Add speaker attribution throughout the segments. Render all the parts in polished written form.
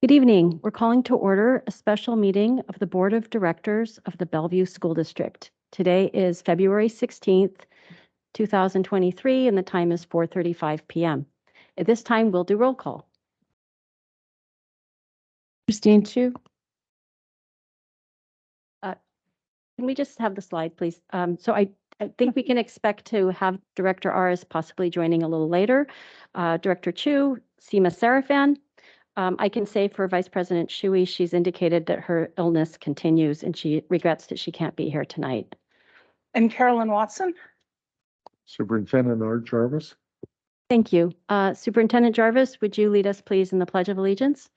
Speaker 1: Good evening. We're calling to order a special meeting of the Board of Directors of the Bellevue School District. Today is February 16th, 2023, and the time is 4:35 p.m. At this time, we'll do roll call.
Speaker 2: Christine Chu.
Speaker 1: Can we just have the slide, please? I think we can expect to have Director Aras possibly joining a little later. Director Chu, Seema Sarafan. I can say for Vice President Shui, she's indicated that her illness continues and she regrets that she can't be here tonight.
Speaker 2: And Carolyn Watson.
Speaker 3: Superintendent Art Jarvis.
Speaker 1: Thank you. Superintendent Jarvis, would you lead us please in the Pledge of Allegiance?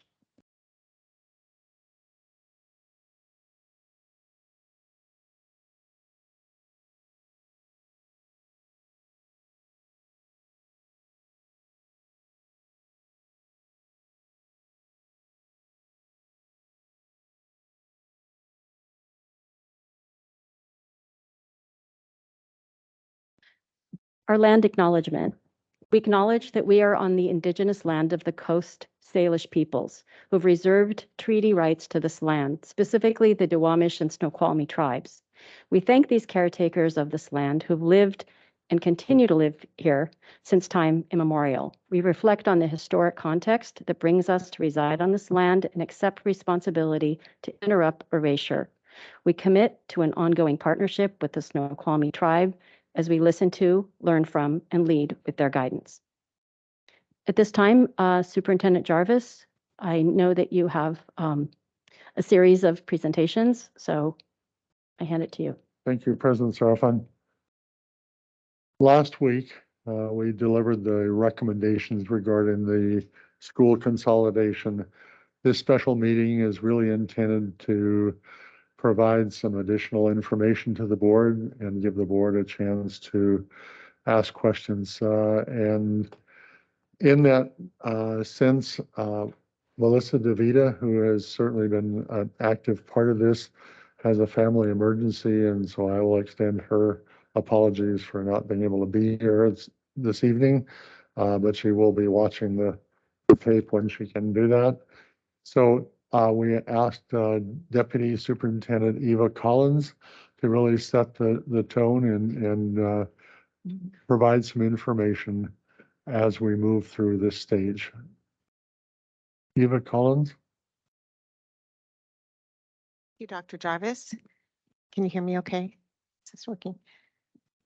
Speaker 1: Our land acknowledgement. We acknowledge that we are on the indigenous land of the Coast Salish peoples who have reserved treaty rights to this land, specifically the Duwamish and Snoqualmie tribes. We thank these caretakers of this land who've lived and continue to live here since time immemorial. We reflect on the historic context that brings us to reside on this land and accept responsibility to interrupt erasure. We commit to an ongoing partnership with the Snoqualmie tribe as we listen to, learn from, and lead with their guidance. At this time, Superintendent Jarvis, I know that you have a series of presentations, so I hand it to you.
Speaker 3: Thank you, President Sarafan. Last week, we delivered the recommendations regarding the school consolidation. This special meeting is really intended to provide some additional information to the board and give the board a chance to ask questions. And in that sense, Melissa DeVita, who has certainly been an active part of this, has a family emergency, and so I will extend her apologies for not being able to be here this evening, but she will be watching the tape when she can do that. So we asked Deputy Superintendent Eva Collins to really set the tone and provide some information as we move through this stage. Eva Collins.
Speaker 4: Thank you, Dr. Jarvis. Can you hear me okay? Is this working?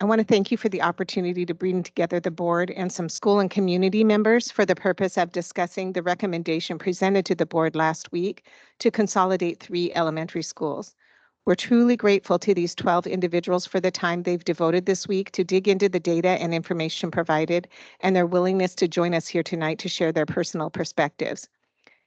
Speaker 4: I want to thank you for the opportunity to bring together the board and some school and community members for the purpose of discussing the recommendation presented to the board last week to consolidate 3 elementary schools. We're truly grateful to these 12 individuals for the time they've devoted this week to dig into the data and information provided and their willingness to join us here tonight to share their personal perspectives.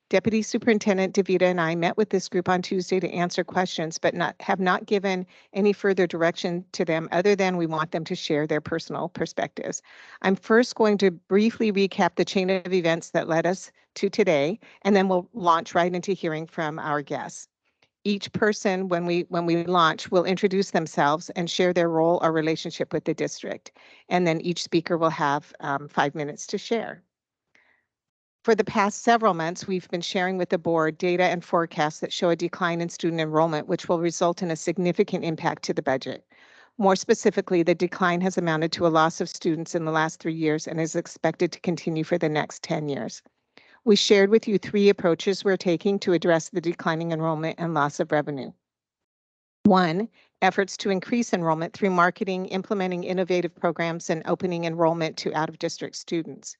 Speaker 4: Deputy Superintendent DeVita and I met with this group on Tuesday to answer questions, but have not given any further direction to them other than we want them to share their personal perspectives. I'm first going to briefly recap the chain of events that led us to today, and then we'll launch right into hearing from our guests. Each person, when we launch, will introduce themselves and share their role or relationship with the district. And then each speaker will have 5 minutes to share. For the past several months, we've been sharing with the board data and forecasts that show a decline in student enrollment, which will result in a significant impact to the budget. More specifically, the decline has amounted to a loss of students in the last 3 years and is expected to continue for the next 10 years. We shared with you 3 approaches we're taking to address the declining enrollment and loss of revenue. 1, efforts to increase enrollment through marketing, implementing innovative programs, and opening enrollment to out-of-district students.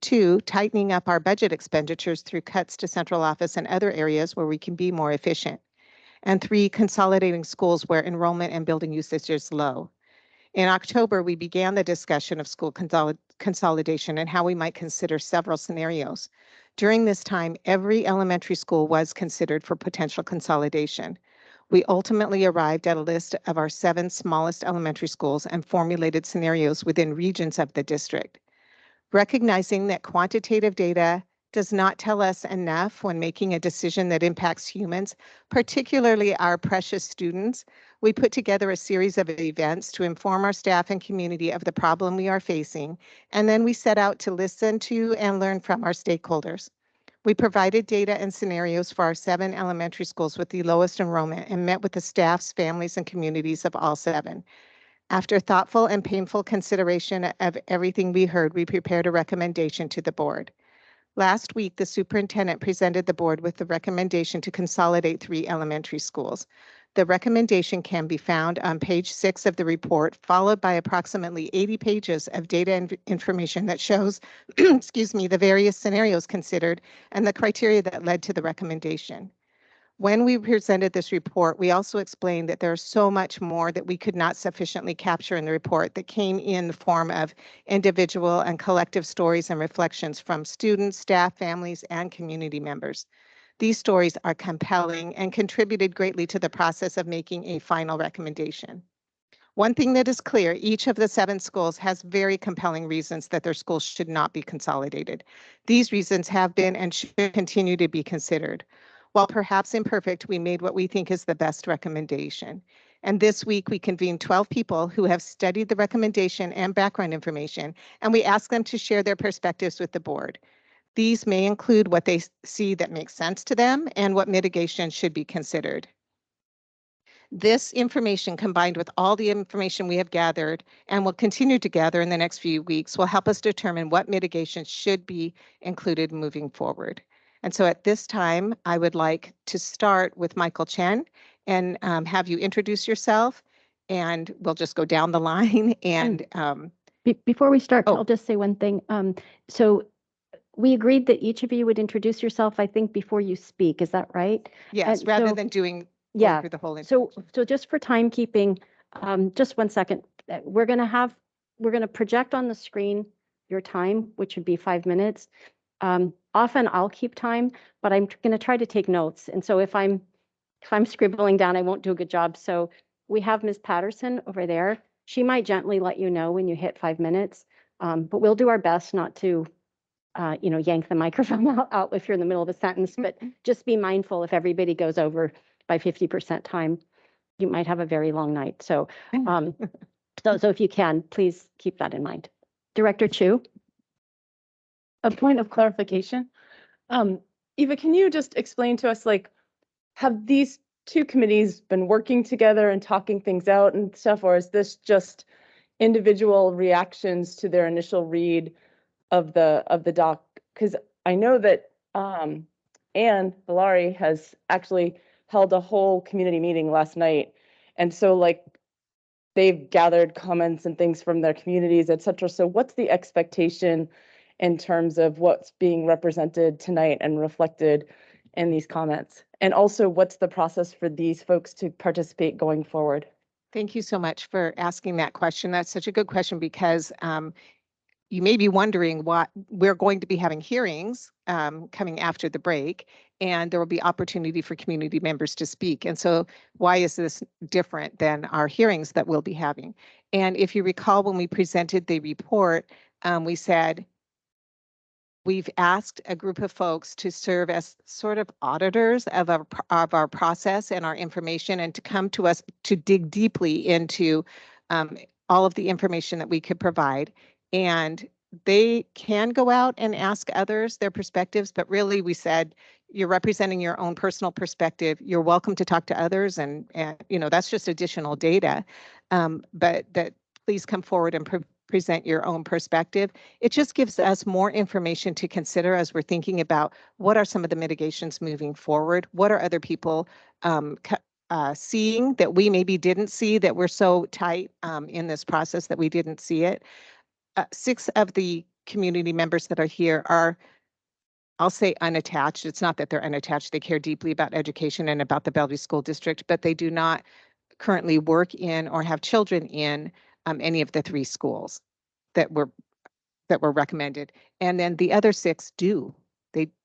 Speaker 4: 2, tightening up our budget expenditures through cuts to central office and other areas where we can be more efficient. And 3, consolidating schools where enrollment and building usage is low. In October, we began the discussion of school consolidation and how we might consider several scenarios. During this time, every elementary school was considered for potential consolidation. We ultimately arrived at a list of our 7 smallest elementary schools and formulated scenarios within regions of the district. Recognizing that quantitative data does not tell us enough when making a decision that impacts humans, particularly our precious students, we put together a series of events to inform our staff and community of the problem we are facing, and then we set out to listen to and learn from our stakeholders. We provided data and scenarios for our 7 elementary schools with the lowest enrollment and met with the staffs, families, and communities of all 7. After thoughtful and painful consideration of everything we heard, we prepared a recommendation to the board. Last week, the superintendent presented the board with the recommendation to consolidate 3 elementary schools. The recommendation can be found on page 6 of the report, followed by approximately 80 pages of data and information that shows, excuse me, the various scenarios considered and the criteria that led to the recommendation. When we presented this report, we also explained that there's so much more that we could not sufficiently capture in the report that came in the form of individual and collective stories and reflections from students, staff, families, and community members. These stories are compelling and contributed greatly to the process of making a final recommendation. One thing that is clear, each of the 7 schools has very compelling reasons that their schools should not be consolidated. These reasons have been and should continue to be considered. While perhaps imperfect, we made what we think is the best recommendation. And this week we convened 12 people who have studied the recommendation and background information, and we asked them to share their perspectives with the board. These may include what they see that makes sense to them and what mitigation should be considered. This information, combined with all the information we have gathered and will continue to gather in the next few weeks, will help us determine what mitigations should be included moving forward. And so at this time, I would like to start with Michael Chen and have you introduce yourself, and we'll just go down the line. And
Speaker 1: Before we start,
Speaker 4: Oh.
Speaker 1: I'll just say one thing. So we agreed that each of you would introduce yourself, I think, before you speak. Is that right?
Speaker 4: yes,
Speaker 1: and
Speaker 4: rather
Speaker 1: so-
Speaker 4: than going
Speaker 1: Yeah.
Speaker 4: through the whole
Speaker 1: So just for timekeeping, just 1 second. We're going to project on the screen your time, which would be 5 minutes. Often I'll keep time, but I'm going to try to take notes. And so if I'm scribbling down, I won't do a good job. So we have Ms. Patterson over there. She might gently let you know when you hit 5 minutes, but we'll do our best not to, yank the microphone out if you're in the middle of a sentence. But just be mindful if everybody goes over by 50% time, you might have a very long night. So, so if you can, please keep that in mind. Director Chu.
Speaker 2: A point of clarification. Eva, can you just explain to us, like, have these 2 committees been working together and talking things out and stuff, or is this just individual reactions to their initial read of the doc? Because I know that Anne Valari has actually held a whole community meeting last night, and so like they've gathered comments and things from their communities, et cetera. So what's the expectation in terms of what's being represented tonight and reflected in these comments? And also, what's the process for these folks to participate going forward?
Speaker 4: Thank you so much for asking that question. That's such a good question because you may be wondering what we're going to be having hearings coming after the break, and there will be opportunity for community members to speak. And so why is this different than our hearings that we'll be having? And if you recall, when we presented the report, we said, we've asked a group of folks to serve as sort of auditors of our process and our information, and to come to us to dig deeply into all of the information that we could provide. And they can go out and ask others their perspectives, but really we said, you're representing your own personal perspective. You're welcome to talk to others, and that's just additional data. But that please come forward and present your own perspective. It just gives us more information to consider as we're thinking about what are some of the mitigations moving forward. What are other people seeing that we maybe didn't see, that we're so tight in this process that we didn't see it. 6 of the community members that are here are, I'll say, unattached. It's not that they're unattached. They care deeply about education and about the Bellevue School District, but they do not currently work in or have children in any of the 3 schools that were recommended. And then the other 6 do.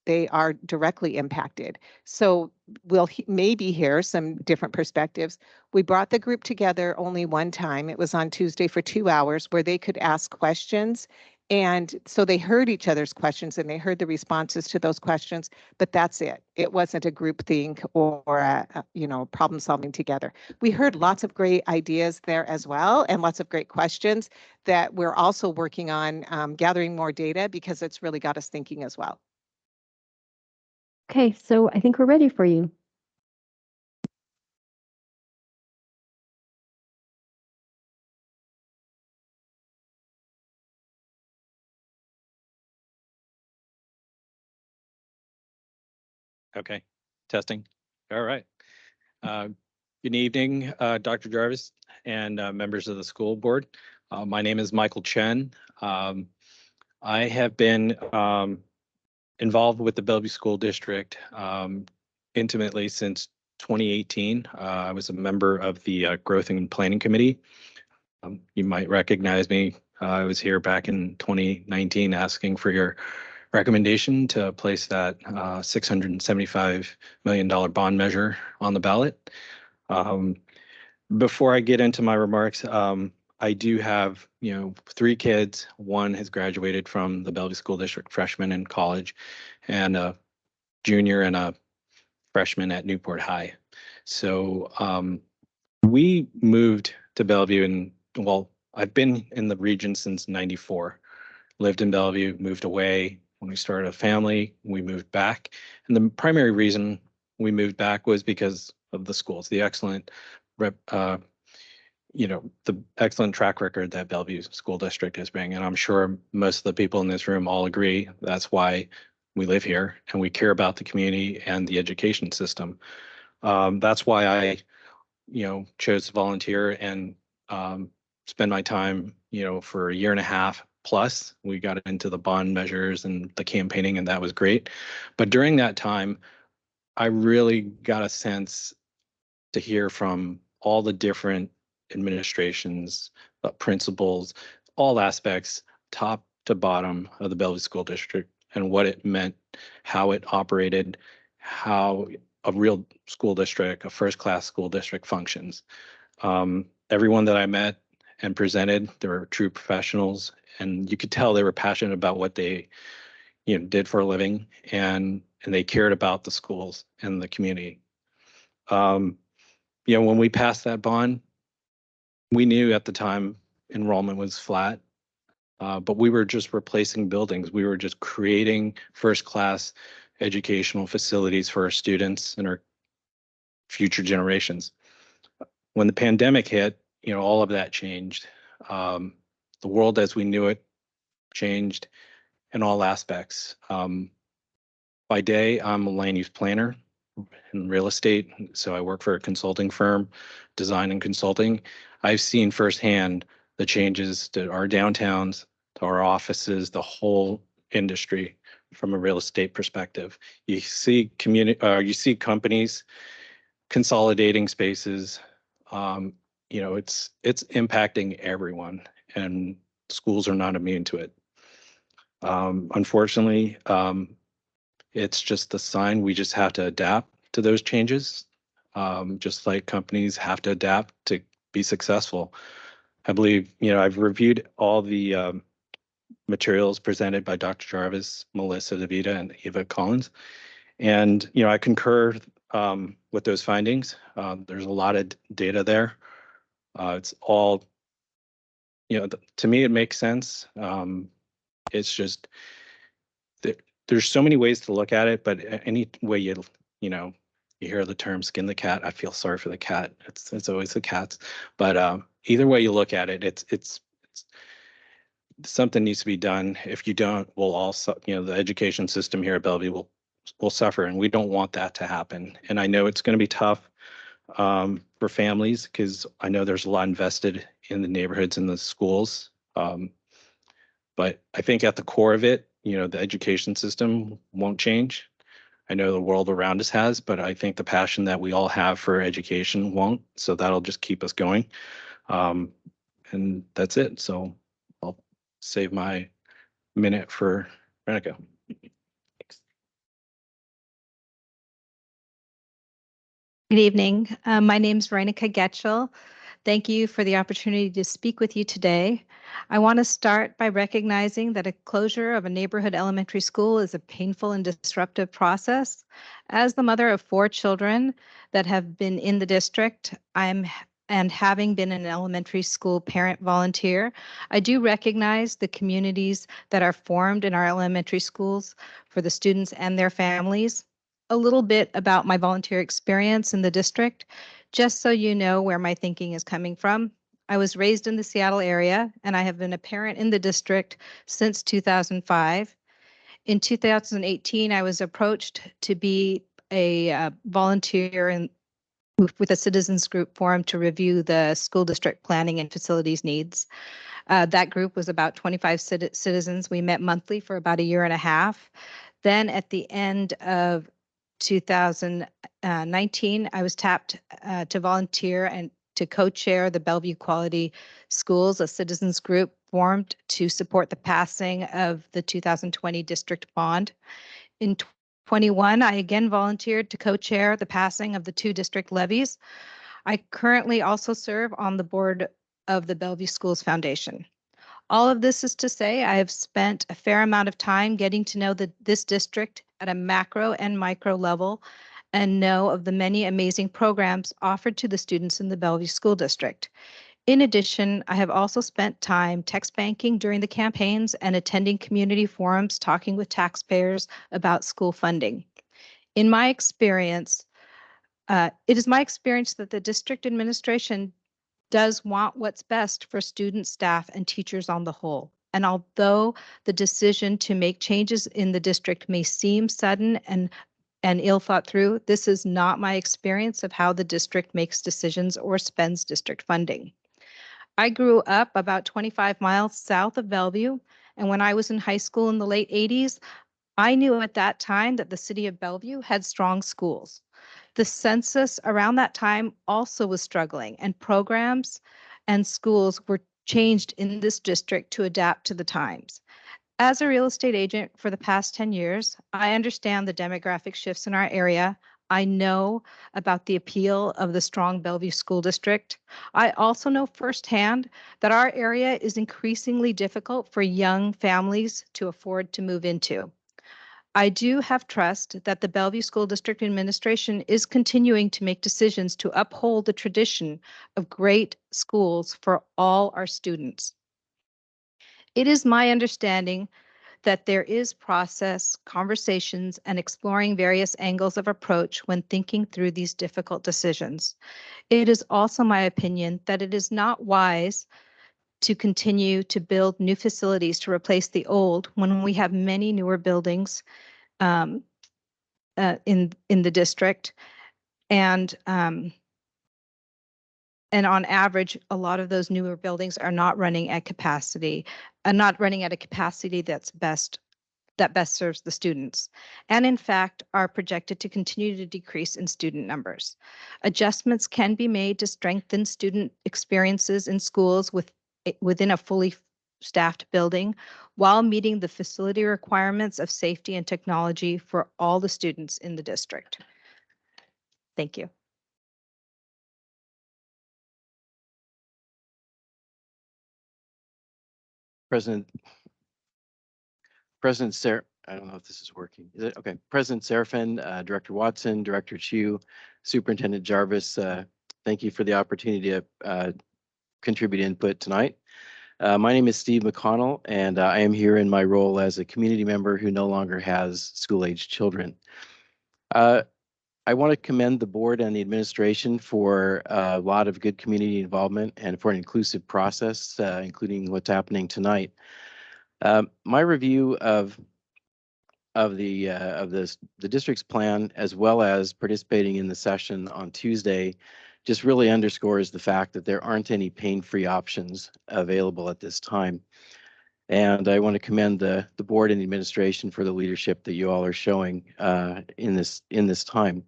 Speaker 4: They are directly impacted. So we'll maybe hear some different perspectives. We brought the group together only one time. It was on Tuesday for 2 hours where they could ask questions. And so they heard each other's questions and they heard the responses to those questions, but that's it. It wasn't a group think or a problem solving together. We heard lots of great ideas there as well, and lots of great questions that we're also working on gathering more data, because it's really got us thinking as well.
Speaker 1: Okay, so I think we're ready for you.
Speaker 5: Okay, testing. All right. Uh, Good evening, Dr. Jarvis and members of the school board. My name is Michael Chen. I have been involved with the Bellevue School District intimately since 2018. I was a member of the Growth and Planning Committee. You might recognize me. I was here back in 2019 asking for your recommendation to place that $675 million bond measure on the ballot. Before I get into my remarks, I do have, 3 kids. One has graduated from the Bellevue School District, freshman in college, and a junior and a freshman at Newport High. So we moved to Bellevue and, well, I've been in the region since '94. Lived in Bellevue, moved away. When we started a family, we moved back. And the primary reason we moved back was because of the schools, the excellent the excellent track record that Bellevue School District is bringing. And I'm sure most of the people in this room all agree that's why we live here and we care about the community and the education system. That's why I, chose to volunteer and spend my time, for a year and a half plus. We got into the bond measures and the campaigning, and that was great. But during that time, I really got a sense to hear from all the different administrations, principals, all aspects, top to bottom of the Bellevue School District and what it meant, how it operated, how a real school district, a first-class school district functions. Everyone that I met and presented, they were true professionals, and you could tell they were passionate about what they, did for a living, and they cared about the schools and the community. When we passed that bond, we knew at the time enrollment was flat, but we were just replacing buildings. We were just creating first-class educational facilities for our students and our future generations. When the pandemic hit, all of that changed. The world as we knew it changed in all aspects. By day, I'm a land use planner in real estate. So I work for a consulting firm, design and consulting. I've seen firsthand the changes to our downtowns, to our offices, the whole industry from a real estate perspective. You see you see companies consolidating spaces. It's impacting everyone, and schools are not immune to it. Unfortunately, it's just a sign. We just have to adapt to those changes, just like companies have to adapt to be successful. I believe, I've reviewed all the materials presented by Dr. Jarvis, Melissa DeVita, and Eva Collins. And, I concur with those findings. There's a lot of data there. It's all, to me, it makes sense. It's just, there's so many ways to look at it, but any way you hear the term skin the cat, I feel sorry for the cat. It's always the cats. But either way you look at it, it's something needs to be done. If you don't, we'll also, the education system here at Bellevue will suffer, and we don't want that to happen. And I know it's going to be tough for families because I know there's a lot invested in the neighborhoods and the schools. But I think at the core of it, the education system won't change. I know the world around us has, but I think the passion that we all have for education won't. So that'll just keep us going. And that's it. So I'll save my minute for Renica. Thanks.
Speaker 6: Good evening. My name is Renica Getchell. Thank you for the opportunity to speak with you today. I want to start by recognizing that a closure of a neighborhood elementary school is a painful and disruptive process. As the mother of 4 children that have been in the district, and having been an elementary school parent volunteer, I do recognize the communities that are formed in our elementary schools for the students and their families. a little bit about my volunteer experience in the district, just so you know where my thinking is coming from. I was raised in the Seattle area, and I have been a parent in the district since 2005. In 2018, I was approached to be a volunteer with a citizens group forum to review the school district planning and facilities needs. That group was about 25 citizens. We met monthly for about a year and a half. Then at the end of 2019, I was tapped to volunteer and to co-chair the Bellevue Quality Schools, a citizens group formed to support the passing of the 2020 district bond. In 21, I again volunteered to co-chair the passing of the 2 district levies. I currently also serve on the board of the Bellevue Schools Foundation. All of this is to say I have spent a fair amount of time getting to know this district at a macro and micro level and know of the many amazing programs offered to the students in the Bellevue School District. In addition, I have also spent time text banking during the campaigns and attending community forums talking with taxpayers about school funding. In my experience, it is my experience that the district administration does want what's best for students, staff, and teachers on the whole. And although the decision to make changes in the district may seem sudden and ill thought through, this is not my experience of how the district makes decisions or spends district funding. I grew up about 25 miles south of Bellevue, and when I was in high school in the late 80s, I knew at that time that the city of Bellevue had strong schools. The census around that time also was struggling, and programs and schools were changed in this district to adapt to the times. As a real estate agent for the past 10 years, I understand the demographic shifts in our area. I know about the appeal of the strong Bellevue School District. I also know firsthand that our area is increasingly difficult for young families to afford to move into. I do have trust that the Bellevue School District Administration is continuing to make decisions to uphold the tradition of great schools for all our students. It is my understanding that there is process, conversations, and exploring various angles of approach when thinking through these difficult decisions. It is also my opinion that it is not wise to continue to build new facilities to replace the old when we have many newer buildings in the district, and on average, a lot of those newer buildings are not running at capacity, not running at a capacity that best serves the students, and in fact are projected to continue to decrease in student numbers. Adjustments can be made to strengthen student experiences in schools within a fully staffed building while meeting the facility requirements of safety and technology for all the students in the district. Thank you.
Speaker 7: President I don't know if this is working. Is it? Okay. President Serafin, Director Watson, Director Chu, Superintendent Jarvis, thank you for the opportunity to contribute input tonight. My name is Steve McConnell, and I am here in my role as a community member who no longer has school-aged children. I want to commend the board and the administration for a lot of good community involvement and for an inclusive process, including what's happening tonight. My review of the district's plan, as well as participating in the session on Tuesday, just really underscores the fact that there aren't any pain-free options available at this time. And I want to commend the board and the administration for the leadership that you all are showing in this time.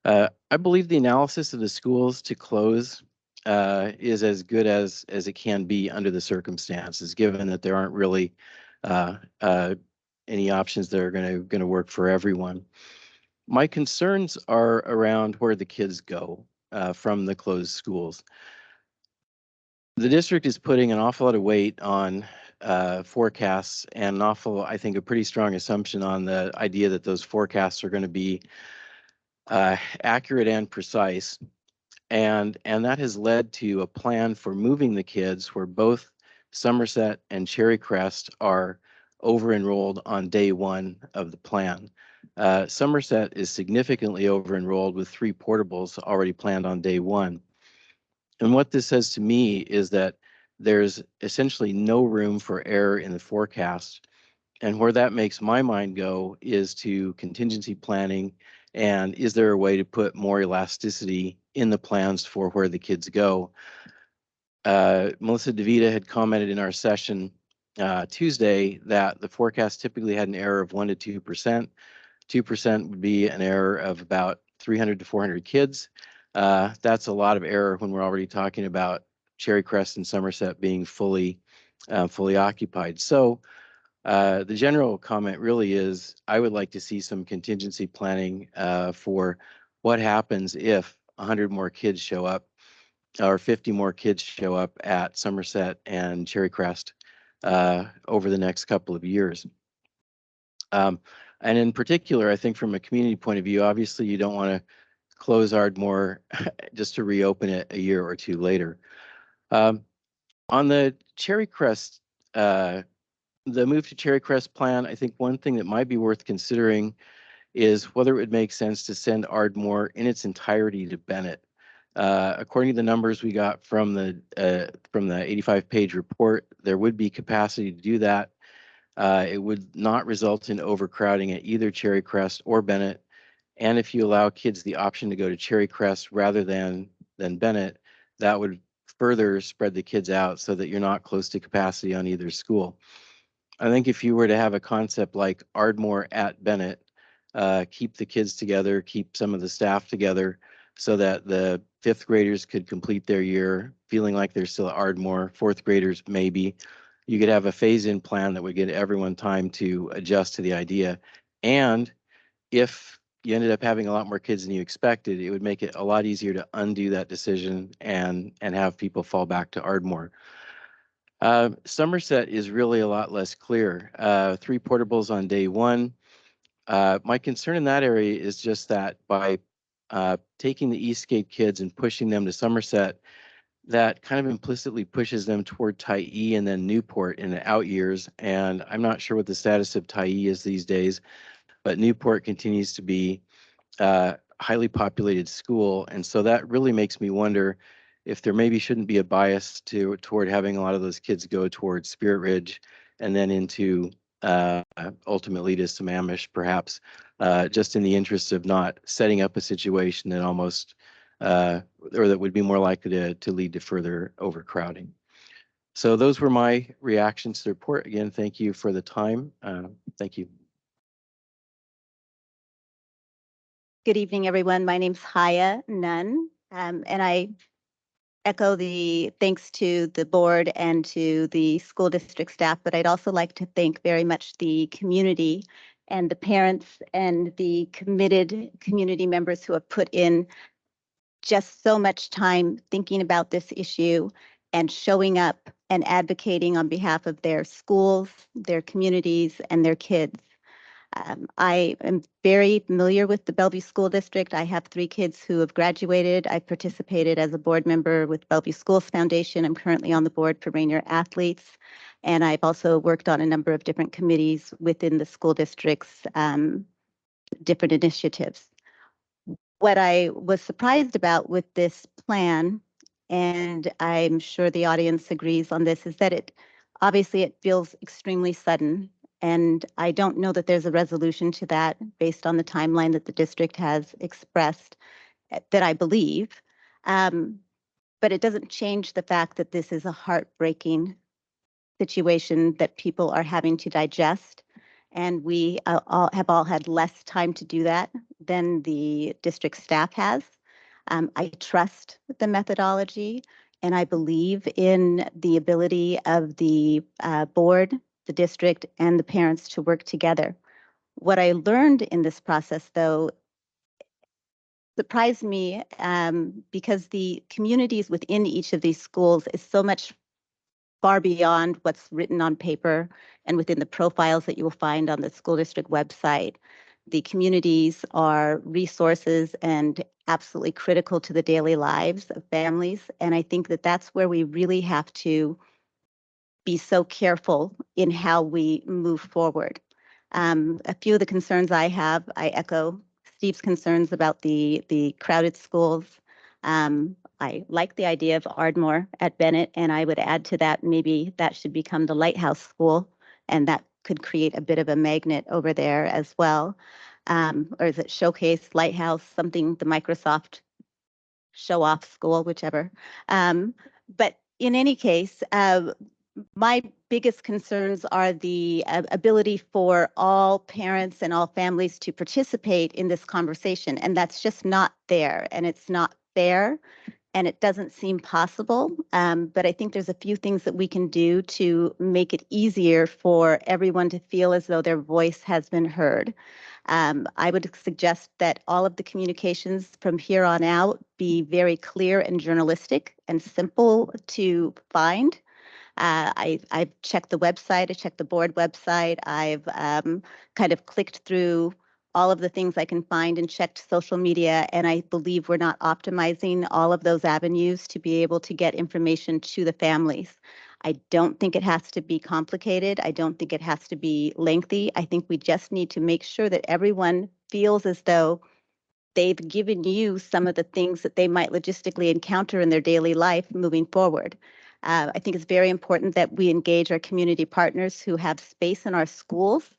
Speaker 7: I believe the analysis of the schools to close is as good as it can be under the circumstances, given that there aren't really any options that are going to work for everyone. My concerns are around where the kids go from the closed schools. The district is putting an awful lot of weight on forecasts and I think a pretty strong assumption on the idea that those forecasts are going to be accurate and precise. And that has led to a plan for moving the kids where both Somerset and Cherry Crest are over-enrolled on day one of the plan. Somerset is significantly over-enrolled with 3 portables already planned on day 1. And what this says to me is that there's essentially no room for error in the forecast. And where that makes my mind go is to contingency planning. And is there a way to put more elasticity in the plans for where the kids go? Melissa DeVita had commented in our session Tuesday that the forecast typically had an error of 1 to 2%. 2% would be an error of about 300 to 400 kids. That's a lot of error when we're already talking about Cherry Crest and Somerset being fully occupied. So the general comment really is I would like to see some contingency planning for what happens if 100 more kids show up or 50 more kids show up at Somerset and Cherry Crest over the next couple of years. And in particular, I think from a community point of view, obviously you don't want to close Ardmore just to reopen it a year or 2 later. On the Cherry Crest, the move to Cherry Crest plan, I think one thing that might be worth considering is whether it would make sense to send Ardmore in its entirety to Bennett. According to the numbers we got from the 85-page report, there would be capacity to do that. It would not result in overcrowding at either Cherry Crest or Bennett. And if you allow kids the option to go to Cherry Crest rather than Bennett, that would further spread the kids out so that you're not close to capacity on either school. I think if you were to have a concept like Ardmore at Bennett, keep the kids together, keep some of the staff together so that the 5th graders could complete their year feeling like they're still at Ardmore, 4th graders maybe. You could have a phase-in plan that would get everyone time to adjust to the idea. And if you ended up having a lot more kids than you expected, it would make it a lot easier to undo that decision and have people fall back to Ardmore. Somerset is really a lot less clear. 3 portables on day 1. My concern in that area is just that by taking the Eastgate kids and pushing them to Somerset, that kind of implicitly pushes them toward Tyee and then Newport in the out years. And I'm not sure what the status of Tyee is these days, but Newport continues to be a highly populated school. And so that really makes me wonder if there maybe shouldn't be a bias toward having a lot of those kids go towards Spirit Ridge and then into ultimately to Sammamish, perhaps, just in the interest of not setting up a situation that almost or that would be more likely to lead to further overcrowding. So those were my reactions to the report. Again, thank you for the time. Thank you.
Speaker 8: Good evening, everyone. My name's Haya Nunn, and I echo the thanks to the board and to the school district staff, but I'd also like to thank very much the community and the parents and the committed community members who have put in just so much time thinking about this issue and showing up and advocating on behalf of their schools, their communities, and their kids. I am very familiar with the Bellevue School District. I have 3 kids who have graduated. I participated as a board member with Bellevue Schools Foundation. I'm currently on the board for Rainier Athletes. And I've also worked on a number of different committees within the school district's different initiatives. What I was surprised about with this plan, and I'm sure the audience agrees on this, is that it feels extremely sudden. And I don't know that there's a resolution to that based on the timeline that the district has expressed that I believe. But it doesn't change the fact that this is a heartbreaking situation that people are having to digest. And we have all had less time to do that than the district staff has. I trust the methodology and I believe in the ability of the board, the district, and the parents to work together. What I learned in this process, though, surprised me because the communities within each of these schools is so much far beyond what's written on paper and within the profiles that you will find on the school district website. The communities are resources and absolutely critical to the daily lives of families. And I think that that's where we really have to be so careful in how we move forward. A few of the concerns I have, I echo Steve's concerns about the crowded schools. I like the idea of Ardmore at Bennett, and I would add to that, maybe that should become the Lighthouse School, and that could create a bit of a magnet over there as well. Or is it Showcase, Lighthouse, something, the Microsoft show off school, whichever. But in any case, my biggest concerns are the ability for all parents and all families to participate in this conversation. And that's just not there, and it's not fair, and it doesn't seem possible. But I think there's a few things that we can do to make it easier for everyone to feel as though their voice has been heard. I would suggest that all of the communications from here on out be very clear and journalistic and simple to find. I've checked the website, I checked the board website, I've kind of clicked through all of the things I can find and checked social media, and I believe we're not optimizing all of those avenues to be able to get information to the families. I don't think it has to be complicated. I don't think it has to be lengthy. I think we just need to make sure that everyone feels as though they've given you some of the things that they might logistically encounter in their daily life moving forward. I think it's very important that we engage our community partners who have space in our schools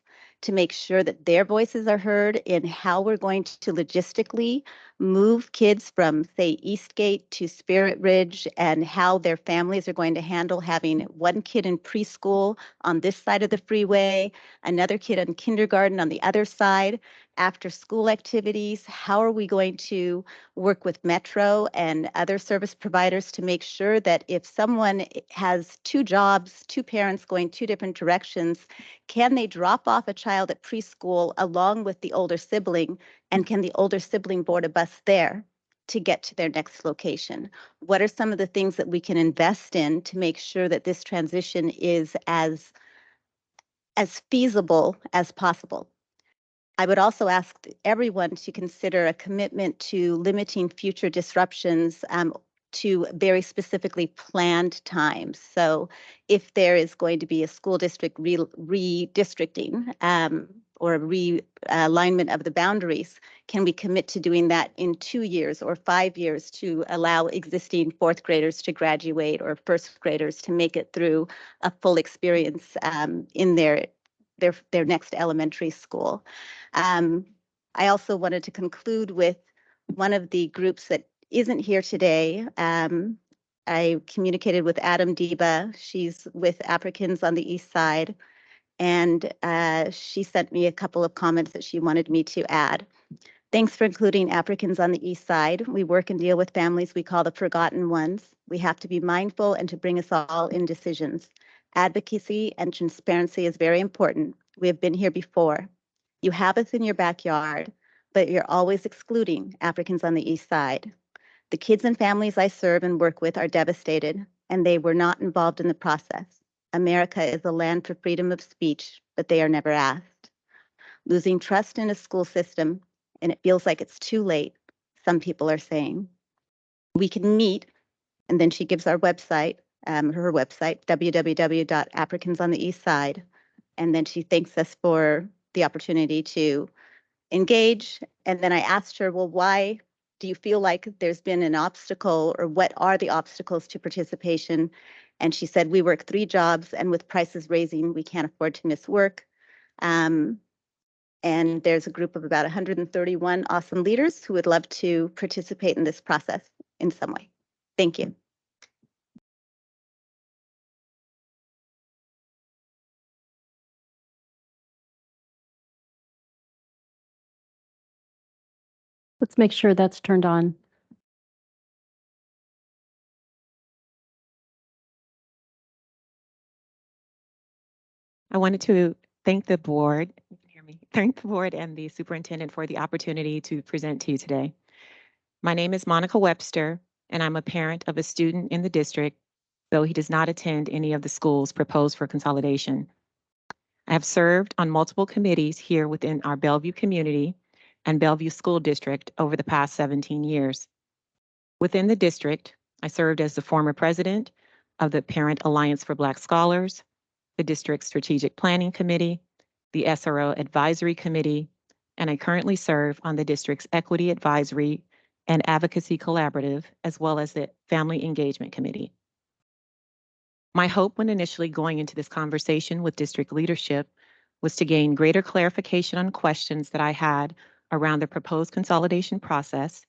Speaker 8: to make sure that their voices are heard in how we're going to logistically move kids from, say, Eastgate to Spirit Ridge, and how their families are going to handle having one kid in preschool on this side of the freeway, another kid in kindergarten on the other side, after school activities. How are we going to work with Metro and other service providers to make sure that if someone has two jobs, two parents going two different directions, can they drop off a child at preschool along with the older sibling, and can the older sibling board a bus there to get to their next location? What are some of the things that we can invest in to make sure that this transition is as feasible as possible? I would also ask everyone to consider a commitment to limiting future disruptions to very specifically planned times. So if there is going to be a school district redistricting or a realignment of the boundaries, can we commit to doing that in 2 years or 5 years to allow existing fourth graders to graduate, or first graders to make it through a full experience in their next elementary school? I also wanted to conclude with one of the groups that isn't here today. I communicated with Adam Deba. She's with Africans on the East Side, and she sent me a couple of comments that she wanted me to add. Thanks for including Africans on the East Side. We work and deal with families we call the forgotten ones. We have to be mindful and to bring us all in decisions. Advocacy and transparency is very important. We have been here before. You have us in your backyard, but you're always excluding Africans on the East Side. The kids and families I serve and work with are devastated, and they were not involved in the process. America is a land for freedom of speech, but they are never asked. Losing trust in a school system, and it feels like it's too late, some people are saying. We can meet, and then she gives our website, her website, www.africansontheeastside, and then she thanks us for the opportunity to engage. And then I asked her, well, why do you feel like there's been an obstacle, or what are the obstacles to participation? And she said, we work 3 jobs, and with prices raising, we can't afford to miss work. And there's a group of about 131 awesome leaders who would love to participate in this process in some way. Thank you.
Speaker 1: Let's make sure that's turned on.
Speaker 9: I wanted to thank the board, you can hear me, thank the board and the superintendent for the opportunity to present to you today. My name is Monica Webster, and I'm a parent of a student in the district, though he does not attend any of the schools proposed for consolidation. I have served on multiple committees here within our Bellevue community and Bellevue School District over the past 17 years. Within the district, I served as the former president of the Parent Alliance for Black Scholars, the district strategic planning committee, the SRO Advisory Committee, and I currently serve on the district's Equity Advisory and Advocacy Collaborative, as well as the Family Engagement Committee. My hope when initially going into this conversation with district leadership was to gain greater clarification on questions that I had around the proposed consolidation process,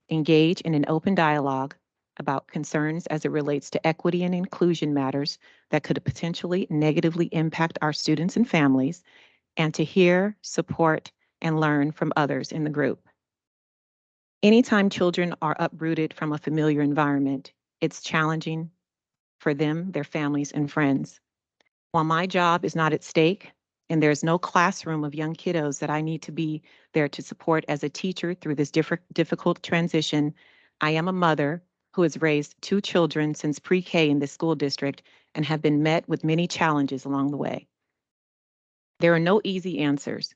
Speaker 9: engage in an open dialogue about concerns as it relates to equity and inclusion matters that could potentially negatively impact our students and families, and to hear, support, and learn from others in the group. Anytime children are uprooted from a familiar environment, it's challenging for them, their families, and friends. While my job is not at stake, and there's no classroom of young kiddos that I need to be there to support as a teacher through this difficult transition, I am a mother who has raised 2 children since pre-K in this school district and have been met with many challenges along the way. There are no easy answers,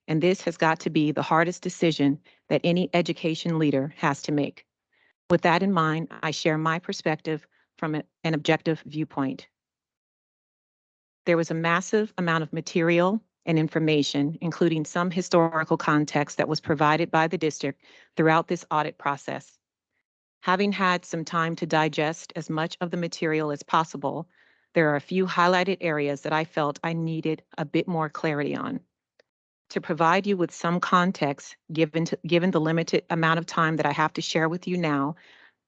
Speaker 9: and this has got to be the hardest decision that any education leader has to make. With that in mind, I share my perspective from an objective viewpoint. There was a massive amount of material and information, including some historical context that was provided by the district throughout this audit process. Having had some time to digest as much of the material as possible, there are a few highlighted areas that I felt I needed a bit more clarity on. To provide you with some context, given the limited amount of time that I have to share with you now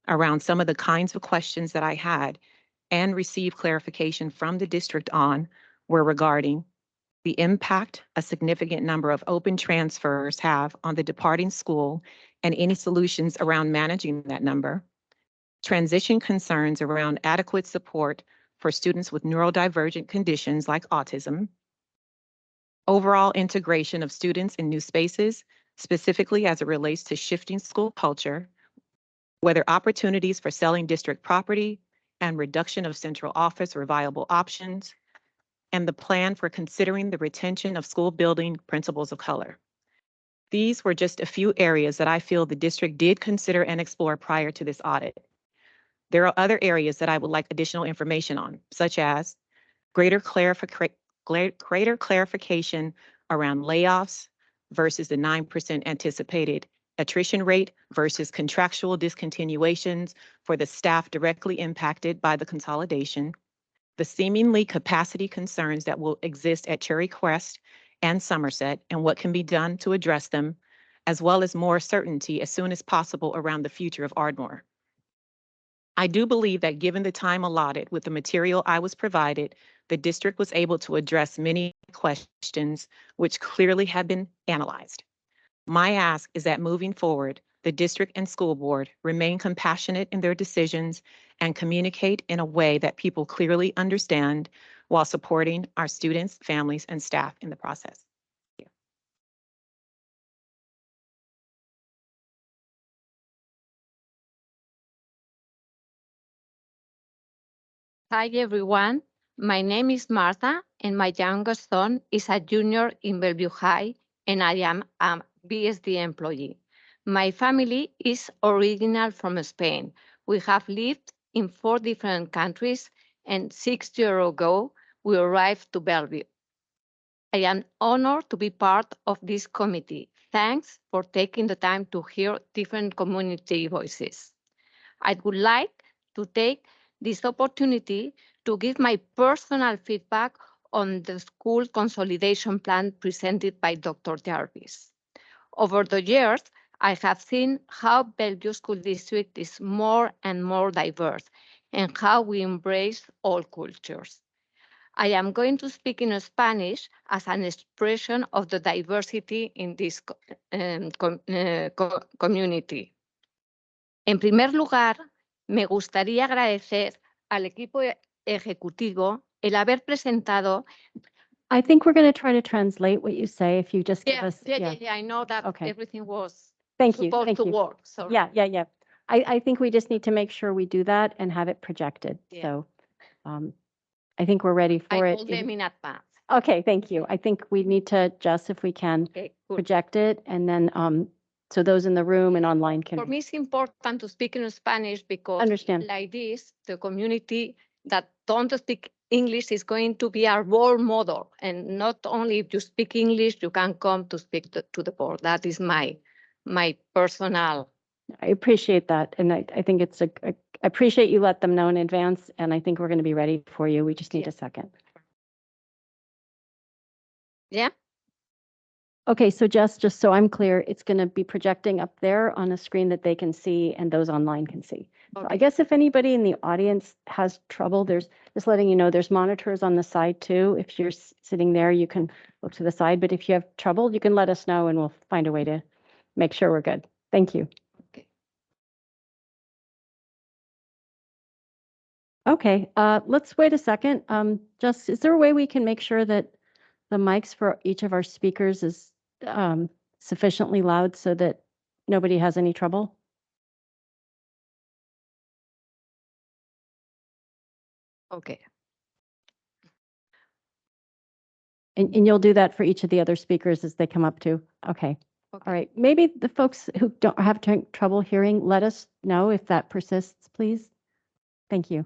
Speaker 9: around some of the kinds of questions that I had and receive clarification from the district on, were regarding the impact a significant number of open transfers have on the departing school and any solutions around managing that number, transition concerns around adequate support for students with neurodivergent conditions like autism, overall integration of students in new spaces, specifically as it relates to shifting school culture, whether opportunities for selling district property and reduction of central office were viable options, and the plan for considering the retention of school building principles of color. These were just a few areas that I feel the district did consider and explore prior to this audit. There are other areas that I would like additional information on, such as greater clarification around layoffs versus the 9% anticipated attrition rate versus contractual discontinuations for the staff directly impacted by the consolidation, the seemingly capacity concerns that will exist at Cherry Crest and Somerset and what can be done to address them, as well as more certainty as soon as possible around the future of Ardmore. I do believe that given the time allotted with the material I was provided, the district was able to address many questions which clearly have been analyzed. My ask is that moving forward, the district and school board remain compassionate in their decisions and communicate in a way that people clearly understand while supporting our students, families, and staff in the process.
Speaker 10: Hi everyone, my name is Martha and my youngest son is a junior in Bellevue High and I am a BSD employee. My family is original from Spain. We have lived in 4 different countries and 6 years ago we arrived to Bellevue. I am honored to be part of this committee. Thanks for taking the time to hear different community voices. I would like to take this opportunity to give my personal feedback on the school consolidation plan presented by Dr. Jarvis. Over the years, I have seen how Bellevue School District is more and more diverse and how we embrace all cultures. I am going to speak in Spanish as an expression of the diversity in this community. En primer lugar, me gustaría agradecer al equipo ejecutivo el haber presentado.
Speaker 1: I think we're going to try to translate what you say if you just give
Speaker 10: Yeah,
Speaker 1: us.
Speaker 10: yeah, I know that
Speaker 1: Okay.
Speaker 10: everything was
Speaker 1: Thank you.
Speaker 10: supposed
Speaker 1: Thank
Speaker 10: to
Speaker 1: you.
Speaker 10: work. So
Speaker 1: Yeah. I think we just need to make sure we do that and have it projected.
Speaker 10: Yeah.
Speaker 1: So I think we're ready for
Speaker 10: I
Speaker 1: it.
Speaker 10: told them in advance.
Speaker 1: Okay, thank you. I think we need to just, if we can,
Speaker 10: Okay, cool.
Speaker 1: project it and then so those in the room and online
Speaker 10: For
Speaker 1: can
Speaker 10: me, it's important to speak in Spanish because
Speaker 1: understand.
Speaker 10: like this, the community that don't speak English is going to be our role model. And not only if you speak English, you can come to speak to the board. That is my personal.
Speaker 1: I appreciate that. And I think I appreciate you let them know in advance. And I think we're going to be ready for you. We just need a second.
Speaker 10: Yeah.
Speaker 1: Okay, so just so I'm clear, it's going to be projecting up there on a screen that they can see and those online can see. So I guess if anybody in the audience has trouble, there's just letting you know there's monitors on the side too. If you're sitting there, you can look to the side, but if you have trouble, you can let us know and we'll find a way to make sure we're good. Thank you.
Speaker 10: Okay.
Speaker 1: Okay, let's wait a second. Is there a way we can make sure that the mics for each of our speakers is sufficiently loud so that nobody has any trouble?
Speaker 10: Okay.
Speaker 1: And you'll do that for each of the other speakers as they come up too? Okay. All right. Maybe the folks who don't have trouble hearing, let us know if that persists, please. Thank you.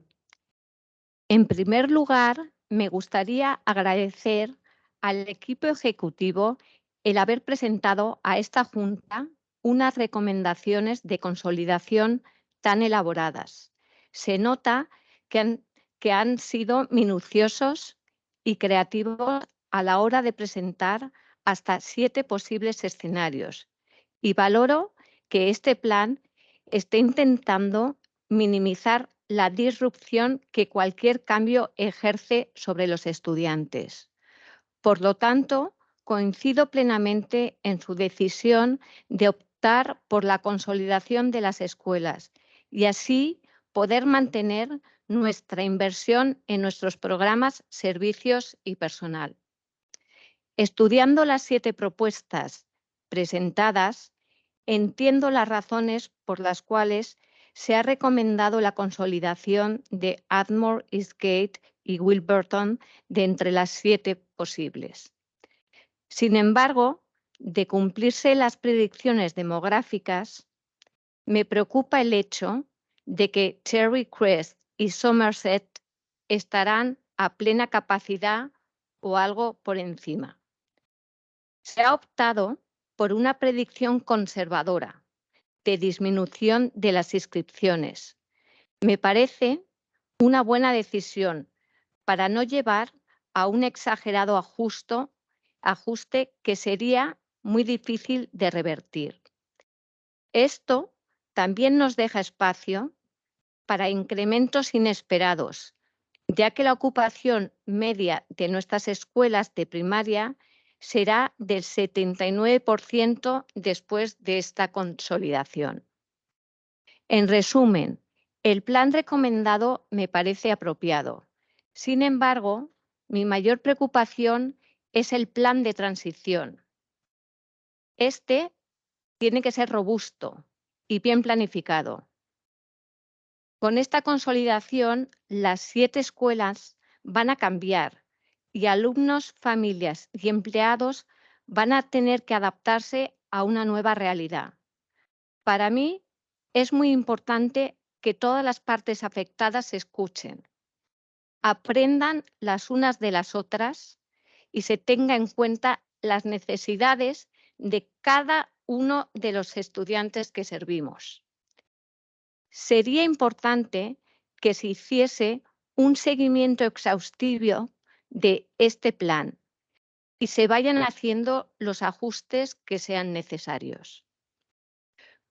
Speaker 10: En primer lugar, me gustaría agradecer al equipo ejecutivo el haber presentado a esta Junta unas recomendaciones de consolidación tan elaboradas. Se nota que han sido minuciosos y creativos a la hora de presentar hasta 7 posibles escenarios. Y valoro que este plan esté intentando minimizar la disrupción que cualquier cambio ejerce sobre los estudiantes. Por lo tanto, coincido plenamente en su decisión de optar por la consolidación de las escuelas y así poder mantener nuestra inversión en nuestros programas, servicios y personal. Estudiando las 7 propuestas presentadas, entiendo las razones por las cuales se ha recomendado la consolidación de Ardmore, Eastgate y Wilburton de entre las 7 posibles. Sin embargo, de cumplirse las predicciones demográficas, me preocupa el hecho de que Cherry Crest y Somerset estarán a plena capacidad o algo por encima. Se ha optado por una predicción conservadora de disminución de las inscripciones. Me parece una buena decisión para no llevar a un exagerado ajuste que sería muy difícil de revertir. Esto también nos deja espacio para incrementos inesperados, ya que la ocupación media de nuestras escuelas de primaria será del 79% después de esta consolidación. En resumen, el plan recomendado me parece apropiado. Sin embargo, mi mayor preocupación es el plan de transición. Este tiene que ser robusto y bien planificado. Con esta consolidación, las 7 escuelas van a cambiar y alumnos, familias y empleados van a tener que adaptarse a una nueva realidad. Para mí, es muy importante que todas las partes afectadas se escuchen, aprendan las unas de las otras y se tenga en cuenta las necesidades de cada uno de los estudiantes que servimos. Sería importante que se hiciese un seguimiento exhaustivo de este plan y se vayan haciendo los ajustes que sean necesarios.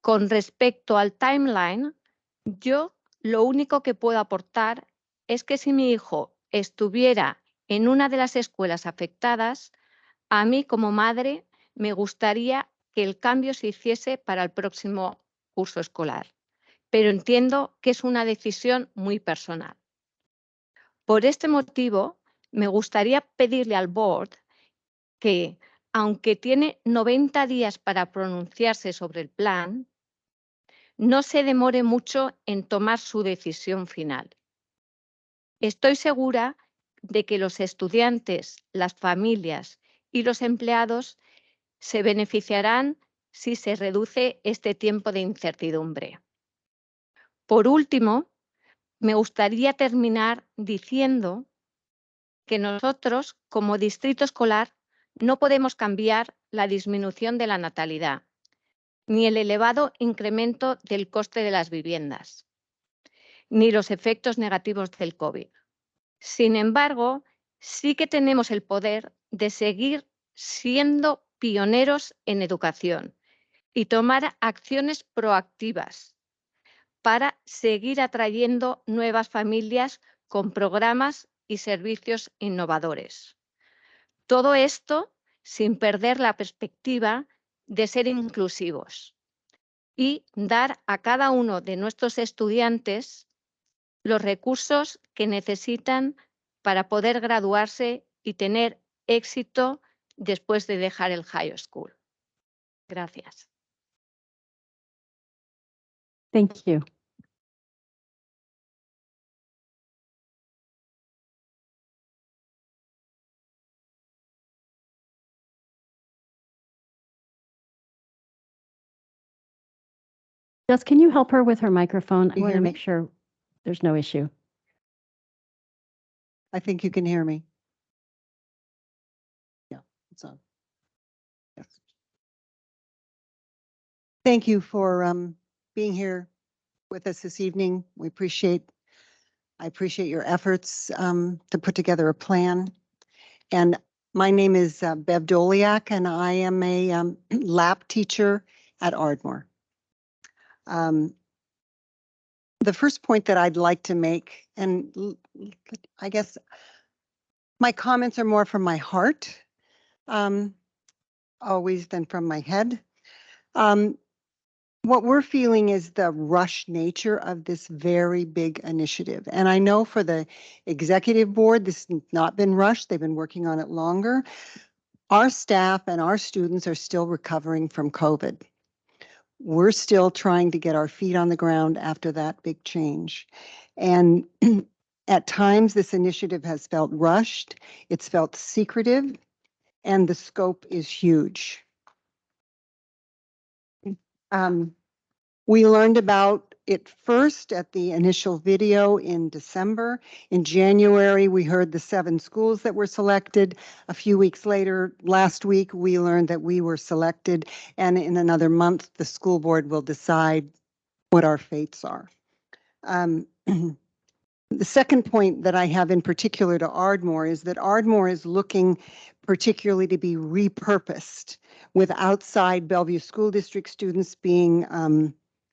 Speaker 10: Con respecto al timeline, yo lo único que puedo aportar es que si mi hijo estuviera en una de las escuelas afectadas, a mí como madre me gustaría que el cambio se hiciese para el próximo curso escolar, pero entiendo que es una decisión muy personal. Por este motivo, me gustaría pedirle al board que, aunque tiene 90 días para pronunciarse sobre el plan, no se demore mucho en tomar su decisión final. Estoy segura de que los estudiantes, las familias y los empleados se beneficiarán si se reduce este tiempo de incertidumbre. Por último, me gustaría terminar diciendo que nosotros, como distrito escolar, no podemos cambiar la disminución de la natalidad, ni el elevado incremento del coste de las viviendas, ni los efectos negativos del COVID. Sin embargo, sí que tenemos el poder de seguir siendo pioneros en educación y tomar acciones proactivas para seguir atrayendo nuevas familias con programas y servicios innovadores. Todo esto sin perder la perspectiva de ser inclusivos y dar a cada uno de nuestros estudiantes los recursos que necesitan para poder graduarse y tener éxito después de dejar el high school. Gracias.
Speaker 1: Thank you. Jess, can you help her with her microphone? I
Speaker 11: You
Speaker 1: want
Speaker 11: hear
Speaker 1: to
Speaker 11: me?
Speaker 1: make sure there's no issue.
Speaker 11: I think you can hear me. Yeah, it's on. Yes. Thank you for being here with us this evening. I appreciate your efforts to put together a plan. And my name is Bev Doliak, and I am a lab teacher at Ardmore. The first point that I'd like to make, and I guess my comments are more from my heart, always than from my head. What we're feeling is the rush nature of this very big initiative. And I know for the executive board, this has not been rushed. They've been working on it longer. Our staff and our students are still recovering from COVID. We're still trying to get our feet on the ground after that big change. And at times, this initiative has felt rushed. It's felt secretive, and the scope is huge. We learned about it first at the initial video in December. In January, we heard the 7 schools that were selected. A few weeks later, last week, we learned that we were selected. And in another month, the school board will decide what our fates are. The second point that I have in particular to Ardmore is that Ardmore is looking particularly to be repurposed, with outside Bellevue School District students being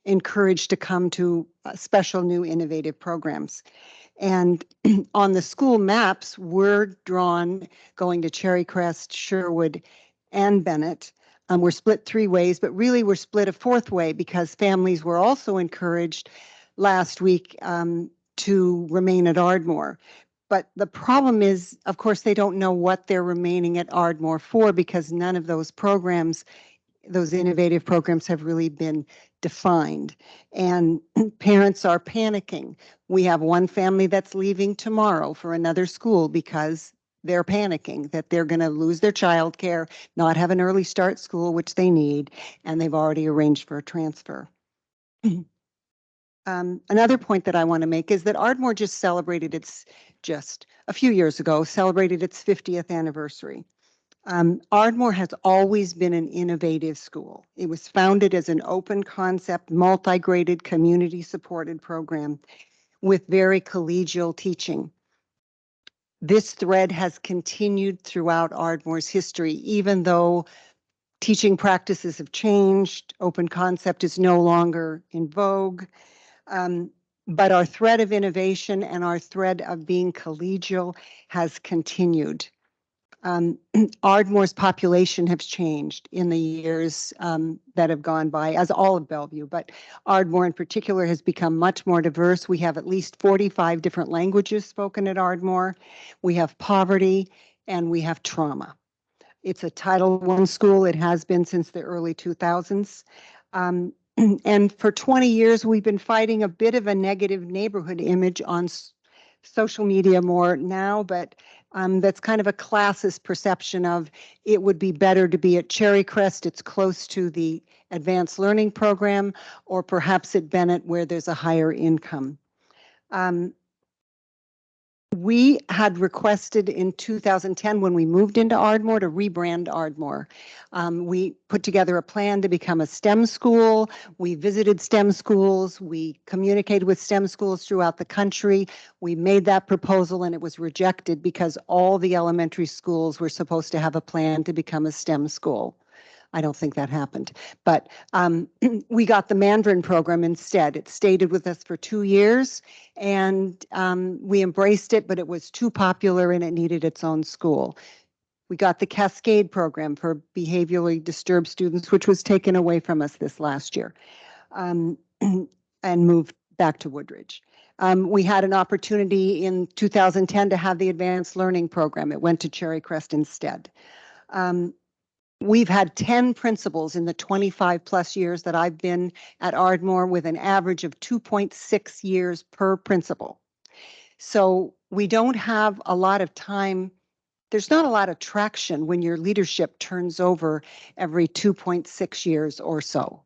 Speaker 11: encouraged to come to special new innovative programs. And on the school maps, we're drawn going to Cherry Crest, Sherwood, and Bennett. We're split 3 ways, but really we're split a 4th way because families were also encouraged last week to remain at Ardmore. But the problem is, of course, they don't know what they're remaining at Ardmore for because none of those programs, those innovative programs, have really been defined. And parents are panicking. We have one family that's leaving tomorrow for another school because they're panicking that they're going to lose their childcare, not have an early start school, which they need, and they've already arranged for a transfer. Another point that I want to make is that Ardmore just a few years ago, celebrated its 50th anniversary. Ardmore has always been an innovative school. It was founded as an open concept, multi-graded, community-supported program with very collegial teaching. This thread has continued throughout Ardmore's history, even though teaching practices have changed, open concept is no longer in vogue. But our thread of innovation and our thread of being collegial has continued. Ardmore's population has changed in the years that have gone by, as all of Bellevue, but Ardmore in particular has become much more diverse. We have at least 45 different languages spoken at Ardmore. We have poverty and we have trauma. It's a Title I school. It has been since the early 2000s. And for 20 years, we've been fighting a bit of a negative neighborhood image on social media more now, but that's kind of a classist perception of it would be better to be at Cherry Crest. It's close to the advanced learning program, or perhaps at Bennett where there's a higher income. We had requested in 2010, when we moved into Ardmore, to rebrand Ardmore. We put together a plan to become a STEM school. We visited STEM schools. We communicated with STEM schools throughout the country. We made that proposal and it was rejected because all the elementary schools were supposed to have a plan to become a STEM school. I don't think that happened, but we got the Mandarin program instead. It stayed with us for 2 years, and we embraced it, but it was too popular and it needed its own school. We got the Cascade program for behaviorally disturbed students, which was taken away from us this last year, and moved back to Woodridge. We had an opportunity in 2010 to have the advanced learning program. It went to Cherry Crest instead. We've had 10 principals in the 25 plus years that I've been at Ardmore, with an average of 2.6 years per principal. So we don't have a lot of time. There's not a lot of traction when your leadership turns over every 2.6 years or so.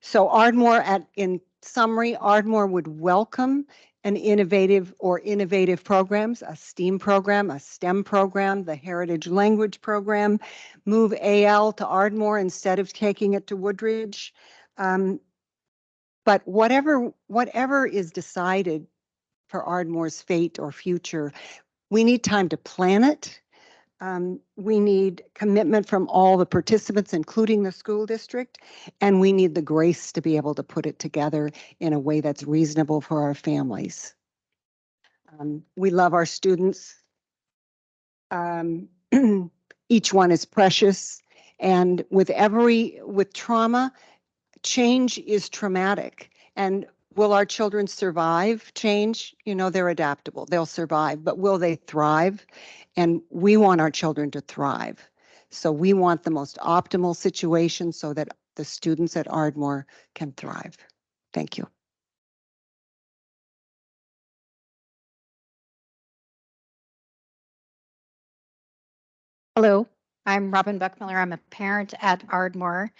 Speaker 11: So Ardmore, in summary, Ardmore would welcome an innovative programs, a STEAM program, a STEM program, the Heritage Language program, move AL to Ardmore instead of taking it to Woodridge. But whatever is decided for Ardmore's fate or future, we need time to plan it. We need commitment from all the participants, including the school district, and we need the grace to be able to put it together in a way that's reasonable for our families. We love our students. Each one is precious, and with trauma, change is traumatic. And will our children survive change? You know, they're adaptable, they'll survive, but will they thrive? And we want our children to thrive. So we want the most optimal situation so that the students at Ardmore can thrive. Thank you.
Speaker 12: Hello, I'm Robin Buckmiller. I'm a parent at Ardmore.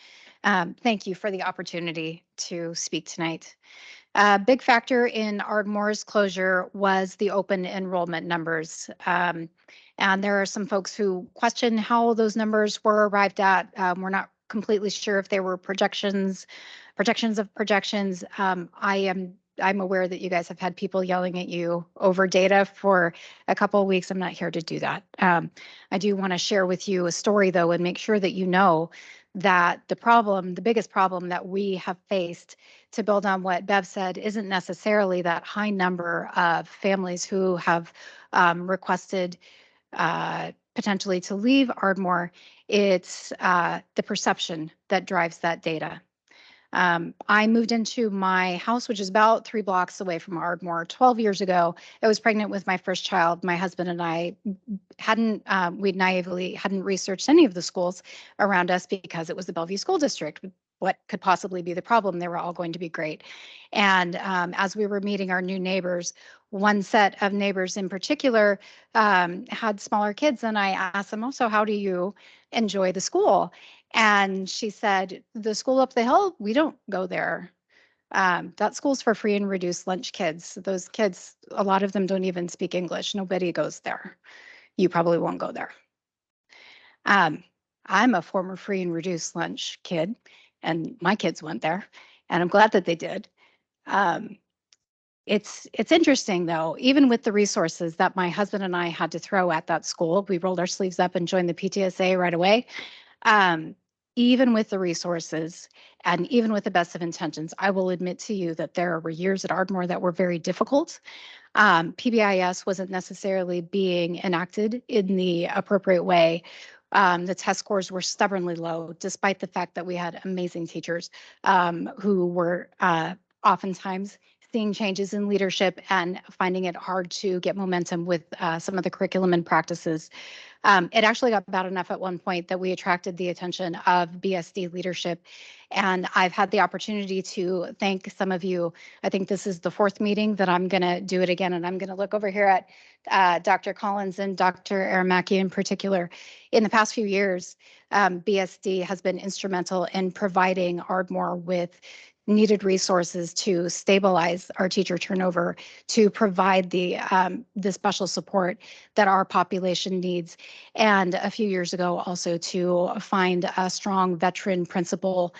Speaker 12: Thank you for the opportunity to speak tonight. A big factor in Ardmore's closure was the open enrollment numbers. And there are some folks who question how those numbers were arrived at. We're not completely sure if they were projections of projections. I'm aware that you guys have had people yelling at you over data for a couple of weeks. I'm not here to do that. I do want to share with you a story, though, and make sure that you know that the biggest problem that we have faced, to build on what Bev said, isn't necessarily that high number of families who have requested potentially to leave Ardmore. It's the perception that drives that data. I moved into my house, which is about 3 blocks away from Ardmore, 12 years ago. I was pregnant with my first child. My husband and I we naively hadn't researched any of the schools around us because it was the Bellevue School District. What could possibly be the problem? They were all going to be great. And as we were meeting our new neighbors, one set of neighbors in particular had smaller kids. And I asked them, also, how do you enjoy the school? And she said, the school up the hill, we don't go there. That school's for free and reduced lunch kids. Those kids, a lot of them don't even speak English. Nobody goes there. You probably won't go there. I'm a former free and reduced lunch kid, and my kids went there, and I'm glad that they did. It's interesting, though, even with the resources that my husband and I had to throw at that school, we rolled our sleeves up and joined the PTSA right away. Even with the resources and even with the best of intentions, I will admit to you that there were years at Ardmore that were very difficult. PBIS wasn't necessarily being enacted in the appropriate way. The test scores were stubbornly low, despite the fact that we had amazing teachers who were oftentimes seeing changes in leadership and finding it hard to get momentum with some of the curriculum and practices. It actually got bad enough at one point that we attracted the attention of BSD leadership. And I've had the opportunity to thank some of you. I think this is the 4th meeting that I'm going to do it again. And I'm going to look over here at Dr. Collins and Dr. Aramaki in particular. In the past few years, BSD has been instrumental in providing Ardmore with needed resources to stabilize our teacher turnover, to provide the special support that our population needs. And a few years ago, also to find a strong veteran principal.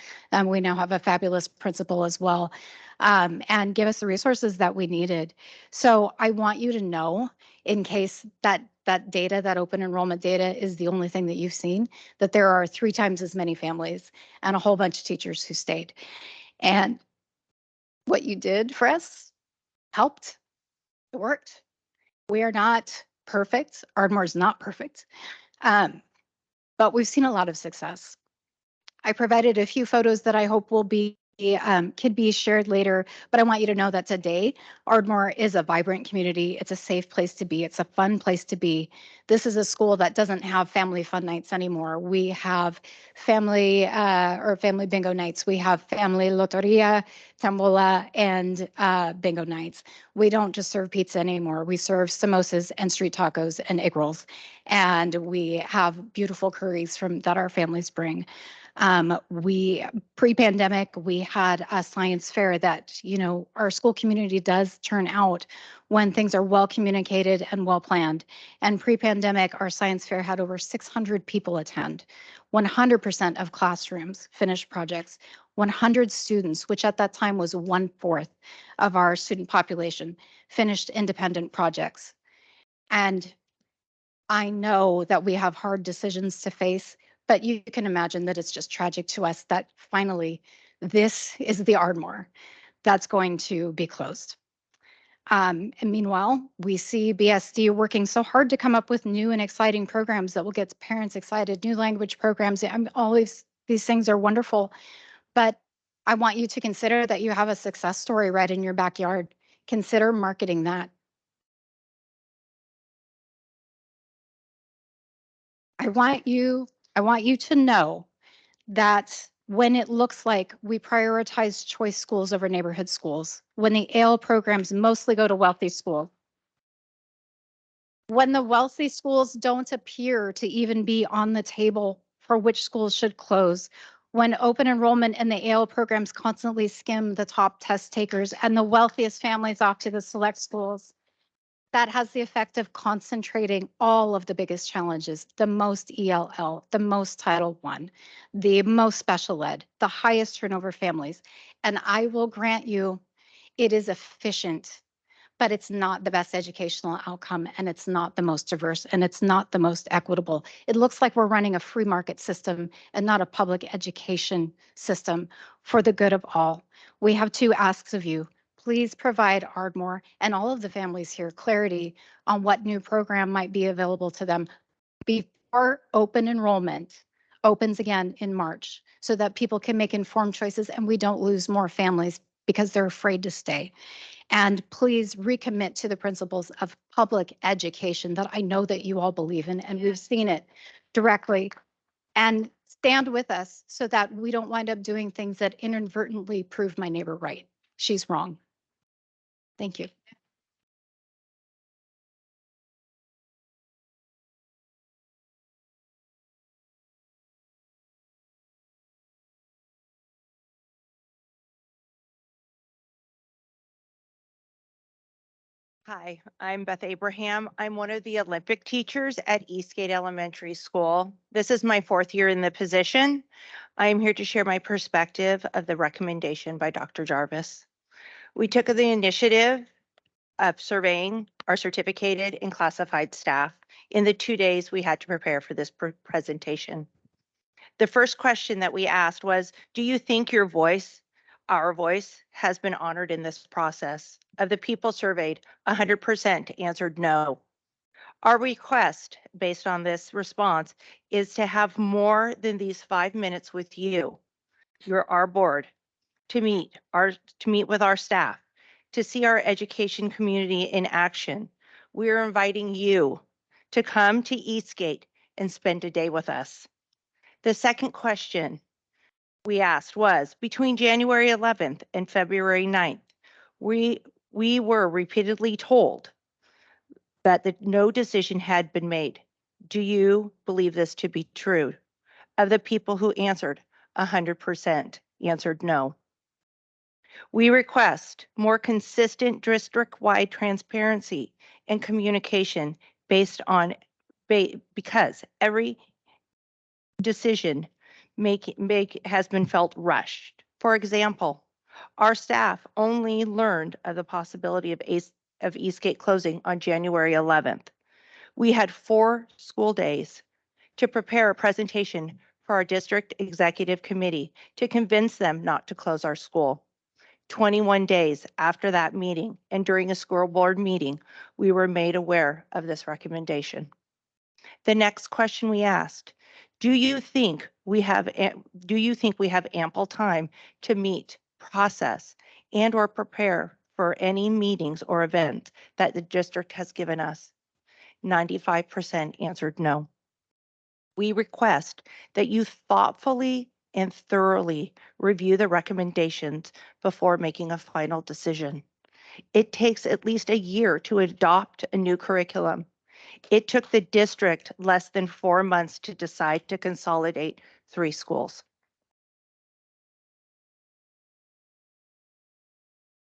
Speaker 12: We now have a fabulous principal as well, and give us the resources that we needed. So I want you to know, in case that data, that open enrollment data is the only thing that you've seen, that there are 3 times as many families and a whole bunch of teachers who stayed. And what you did for us helped. It worked. We are not perfect. Ardmore is not perfect, but we've seen a lot of success. I provided a few photos that I hope will be could be shared later, but I want you to know that today Ardmore is a vibrant community. It's a safe place to be. It's a fun place to be. This is a school that doesn't have family fun nights anymore. We have family family bingo nights. We have family loteria, tambola, and bingo nights. We don't just serve pizza anymore. We serve samosas and street tacos and egg rolls, and we have beautiful curries that our families bring. We pre-pandemic, we had a science fair that, our school community does turn out when things are well communicated and well planned. And pre-pandemic, our science fair had over 600 people attend. 100% of classrooms finished projects. 100 students, which at that time was 1/4 of our student population, finished independent projects. And I know that we have hard decisions to face, but you can imagine that it's just tragic to us that finally this is the Ardmore that's going to be closed. And meanwhile, we see BSD working so hard to come up with new and exciting programs that will get parents excited, new language programs. All these things are wonderful, but I want you to consider that you have a success story right in your backyard. Consider marketing that. I want you to know that when it looks like we prioritize choice schools over neighborhood schools, when the ALE programs mostly go to wealthy schools, when the wealthy schools don't appear to even be on the table for which schools should close, when open enrollment and the ALE programs constantly skim the top test takers and the wealthiest families off to the select schools, that has the effect of concentrating all of the biggest challenges, the most ELL, the most Title I, the most special ed, the highest turnover families. And I will grant you, it is efficient, but it's not the best educational outcome, and it's not the most diverse, and it's not the most equitable. It looks like we're running a free market system and not a public education system for the good of all. We have 2 asks of you. Please provide Ardmore and all of the families here clarity on what new program might be available to them before open enrollment opens again in March, so that people can make informed choices and we don't lose more families because they're afraid to stay. And please recommit to the principles of public education that I know that you all believe in, and we've seen it directly. And stand with us so that we don't wind up doing things that inadvertently prove my neighbor right. She's wrong. Thank you.
Speaker 13: Hi, I'm Beth Abraham. I'm one of the Olympic teachers at Eastgate Elementary School. This is my 4th year in the position. I am here to share my perspective of the recommendation by Dr. Jarvis. We took the initiative of surveying our certificated and classified staff in the 2 days we had to prepare for this presentation. The first question that we asked was, do you think your voice, our voice, has been honored in this process? Of the people surveyed, 100% answered no. Our request, based on this response, is to have more than these 5 minutes with you, our board, to meet with our staff, to see our education community in action. We are inviting you to come to Eastgate and spend a day with us. The second question we asked was, between January 11th and February 9th, we were repeatedly told that no decision had been made. Do you believe this to be true? Of the people who answered, 100% answered no. We request more consistent district-wide transparency and communication based on, because every decision has been felt rushed. For example, our staff only learned of the possibility of Eastgate closing on January 11th. We had 4 school days to prepare a presentation for our district executive committee to convince them not to close our school. 21 days after that meeting and during a school board meeting, we were made aware of this recommendation. The next question we asked, do you think we have ample time to meet, process, and or prepare for any meetings or events that the district has given us? 95% answered no. We request that you thoughtfully and thoroughly review the recommendations before making a final decision. It takes at least a year to adopt a new curriculum. It took the district less than 4 months to decide to consolidate 3 schools.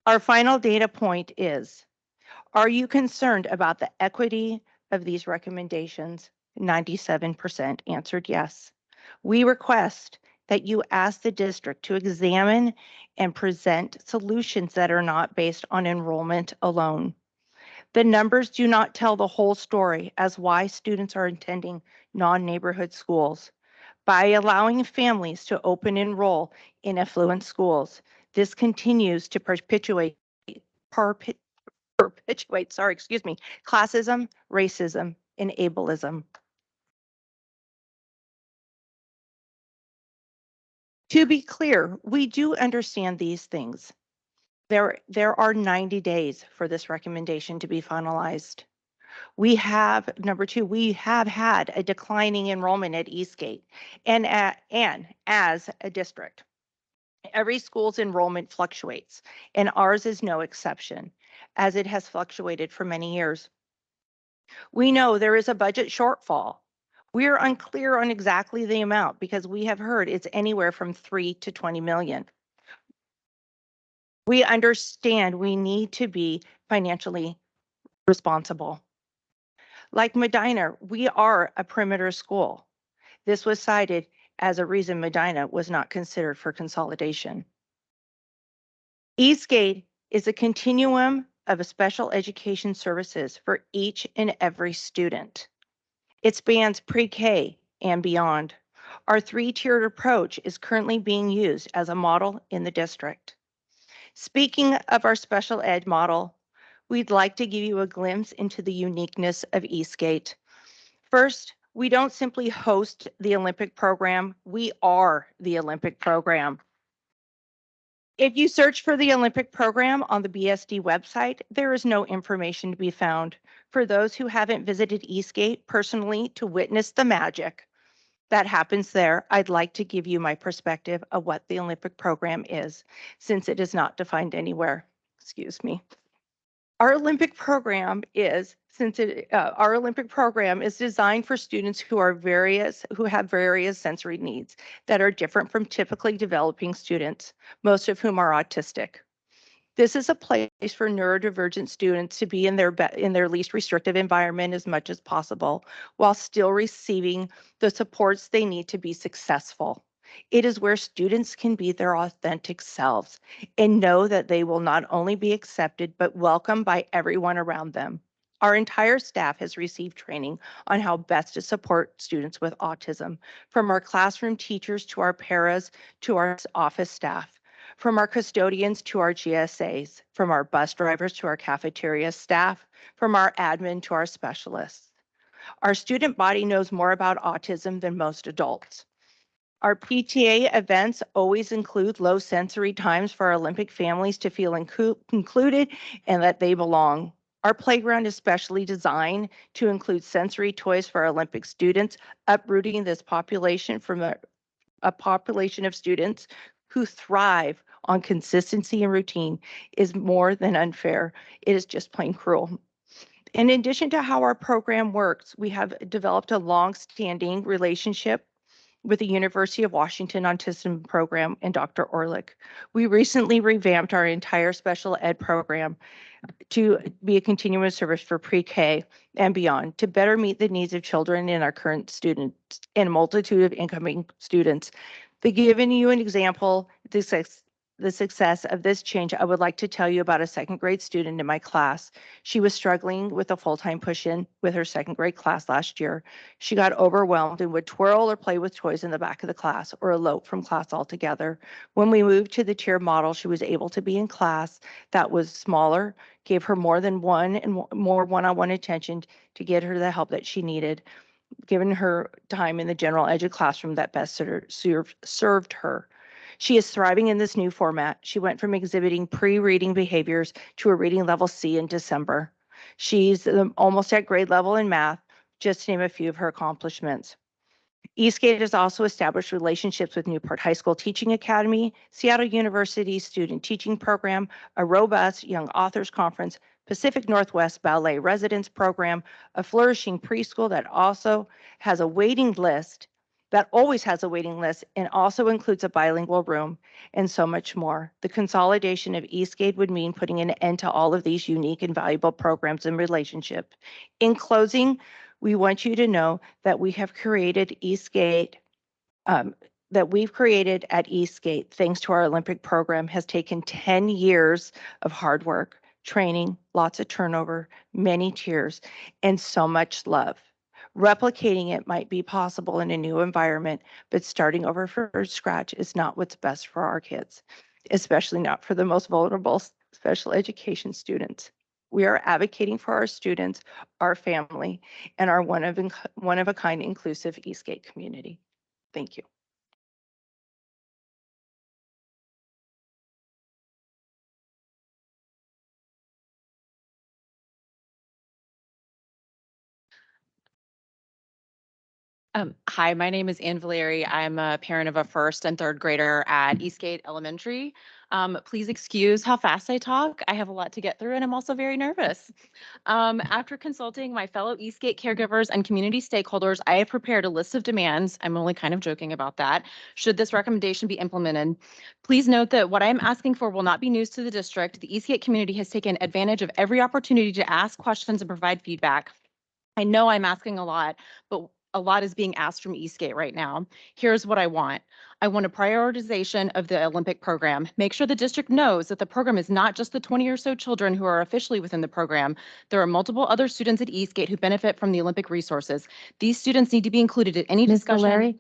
Speaker 13: Our final data point is, are you concerned about the equity of these recommendations? 97% answered yes. We request that you ask the district to examine and present solutions that are not based on enrollment alone. The numbers do not tell the whole story as why students are attending non-neighborhood schools. By allowing families to open enroll in affluent schools, this continues to perpetuate classism, racism, and ableism. To be clear, we do understand these things. There are 90 days for this recommendation to be finalized. We have, number 2, we have had a declining enrollment at Eastgate and as a district. Every school's enrollment fluctuates, and ours is no exception, as it has fluctuated for many years. We know there is a budget shortfall. We are unclear on exactly the amount because we have heard it's anywhere from 3 to 20 million. We understand we need to be financially responsible. Like Medina, we are a perimeter school. This was cited as a reason Medina was not considered for consolidation. Eastgate is a continuum of special education services for each and every student. It spans pre-K and beyond. Our 3-tiered approach is currently being used as a model in the district. Speaking of our special ed model, we'd like to give you a glimpse into the uniqueness of Eastgate. First, we don't simply host the Olympic program, we are the Olympic program. If you search for the Olympic program on the BSD website, there is no information to be found. For those who haven't visited Eastgate personally to witness the magic that happens there, I'd like to give you my perspective of what the Olympic program is, since it is not defined anywhere. Excuse me. Our Olympic program is designed for students who have various sensory needs that are different from typically developing students, most of whom are autistic. This is a place for neurodivergent students to be in their least restrictive environment as much as possible, while still receiving the supports they need to be successful. It is where students can be their authentic selves and know that they will not only be accepted, but welcomed by everyone around them. Our entire staff has received training on how best to support students with autism, from our classroom teachers to our paras to our office staff, from our custodians to our GSAs, from our bus drivers to our cafeteria staff, from our admin to our specialists. Our student body knows more about autism than most adults. Our PTA events always include low sensory times for our Olympic families to feel included and that they belong. Our playground is specially designed to include sensory toys for our Olympic students, uprooting this population from a population of students who thrive on consistency and routine is more than unfair. It is just plain cruel. In addition to how our program works, we have developed a long-standing relationship with the University of Washington Autism Program and Dr. Orlick. We recently revamped our entire special ed program to be a continuous service for pre-K and beyond to better meet the needs of children and our current students and a multitude of incoming students. To give you an example, the success of this change, I would like to tell you about a second grade student in my class. She was struggling with a full-time push-in with her second grade class last year. She got overwhelmed and would twirl or play with toys in the back of the class or elope from class altogether. When we moved to the tier model, she was able to be in class that was smaller, gave her more than one and more one-on-one attention to get her the help that she needed, given her time in the general edu classroom that best served her. She is thriving in this new format. She went from exhibiting pre-reading behaviors to a reading level C in December. She's almost at grade level in math, just to name a few of her accomplishments. Eastgate has also established relationships with Newport High School Teaching Academy, Seattle University Student Teaching Program, a robust Young Authors Conference, Pacific Northwest Ballet Residence Program, a flourishing preschool that also has a waiting list, that always has a waiting list and also includes a bilingual room, and so much more. The consolidation of Eastgate would mean putting an end to all of these unique and valuable programs and relationships. In closing, we want you to know that we have created Eastgate, that we've created at Eastgate, thanks to our Olympic program, has taken 10 years of hard work, training, lots of turnover, many tears, and so much love. Replicating it might be possible in a new environment, but starting over from scratch is not what's best for our kids, especially not for the most vulnerable special education students. We are advocating for our students, our family, and our one of a kind inclusive Eastgate community. Thank you.
Speaker 14: Hi, my name is Ann Valeri. I'm a parent of a first and third grader at Eastgate Elementary. Please excuse how fast I talk. I have a lot to get through and I'm also very nervous. After consulting my fellow Eastgate caregivers and community stakeholders, I have prepared a list of demands. I'm only kind of joking about that. Should this recommendation be implemented, please note that what I'm asking for will not be news to the district. The Eastgate community has taken advantage of every opportunity to ask questions and provide feedback. I know I'm asking a lot, but a lot is being asked from Eastgate right now. Here's what I want. I want a prioritization of the Olympic program. Make sure the district knows that the program is not just the 20 or so children who are officially within the program. There are multiple other students at Eastgate who benefit from the Olympic resources. These students need to be included in any
Speaker 1: Ms.
Speaker 14: discussion.
Speaker 1: Valeri,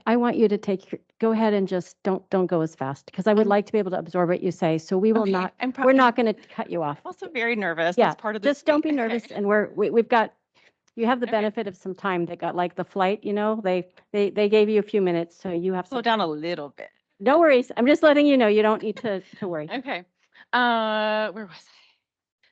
Speaker 1: I want you to go ahead and just don't go as fast because I would like to be able to absorb what you say. So we will
Speaker 14: Okay,
Speaker 1: not,
Speaker 14: I'm
Speaker 1: we're not going to cut you off.
Speaker 14: also very nervous.
Speaker 1: Yeah,
Speaker 14: That's part of the
Speaker 1: just don't be
Speaker 14: Okay.
Speaker 1: nervous. And we've got, you have the
Speaker 14: Okay.
Speaker 1: benefit of some time that got like the flight, they gave you a few minutes, so you have
Speaker 14: Slow
Speaker 1: some.
Speaker 14: down a little bit.
Speaker 1: No worries. I'm just letting you know, you don't need to worry.
Speaker 14: Okay. Where was I?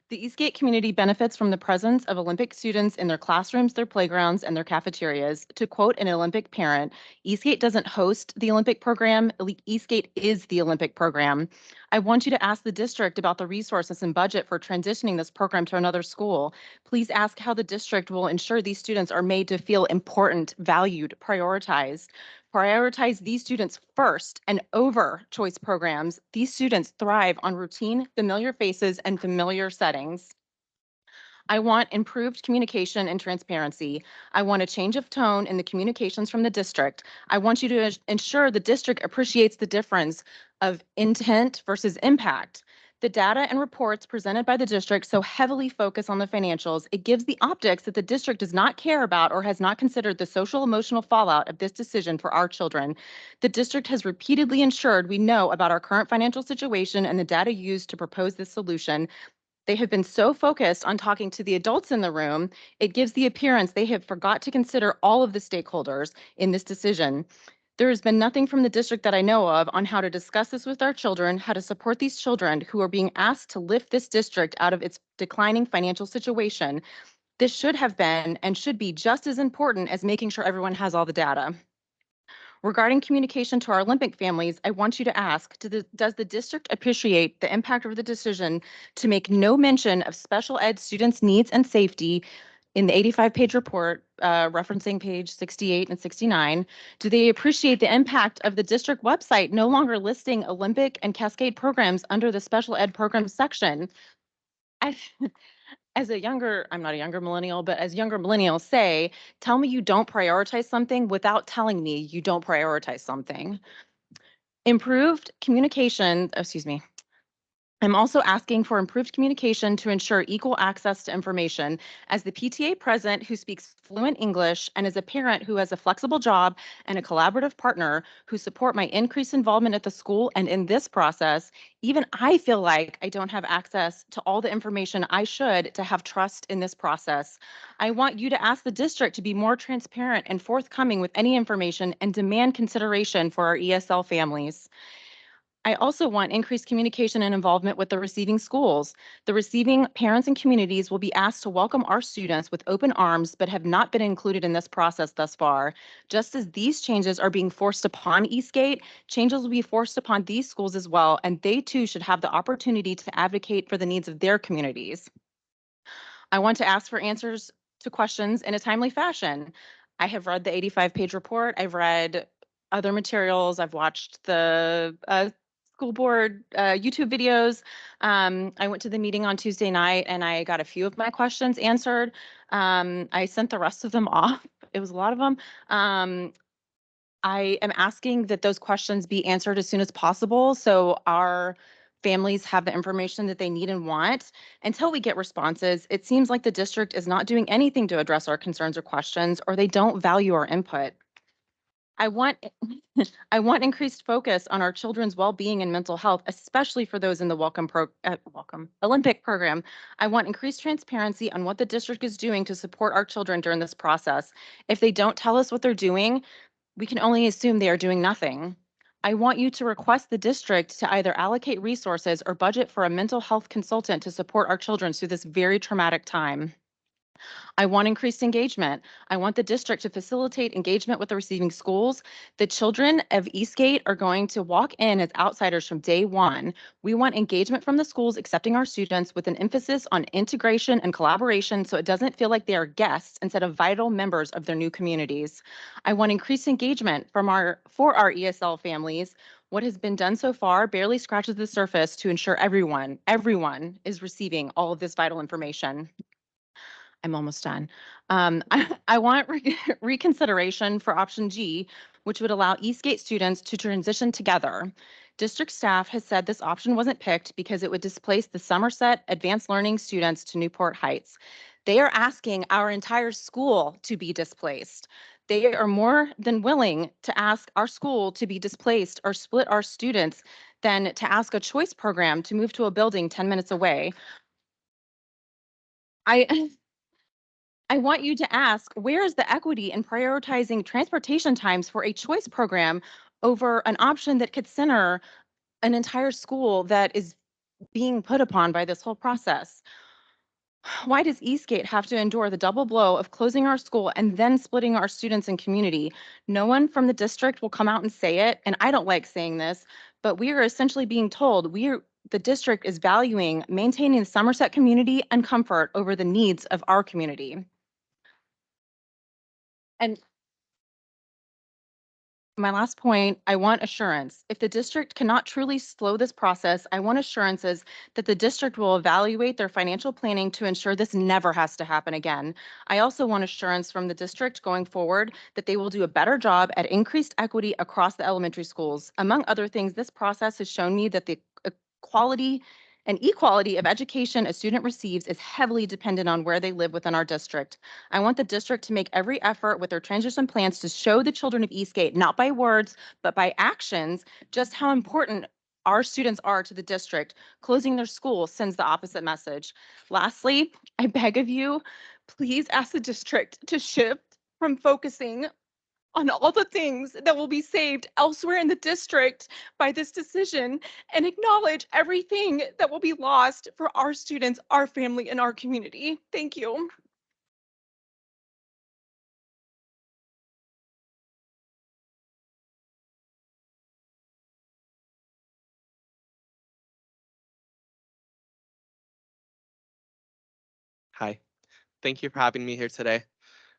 Speaker 14: The Eastgate community benefits from the presence of Olympic students in their classrooms, their playgrounds, and their cafeterias. To quote an Olympic parent, Eastgate doesn't host the Olympic program, Eastgate is the Olympic program. I want you to ask the district about the resources and budget for transitioning this program to another school. Please ask how the district will ensure these students are made to feel important, valued, prioritized. Prioritize these students first and over choice programs. These students thrive on routine, familiar faces, and familiar settings. I want improved communication and transparency. I want a change of tone in the communications from the district. I want you to ensure the district appreciates the difference of intent versus impact. The data and reports presented by the district so heavily focus on the financials, it gives the optics that the district does not care about or has not considered the social emotional fallout of this decision for our children. The district has repeatedly ensured we know about our current financial situation and the data used to propose this solution. They have been so focused on talking to the adults in the room, it gives the appearance they have forgot to consider all of the stakeholders in this decision. There has been nothing from the district that I know of on how to discuss this with our children, how to support these children who are being asked to lift this district out of its declining financial situation. This should have been and should be just as important as making sure everyone has all the data. Regarding communication to our Olympic families, I want you to ask, does the district appreciate the impact of the decision to make no mention of special ed students' needs and safety in the 85-page report, referencing page 68 and 69, do they appreciate the impact of the district website no longer listing Olympic and Cascade programs under the special ed program section? As a younger, I'm not a younger millennial, but as younger millennials say, tell me you don't prioritize something without telling me you don't prioritize something. Improved communication, excuse me. I'm also asking for improved communication to ensure equal access to information. As the PTA president who speaks fluent English and as a parent who has a flexible job and a collaborative partner who support my increased involvement at the school and in this process, even I feel like I don't have access to all the information I should to have trust in this process. I want you to ask the district to be more transparent and forthcoming with any information and demand consideration for our ESL families. I also want increased communication and involvement with the receiving schools. The receiving parents and communities will be asked to welcome our students with open arms, but have not been included in this process thus far. Just as these changes are being forced upon Eastgate, changes will be forced upon these schools as well, and they too should have the opportunity to advocate for the needs of their communities. I want to ask for answers to questions in a timely fashion. I have read the 85-page report. I've read other materials. I've watched the school board YouTube videos. I went to the meeting on Tuesday night and I got a few of my questions answered. I sent the rest of them off. It was a lot of them. I am asking that those questions be answered as soon as possible so our families have the information that they need and want. Until we get responses, it seems like the district is not doing anything to address our concerns or questions, or they don't value our input. I want I want increased focus on our children's well-being and mental health, especially for those in the Welcome Olympic program. I want increased transparency on what the district is doing to support our children during this process. If they don't tell us what they're doing, we can only assume they are doing nothing. I want you to request the district to either allocate resources or budget for a mental health consultant to support our children through this very traumatic time. I want increased engagement. I want the district to facilitate engagement with the receiving schools. The children of Eastgate are going to walk in as outsiders from day one. We want engagement from the schools accepting our students with an emphasis on integration and collaboration so it doesn't feel like they are guests instead of vital members of their new communities. I want increased engagement for our ESL families. What has been done so far barely scratches the surface to ensure everyone is receiving all of this vital information. I'm almost done. I want reconsideration for option G, which would allow Eastgate students to transition together. District staff has said this option wasn't picked because it would displace the Somerset advanced learning students to Newport Heights. They are asking our entire school to be displaced. They are more than willing to ask our school to be displaced or split our students than to ask a choice program to move to a building 10 minutes away. I want you to ask, where is the equity in prioritizing transportation times for a choice program over an option that could center an entire school that is being put upon by this whole process? Why does Eastgate have to endure the double blow of closing our school and then splitting our students and community? No one from the district will come out and say it, and I don't like saying this, but we are essentially being told the district is valuing maintaining the Somerset community and comfort over the needs of our community. And my last point, I want assurance. If the district cannot truly slow this process, I want assurances that the district will evaluate their financial planning to ensure this never has to happen again. I also want assurance from the district going forward that they will do a better job at increased equity across the elementary schools. Among other things, this process has shown me that the quality and equality of education a student receives is heavily dependent on where they live within our district. I want the district to make every effort with their transition plans to show the children of Eastgate, not by words, but by actions, just how important our students are to the district. Closing their school sends the opposite message. Lastly, I beg of you, please ask the district to shift from focusing on all the things that will be saved elsewhere in the district by this decision and acknowledge everything that will be lost for our students, our family, and our community. Thank you.
Speaker 5: Hi,
Speaker 15: Thank you for having me here today.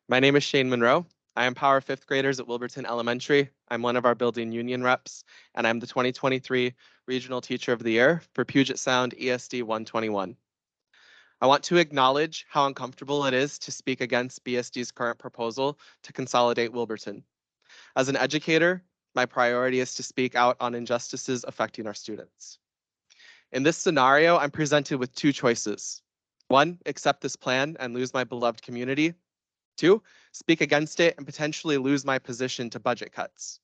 Speaker 15: My name is Shane Monroe. I empower fifth graders at Wilburton Elementary. I'm one of our building union reps, and I'm the 2023 Regional Teacher of the Year for Puget Sound ESD 121. I want to acknowledge how uncomfortable it is to speak against BSD's current proposal to consolidate Wilburton. As an educator, my priority is to speak out on injustices affecting our students. In this scenario, I'm presented with two choices. One, accept this plan and lose my beloved community. Two, speak against it and potentially lose my position to budget cuts.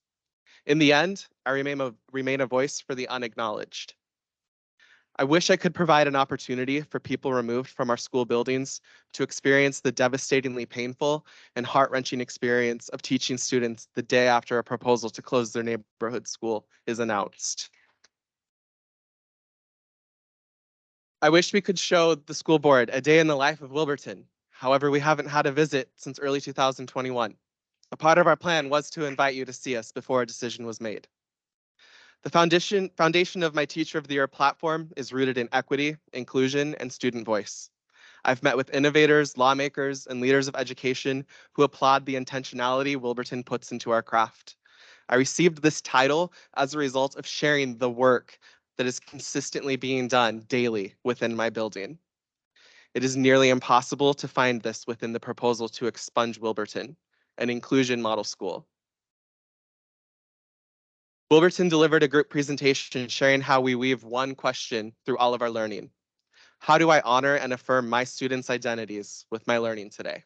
Speaker 15: In the end, I remain a voice for the unacknowledged. I wish I could provide an opportunity for people removed from our school buildings to experience the devastatingly painful and heart-wrenching experience of teaching students the day after a proposal to close their neighborhood school is announced. I wish we could show the school board a day in the life of Wilburton. However, we haven't had a visit since early 2021. A part of our plan was to invite you to see us before a decision was made. The foundation of my Teacher of the Year platform is rooted in equity, inclusion, and student voice. I've met with innovators, lawmakers, and leaders of education who applaud the intentionality Wilburton puts into our craft. I received this title as a result of sharing the work that is consistently being done daily within my building. It is nearly impossible to find this within the proposal to expunge Wilburton, an inclusion model school. Wilburton delivered a group presentation sharing how we weave one question through all of our learning. How do I honor and affirm my students' identities with my learning today?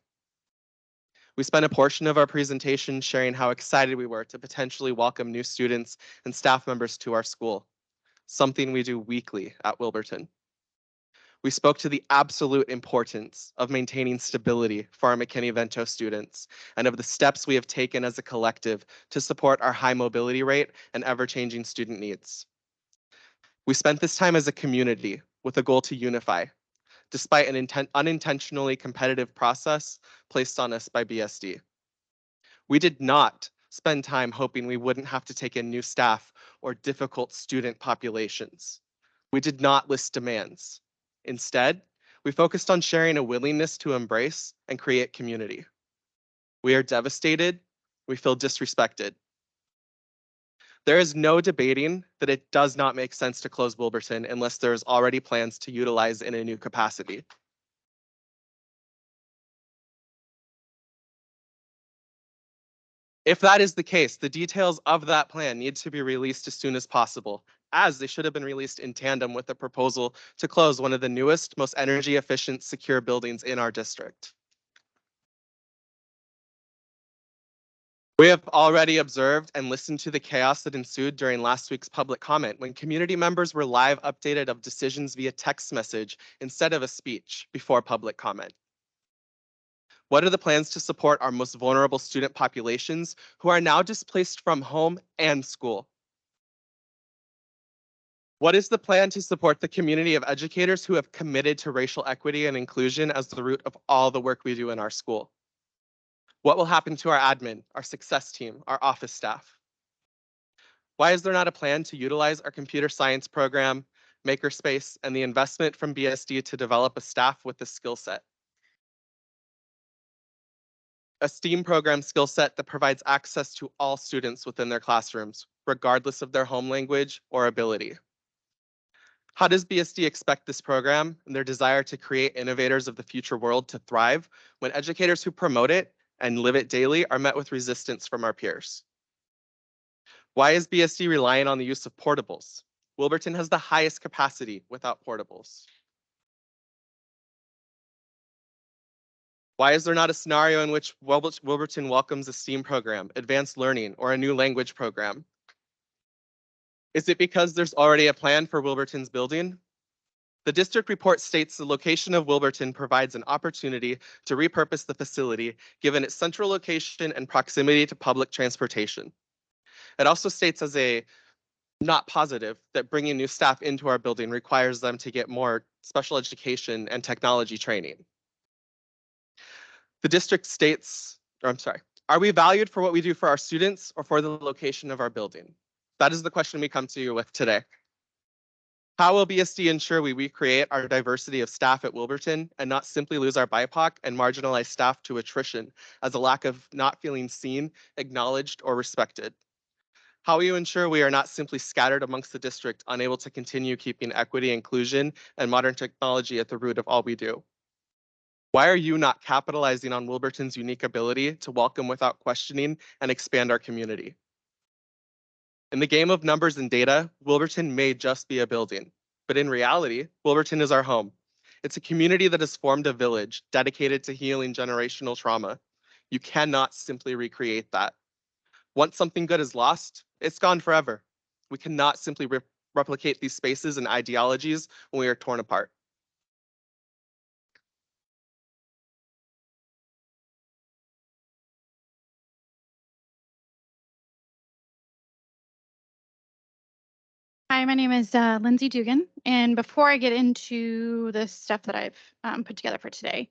Speaker 15: We spent a portion of our presentation sharing how excited we were to potentially welcome new students and staff members to our school, something we do weekly at Wilburton. We spoke to the absolute importance of maintaining stability for our McKinney-Vento students and of the steps we have taken as a collective to support our high mobility rate and ever-changing student needs. We spent this time as a community with a goal to unify, despite an unintentionally competitive process placed on us by BSD. We did not spend time hoping we wouldn't have to take in new staff or difficult student populations. We did not list demands. Instead, we focused on sharing a willingness to embrace and create community. We are devastated. We feel disrespected. There is no debating that it does not make sense to close Wilburton unless there is already plans to utilize in a new capacity. If that is the case, the details of that plan need to be released as soon as possible, as they should have been released in tandem with the proposal to close one of the newest, most energy efficient, secure buildings in our district. We have already observed and listened to the chaos that ensued during last week's public comment when community members were live updated of decisions via text message instead of a speech before public comment. What are the plans to support our most vulnerable student populations who are now displaced from home and school? What is the plan to support the community of educators who have committed to racial equity and inclusion as the root of all the work we do in our school? What will happen to our admin, our success team, our office staff? Why is there not a plan to utilize our computer science program, Makerspace, and the investment from BSD to develop a staff with this skill set? A STEAM program skill set that provides access to all students within their classrooms, regardless of their home language or ability. How does BSD expect this program and their desire to create innovators of the future world to thrive when educators who promote it and live it daily are met with resistance from our peers? Why is BSD relying on the use of portables? Wilburton has the highest capacity without portables. Why is there not a scenario in which Wilburton welcomes a STEAM program, advanced learning, or a new language program? Is it because there's already a plan for Wilburton's building? The district report states the location of Wilburton provides an opportunity to repurpose the facility given its central location and proximity to public transportation. It also states as a not positive that bringing new staff into our building requires them to get more special education and technology training. The district states, are we valued for what we do for our students or for the location of our building? That is the question we come to you with today. How will BSD ensure we recreate our diversity of staff at Wilburton and not simply lose our BIPOC and marginalized staff to attrition as a lack of not feeling seen, acknowledged, or respected? How will you ensure we are not simply scattered amongst the district, unable to continue keeping equity, inclusion, and modern technology at the root of all we do? Why are you not capitalizing on Wilburton's unique ability to welcome without questioning and expand our community? In the game of numbers and data, Wilburton may just be a building, but in reality, Wilburton is our home. It's a community that has formed a village dedicated to healing generational trauma. You cannot simply recreate that. Once something good is lost, it's gone forever. We cannot simply replicate these spaces and ideologies when we are torn apart.
Speaker 12: Hi, my name is Lindsay Dugan, and before I get into the stuff that I've put together for today,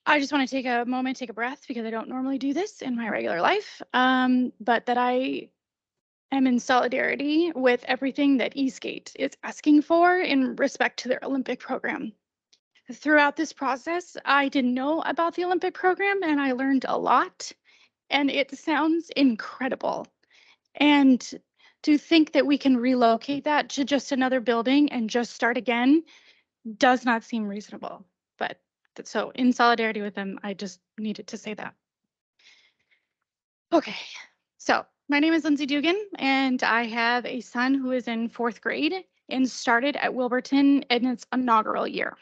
Speaker 12: I just want to take a moment, take a breath, because I don't normally do this in my regular life, but that I am in solidarity with everything that Eastgate is asking for in respect to their Olympic program. Throughout this process, I didn't know about the Olympic program, and I learned a lot, and it sounds incredible. And to think that we can relocate that to just another building and just start again does not seem reasonable. But so in solidarity with them, I just needed to say that. Okay, so my name is Lindsay Dugan, and I have a son who is in 4th grade and started at Wilburton in its inaugural year.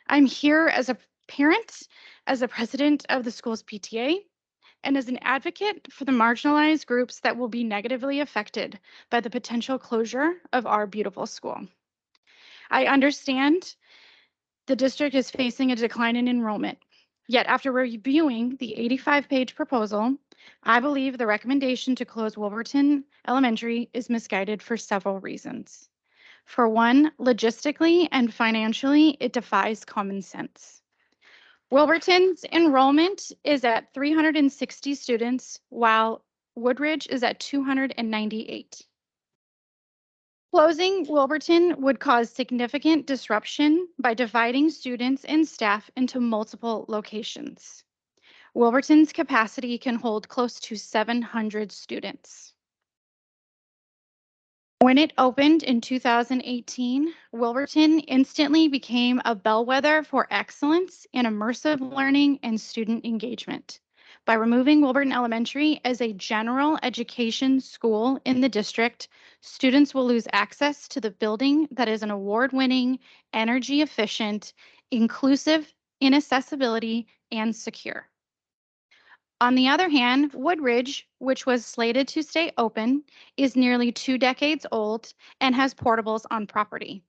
Speaker 12: I'm here as a parent, as a president of the school's PTA, and as an advocate for the marginalized groups that will be negatively affected by the potential closure of our beautiful school. I understand the district is facing a decline in enrollment. Yet after reviewing the 85-page proposal, I believe the recommendation to close Wilburton Elementary is misguided for several reasons. For one, logistically and financially, it defies common sense. Wilburton's enrollment is at 360 students, while Woodridge is at 298. Closing Wilburton would cause significant disruption by dividing students and staff into multiple locations. Wilburton's capacity can hold close to 700 students. When it opened in 2018, Wilburton instantly became a bellwether for excellence in immersive learning and student engagement. By removing Wilburton Elementary as a general education school in the district, students will lose access to the building that is an award-winning, energy-efficient, inclusive in accessibility, and secure. On the other hand, Woodridge, which was slated to stay open, is nearly 2 decades old and has portables on property,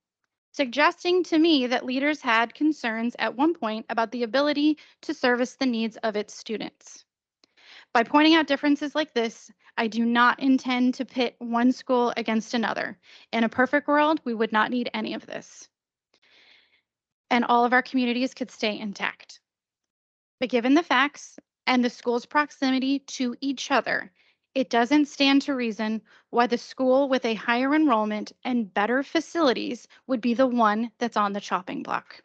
Speaker 12: suggesting to me that leaders had concerns at one point about the ability to service the needs of its students. By pointing out differences like this, I do not intend to pit one school against another. In a perfect world, we would not need any of this, and all of our communities could stay intact. But given the facts and the school's proximity to each other, it doesn't stand to reason why the school with a higher enrollment and better facilities would be the one that's on the chopping block.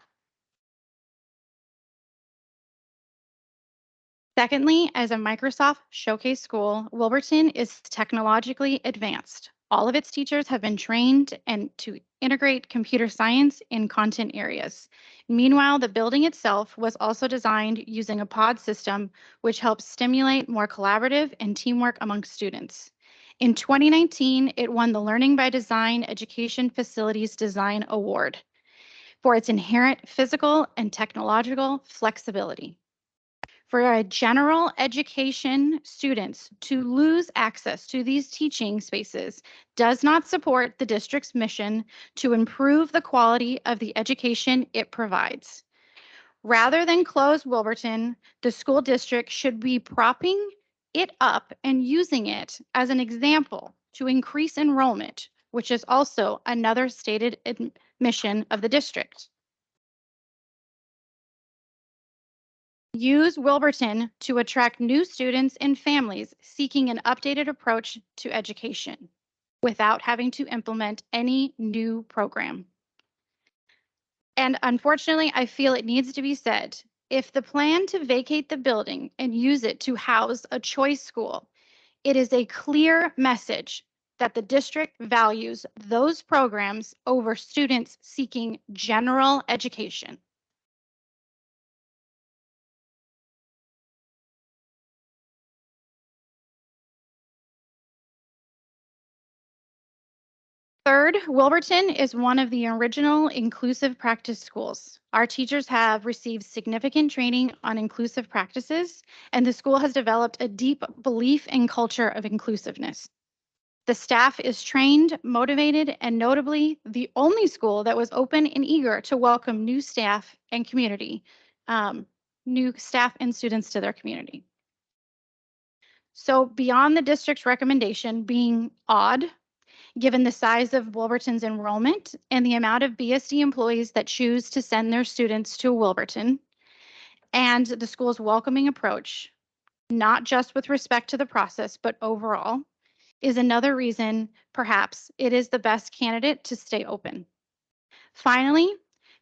Speaker 12: Secondly, as a Microsoft Showcase school, Wilburton is technologically advanced. All of its teachers have been trained and to integrate computer science in content areas. Meanwhile, the building itself was also designed using a pod system, which helps stimulate more collaborative and teamwork amongst students. In 2019, it won the Learning by Design Education Facilities Design Award for its inherent physical and technological flexibility. For a general education students to lose access to these teaching spaces does not support the district's mission to improve the quality of the education it provides. Rather than close Wilburton, the school district should be propping it up and using it as an example to increase enrollment, which is also another stated mission of the district. Use Wilburton to attract new students and families seeking an updated approach to education. without having to implement any new program. And unfortunately, I feel it needs to be said, if the plan to vacate the building and use it to house a choice school, it is a clear message that the district values those programs over students seeking general education. Third, Wilburton is one of the original inclusive practice schools. Our teachers have received significant training on inclusive practices, and the school has developed a deep belief and culture of inclusiveness. The staff is trained, motivated, and notably the only school that was open and eager to welcome new staff and community, new staff and students to their community. So beyond the district's recommendation being odd, given the size of Wilburton's enrollment and the amount of BSD employees that choose to send their students to Wilburton, and the school's welcoming approach, not just with respect to the process, but overall, is another reason perhaps it is the best candidate to stay open. Finally,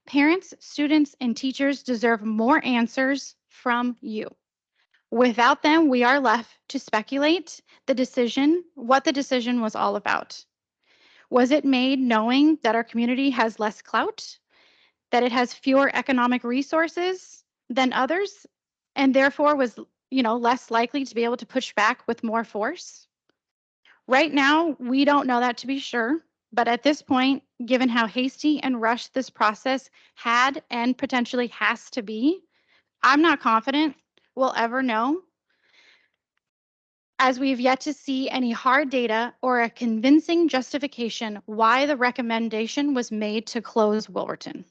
Speaker 12: parents, students, and teachers deserve more answers from you. Without them, we are left to speculate what the decision was all about. Was it made knowing that our community has less clout, that it has fewer economic resources than others, and therefore was, less likely to be able to push back with more force? Right now, we don't know that to be sure, but at this point, given how hasty and rushed this process had and potentially has to be, I'm not confident we'll ever know, as we've yet to see any hard data or a convincing justification why the recommendation was made to close Wilburton.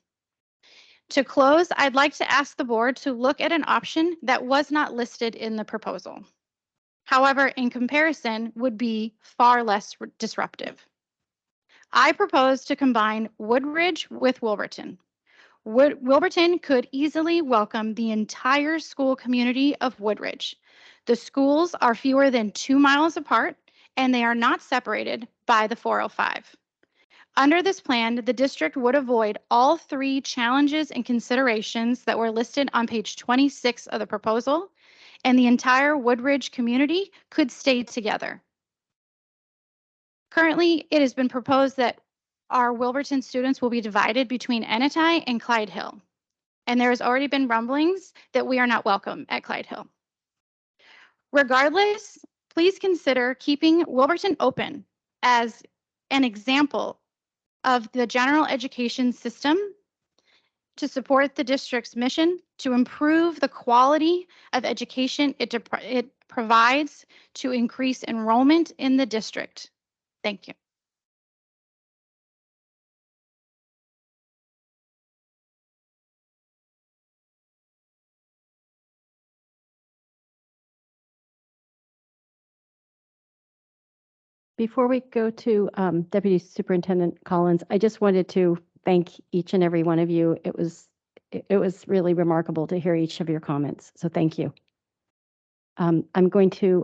Speaker 12: To close, I'd like to ask the board to look at an option that was not listed in the proposal. However, in comparison, would be far less disruptive. I propose to combine Woodridge with Wilburton. Wilburton could easily welcome the entire school community of Woodridge. The schools are fewer than 2 miles apart, and they are not separated by the 405. Under this plan, the district would avoid all 3 challenges and considerations that were listed on page 26 of the proposal, and the entire Woodridge community could stay together. Currently, it has been proposed that our Wilburton students will be divided between Ennetai and Clyde Hill, and there has already been rumblings that we are not welcome at Clyde Hill. Regardless, please consider keeping Wilburton open as an example of the general education system to support the district's mission to improve the quality of education it provides to increase enrollment in the district. Thank you.
Speaker 1: Before we go to Deputy Superintendent Collins, I just wanted to thank each and every one of you. It was really remarkable to hear each of your comments. So thank you. I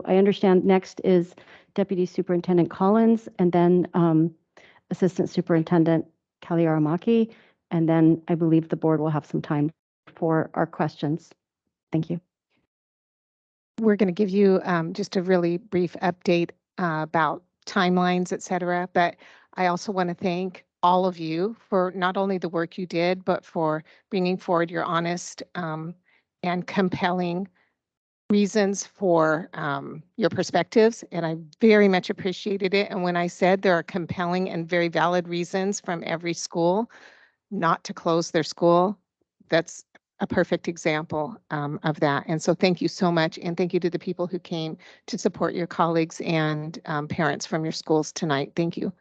Speaker 1: understand next is Deputy Superintendent Collins, and then Assistant Superintendent Kaliaramaki, and then I believe the board will have some time for our questions. Thank you.
Speaker 4: We're going to give you just a really brief update about timelines, et cetera. But I also want to thank all of you for not only the work you did, but for bringing forward your honest and compelling reasons for your perspectives. And I very much appreciated it. And when I said there are compelling and very valid reasons from every school not to close their school, that's a perfect example of that. And so thank you so much. And thank you to the people who came to support your colleagues and parents from your schools tonight. Thank you.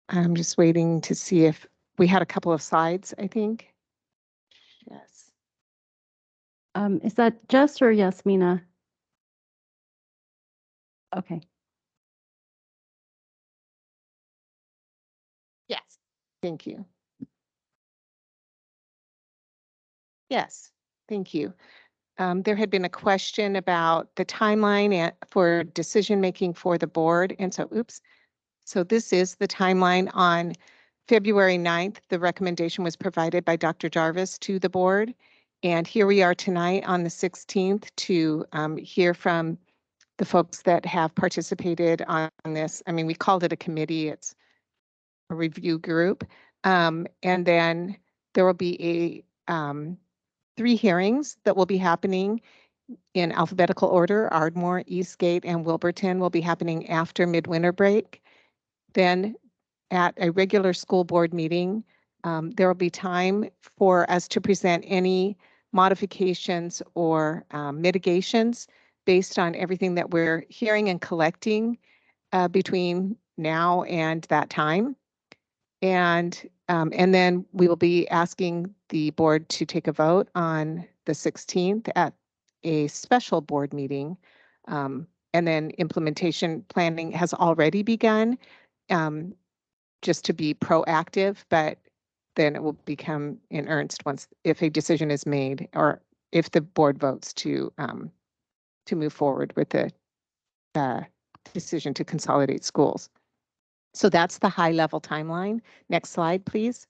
Speaker 4: I'm just waiting to see if we had a couple of slides, I think. Yes.
Speaker 1: Is that Jess or Yasmina? Okay.
Speaker 4: Yes. Thank you. Yes, thank you.
Speaker 9: there had been a question about the timeline for decision-making for the board. And so, so this is the timeline. On February 9th, the recommendation was provided by Dr. Jarvis to the board. And here we are tonight on the 16th to hear from the folks that have participated on this. I mean, we called it a committee. It's a review group. And then there will be 3 hearings that will be happening in alphabetical order. Ardmore, Eastgate, and Wilburton will be happening after midwinter break. Then at a regular school board meeting, there will be time for us to present any modifications or mitigations based on everything that we're hearing and collecting between now and that time. And then we will be asking the board to take a vote on the 16th at a special board meeting. And then implementation planning has already begun, just to be proactive, but then it will become in earnest once, if a decision is made or if the board votes to move forward with the decision to consolidate schools. So that's the high level timeline. Next slide, please.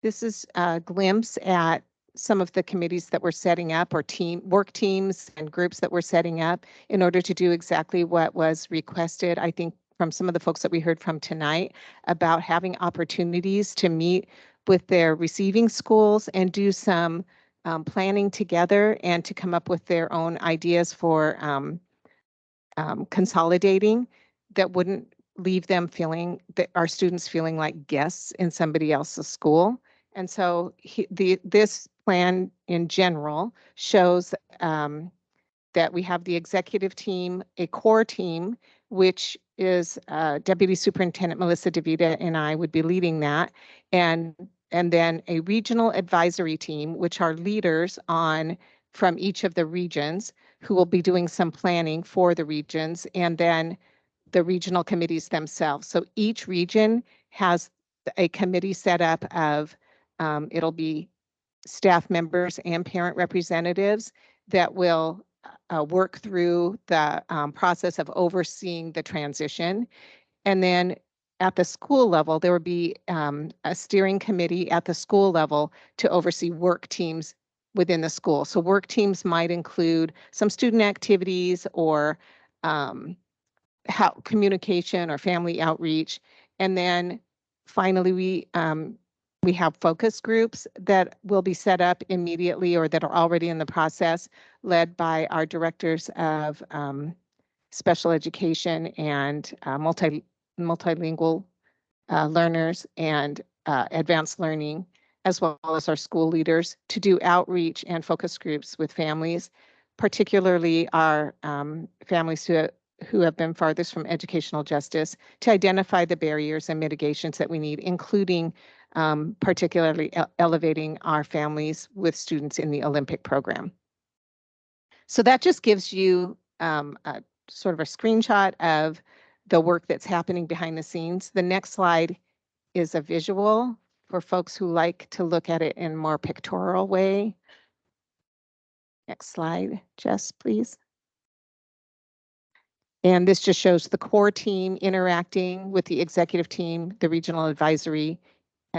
Speaker 9: This is a glimpse at some of the committees that we're setting up, or work teams and groups that we're setting up in order to do exactly what was requested, I think, from some of the folks that we heard from tonight about having opportunities to meet with their receiving schools and do some planning together and to come up with their own ideas for consolidating that wouldn't leave them feeling that our students feeling like guests in somebody else's school. And so this plan in general shows that we have the executive team, a core team, which is Deputy Superintendent Melissa DeVita and I would be leading that. And then a regional advisory team, which are leaders from each of the regions who will be doing some planning for the regions, and then the regional committees themselves. So each region has a committee set up of, it'll be staff members and parent representatives that will work through the process of overseeing the transition. And then at the school level, there would be a steering committee at the school level to oversee work teams within the school. So work teams might include some student activities or how communication or family outreach. And then finally, we have focus groups that will be set up immediately or that are already in the process, led by our directors of special education and multilingual learners and advanced learning, as well as our school leaders, to do outreach and focus groups with families, particularly our families who have been farthest from educational justice, to identify the barriers and mitigations that we need, including particularly elevating our families with students in the Olympic program. So that just gives you a sort of a screenshot of the work that's happening behind the scenes. The next slide is a visual for folks who like to look at it in a more pictorial way. Next slide, Jess, please. And this just shows the core team interacting with the executive team, the regional advisory.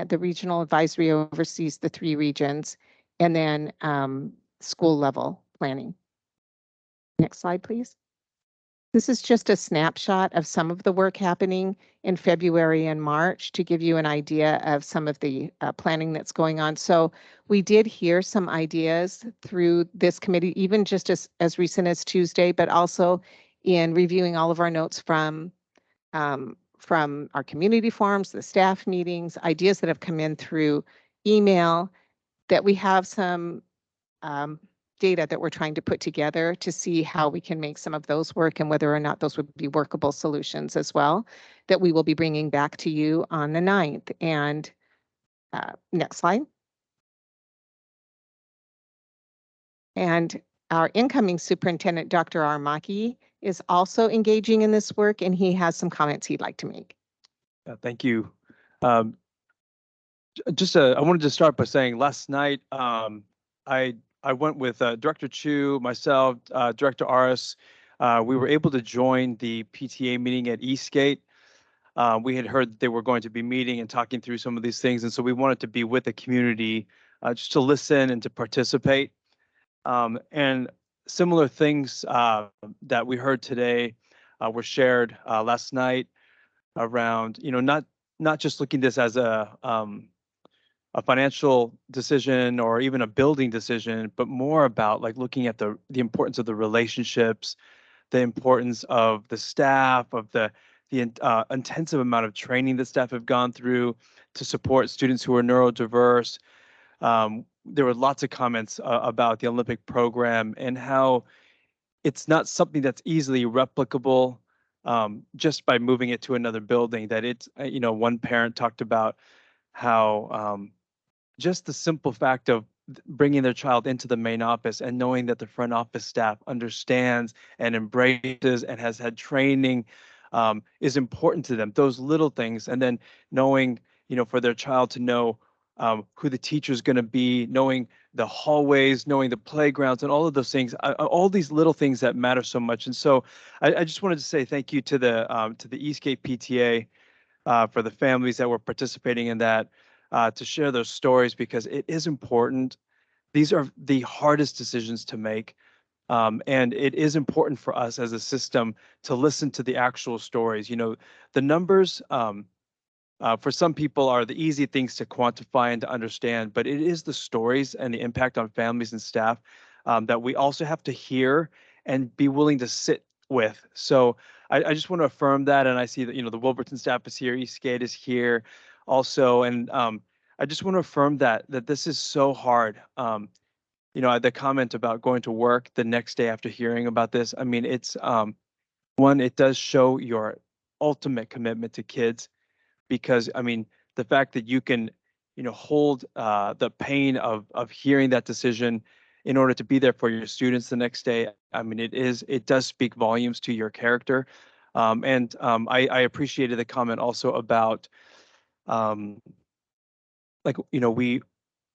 Speaker 9: The regional advisory oversees the 3 regions, and then school level planning. Next slide, please. This is just a snapshot of some of the work happening in February and March to give you an idea of some of the planning that's going on. So we did hear some ideas through this committee, even just as recent as Tuesday, but also in reviewing all of our notes from our community forums, the staff meetings, ideas that have come in through email, that we have some data that we're trying to put together to see how we can make some of those work and whether or not those would be workable solutions as well, that we will be bringing back to you on the 9th. And next slide. And our incoming superintendent, Dr. Armaki, is also engaging in this work, and he has some comments he'd like to make.
Speaker 16: Thank you. I wanted to start by saying last night, I went with Director Chu, myself, Director Aris. We were able to join the PTA meeting at Eastgate. We had heard that they were going to be meeting and talking through some of these things, and so we wanted to be with the community just to listen and to participate. And similar things that we heard today were shared last night around, not just looking this as a financial decision or even a building decision, but more about like looking at the importance of the relationships, the importance of the staff, of the intensive amount of training that staff have gone through to support students who are neurodiverse. There were lots of comments about the Olympic program and how it's not something that's easily replicable just by moving it to another building. That it's, one parent talked about how just the simple fact of bringing their child into the main office and knowing that the front office staff understands and embraces and has had training is important to them. Those little things, and then knowing, for their child to know who the teacher is going to be, knowing the hallways, knowing the playgrounds, and all of those things, all these little things that matter so much. And so, I just wanted to say thank you to the Eastgate PTA for the families that were participating in that, to share those stories, because it is important. These are the hardest decisions to make. And it is important for us as a system to listen to the actual stories. The numbers for some people are the easy things to quantify and to understand, but it is the stories and the impact on families and staff that we also have to hear and be willing to sit with. So I just want to affirm that. And I see that, the Wilburton staff is here, Eastgate is here also. And I just want to affirm that this is so hard. The comment about going to work the next day after hearing about this, I mean, it's one, it does show your ultimate commitment to kids, because I mean, the fact that you can, hold the pain of hearing that decision in order to be there for your students the next day. I mean, it does speak volumes to your character. And I appreciated the comment also about like,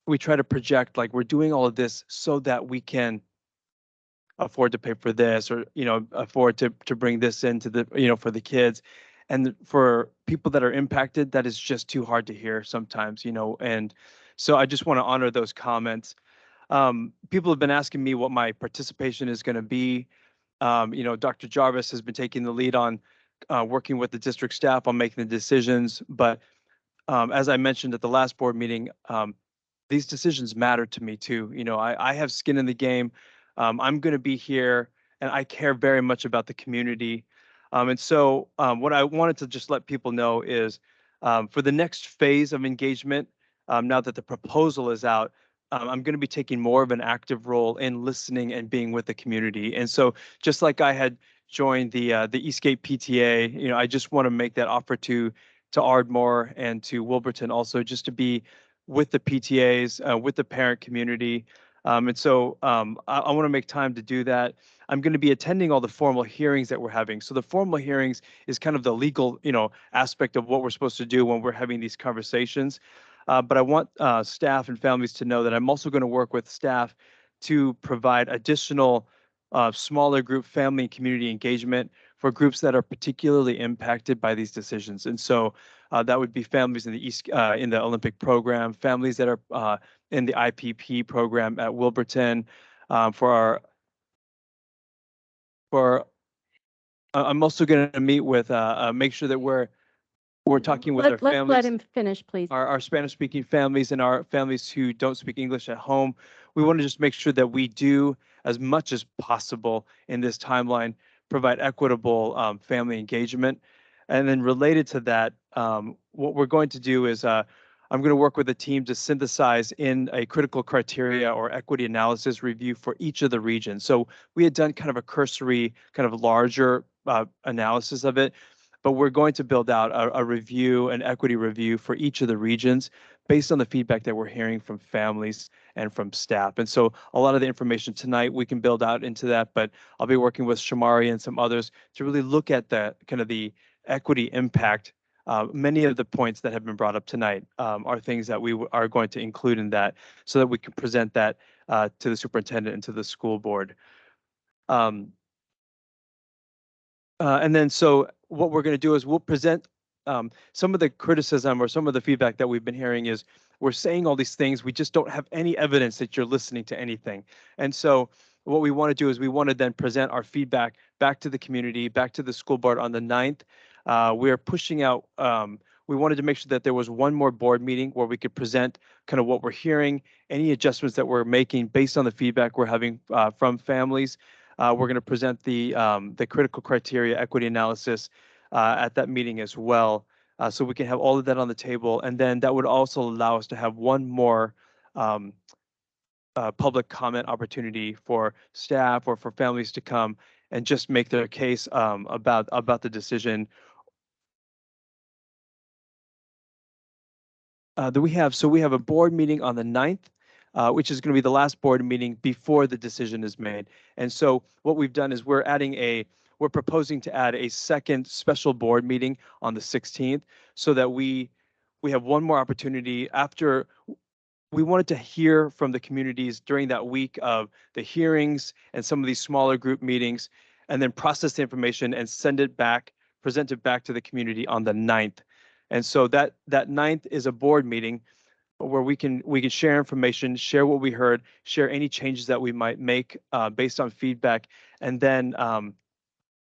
Speaker 16: we try to project like we're doing all of this so that we can afford to pay for this, or afford to bring this into the, for the kids. And for people that are impacted, that is just too hard to hear sometimes. And so I just want to honor those comments. People have been asking me what my participation is going to be. Dr. Jarvis has been taking the lead on working with the district staff on making the decisions, but as I mentioned at the last board meeting, these decisions matter to me too. I have skin in the game. I'm going to be here, and I care very much about the community. And so what I wanted to just let people know is for the next phase of engagement, now that the proposal is out, I'm going to be taking more of an active role in listening and being with the community. And so just like I had joined the Eastgate PTA, I just want to make that offer to Ardmore and to Wilburton also, just to be with the PTAs, with the parent community. And so I want to make time to do that. I'm going to be attending all the formal hearings that we're having. So the formal hearings is kind of the legal, aspect of what we're supposed to do when we're having these conversations. But I want staff and families to know that I'm also going to work with staff to provide additional smaller group family and community engagement for groups that are particularly impacted by these decisions. And so that would be families in the in the Olympic program, families that are in the IPP program at Wilburton. I'm also going to meet with make sure that we're talking with our
Speaker 1: Let's let
Speaker 16: families,
Speaker 1: him finish, please.
Speaker 16: our Spanish-speaking families and our families who don't speak English at home. We want to just make sure that we do as much as possible in this timeline, provide equitable family engagement. And then related to that, what we're going to do is I'm going to work with a team to synthesize in a critical criteria or equity analysis review for each of the regions. So we had done kind of a cursory, kind of larger analysis of it, but we're going to build out a review, an equity review for each of the regions based on the feedback that we're hearing from families and from staff. And so a lot of the information tonight we can build out into that, but I'll be working with Shamari and some others to really look at the kind of the equity impact many of the points that have been brought up tonight are things that we are going to include in that so that we can present that to the superintendent and to the school board. And then so what we're going to do is we'll present some of the criticism or some of the feedback that we've been hearing is we're saying all these things, we just don't have any evidence that you're listening to anything. And so what we want to do is we want to then present our feedback back to the community, back to the school board on the 9th. We're pushing out, we wanted to make sure that there was one more board meeting where we could present kind of what we're hearing, any adjustments that we're making based on the feedback we're having from families. We're going to present the critical criteria equity analysis at that meeting as well. So we can have all of that on the table. And then that would also allow us to have one more public comment opportunity for staff or for families to come and just make their case about the decision that we have. So we have a board meeting on the 9th, which is going to be the last board meeting before the decision is made. And so what we've done is we're proposing to add a second special board meeting on the 16th so that we have one more opportunity after. We wanted to hear from the communities during that week of the hearings and some of these smaller group meetings, and then process the information and send it back, present it back to the community on the 9th. And so that 9th is a board meeting where we can share information, share what we heard, share any changes that we might make based on feedback, and then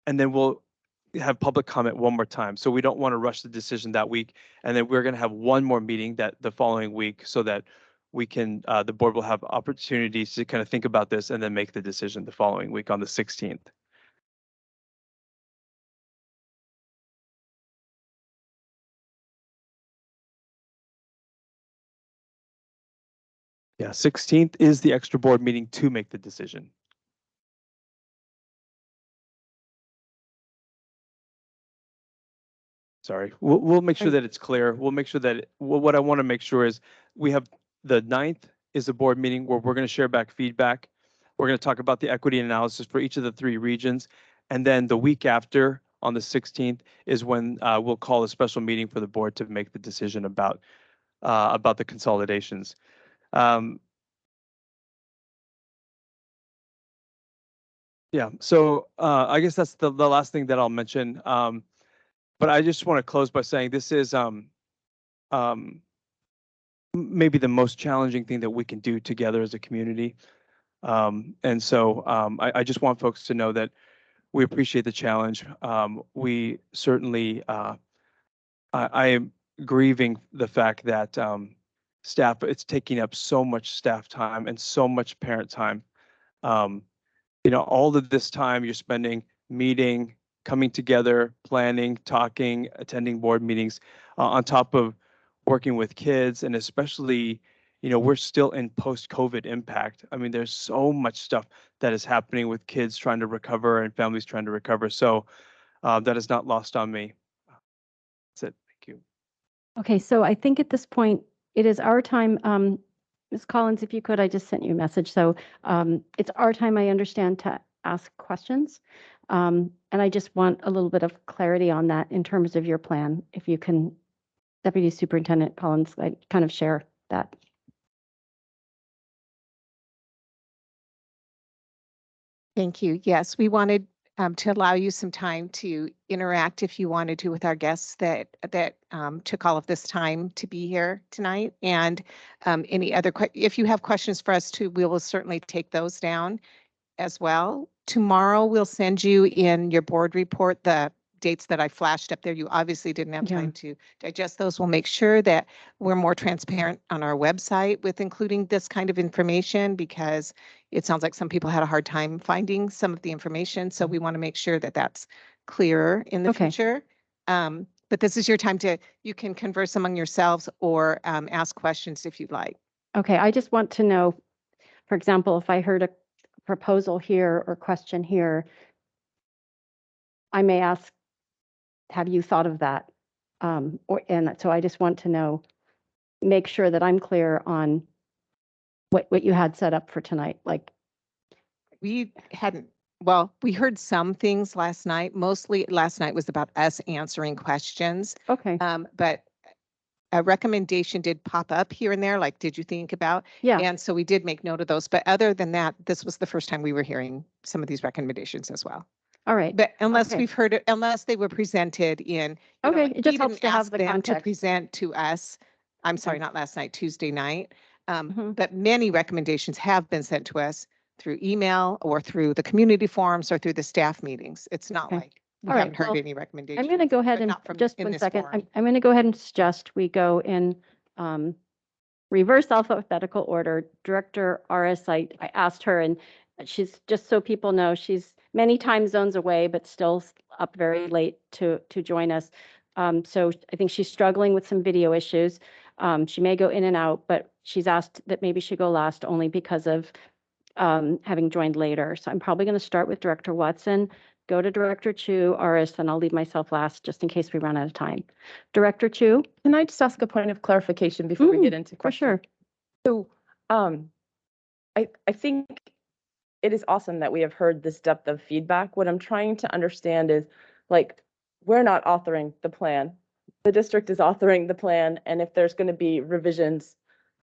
Speaker 16: we'll have public comment one more time. So we don't want to rush the decision that week, and then we're going to have one more meeting the following week so that we can the board will have opportunities to kind of think about this and then make the decision the following week on the 16th. Yeah, 16th is the extra board meeting to make the decision. Sorry, we'll make sure that it's clear. We'll make sure that what I want to make sure is we have the 9th is a board meeting where we're going to share back feedback. We're going to talk about the equity analysis for each of the 3 regions. And then the week after on the 16th is when we'll call a special meeting for the board to make the decision about the consolidations. Yeah, so I guess that's the last thing that I'll mention. But I just want to close by saying this is maybe the most challenging thing that we can do together as a community. And so I just want folks to know that we appreciate the challenge. We certainly, I am grieving the fact that it's taking up so much staff time and so much parent time. All of this time you're spending meeting, coming together, planning, talking, attending board meetings, on top of working with kids, and especially, we're still in post-COVID impact. I mean, there's so much stuff that is happening with kids trying to recover and families trying to recover. So that is not lost on me. That's it. Thank you.
Speaker 1: Okay, so I think at this point, it is our time. Ms. Collins, if you could, I just sent you a message. So it's our time, I understand, to ask questions. And I just want a little bit of clarity on that in terms of your plan. If you can, Deputy Superintendent Collins, kind of share that.
Speaker 4: Thank you. Yes, we wanted to allow you some time to interact if you wanted to with our guests that took all of this time to be here tonight. And if you have questions for us too, we will certainly take those down as well. Tomorrow, we'll send you in your board report the dates that I flashed up there. You obviously didn't have time to digest those. We'll make sure that we're more transparent on our website with including this kind of information, because it sounds like some people had a hard time finding some of the information. So we want to make sure that that's clearer in the future. But this is your time you can converse among yourselves or ask questions if you'd like.
Speaker 1: Okay, I just want to know, for example, if I heard a proposal here or question here, I may ask, have you thought of that? And so I just want to know, make sure that I'm clear on what you had set up for tonight. Like,
Speaker 4: we hadn't
Speaker 9: well, we heard some things last night. Mostly last night was about us answering questions.
Speaker 1: Okay,
Speaker 9: But a recommendation did pop up here and there, like, did you think about?
Speaker 1: yeah,
Speaker 9: And so we did make note of those. But other than that, this was the first time we were hearing some of these recommendations as well.
Speaker 1: all right.
Speaker 9: But unless
Speaker 1: Okay.
Speaker 9: we've heard it, unless they were presented in, you know,
Speaker 1: Okay,
Speaker 9: like,
Speaker 1: it
Speaker 9: we
Speaker 1: just helps
Speaker 9: didn't
Speaker 1: to have
Speaker 9: ask
Speaker 1: the
Speaker 9: them to
Speaker 1: context.
Speaker 9: present to us. I'm sorry,
Speaker 1: Okay.
Speaker 9: not last night, Tuesday night.
Speaker 1: Mhm.
Speaker 9: But many recommendations have been sent to us through email or through the community forums or through the staff meetings. It's not
Speaker 1: Okay.
Speaker 9: like we
Speaker 1: All right,
Speaker 9: haven't heard
Speaker 1: well,
Speaker 9: any recommendations.
Speaker 1: I'm going to go ahead
Speaker 9: but
Speaker 1: and
Speaker 9: not from
Speaker 1: just
Speaker 9: in
Speaker 1: one
Speaker 9: this
Speaker 1: second.
Speaker 9: forum.
Speaker 1: I'm going to go ahead and suggest we go in reverse alphabetical order. Director RS, I asked her, and she's, just so people know, she's many time zones away, but still up very late to join us. So I think she's struggling with some video issues. She may go in and out, but she's asked that maybe she go last only because of having joined later. So I'm probably going to start with Director Watson, go to Director Chu, RS, and I'll leave myself last just in case we run out of time. Director Chu?
Speaker 2: Can I just ask a point of clarification before we get into
Speaker 1: For
Speaker 2: questions?
Speaker 1: sure.
Speaker 2: So, I think it is awesome that we have heard this depth of feedback. What I'm trying to understand is, like, we're not authoring the plan. The district is authoring the plan, and if there's going to be revisions,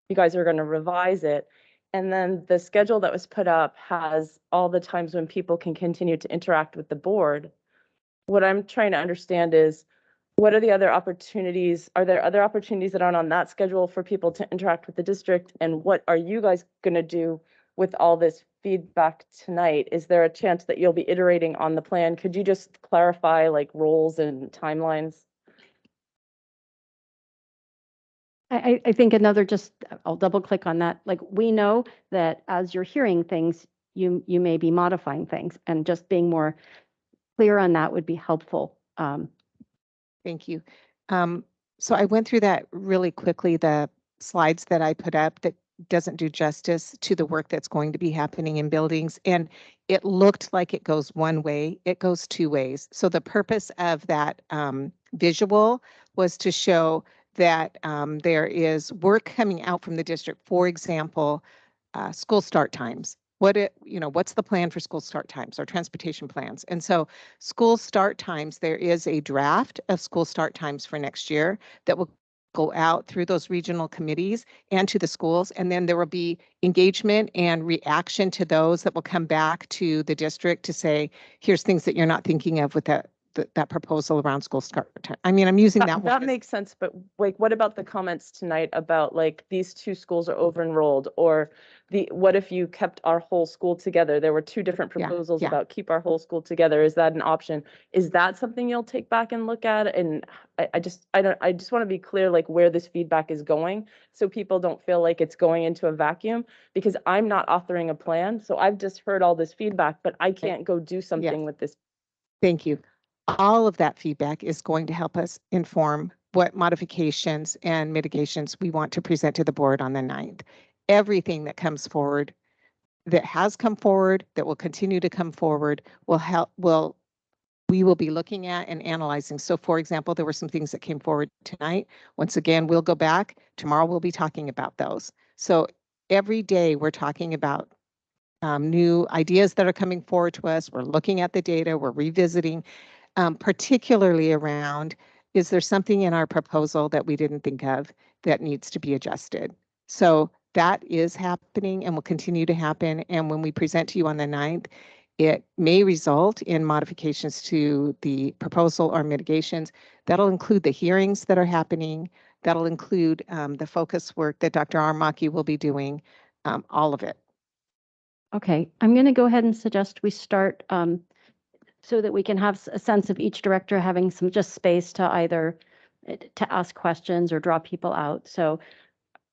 Speaker 2: you guys are going to revise it. And then the schedule that was put up has all the times when people can continue to interact with the board. What I'm trying to understand is, what are the other opportunities? Are there other opportunities that aren't on that schedule for people to interact with the district? And what are you guys going to do with all this feedback tonight? Is there a chance that you'll be iterating on the plan? Could you just clarify, like, roles and timelines?
Speaker 1: I think another, just, I'll double click on that. Like, we know that as you're hearing things, you may be modifying things, and just being more clear on that would be helpful.
Speaker 9: Thank you. So I went through that really quickly, the slides that I put up that doesn't do justice to the work that's going to be happening in buildings. And it looked like it goes one way, it goes two ways. So the purpose of that visual was to show that there is work coming out from the district. For example, school start times. What's the plan for school start times or transportation plans? And so school start times, there is a draft of school start times for next year that will go out through those regional committees and to the schools. And then there will be engagement and reaction to those that will come back to the district to say, here's things that you're not thinking of with that proposal around school start time. I mean, I'm using that one.
Speaker 2: That makes sense, but, like, what about the comments tonight about, like, these two schools are over enrolled, or what if you kept our whole school together? There were two different proposals
Speaker 9: yeah.
Speaker 2: about keep our whole school together. Is that an option? Is that something you'll take back and look at? And I just want to be clear, like, where this feedback is going, so people don't feel like it's going into a vacuum, because I'm not authoring a plan. So I've just heard all this feedback, but I can't go do something with this.
Speaker 9: Thank you. All of that feedback is going to help us inform what modifications and mitigations we want to present to the board on the 9th. Everything that comes forward, that has come forward, that will continue to come forward, we will be looking at and analyzing. So for example, there were some things that came forward tonight. Once again, we'll go back. Tomorrow we'll be talking about those. So every day we're talking about new ideas that are coming forward to us. We're looking at the data, we're revisiting, particularly around, is there something in our proposal that we didn't think of that needs to be adjusted? So that is happening and will continue to happen. And when we present to you on the 9th, it may result in modifications to the proposal or mitigations. That'll include the hearings that are happening. That'll include the focus work that Dr. Armaki will be doing, all of it.
Speaker 1: Okay, I'm going to go ahead and suggest we start so that we can have a sense of each director having some just space to either to ask questions or draw people out. So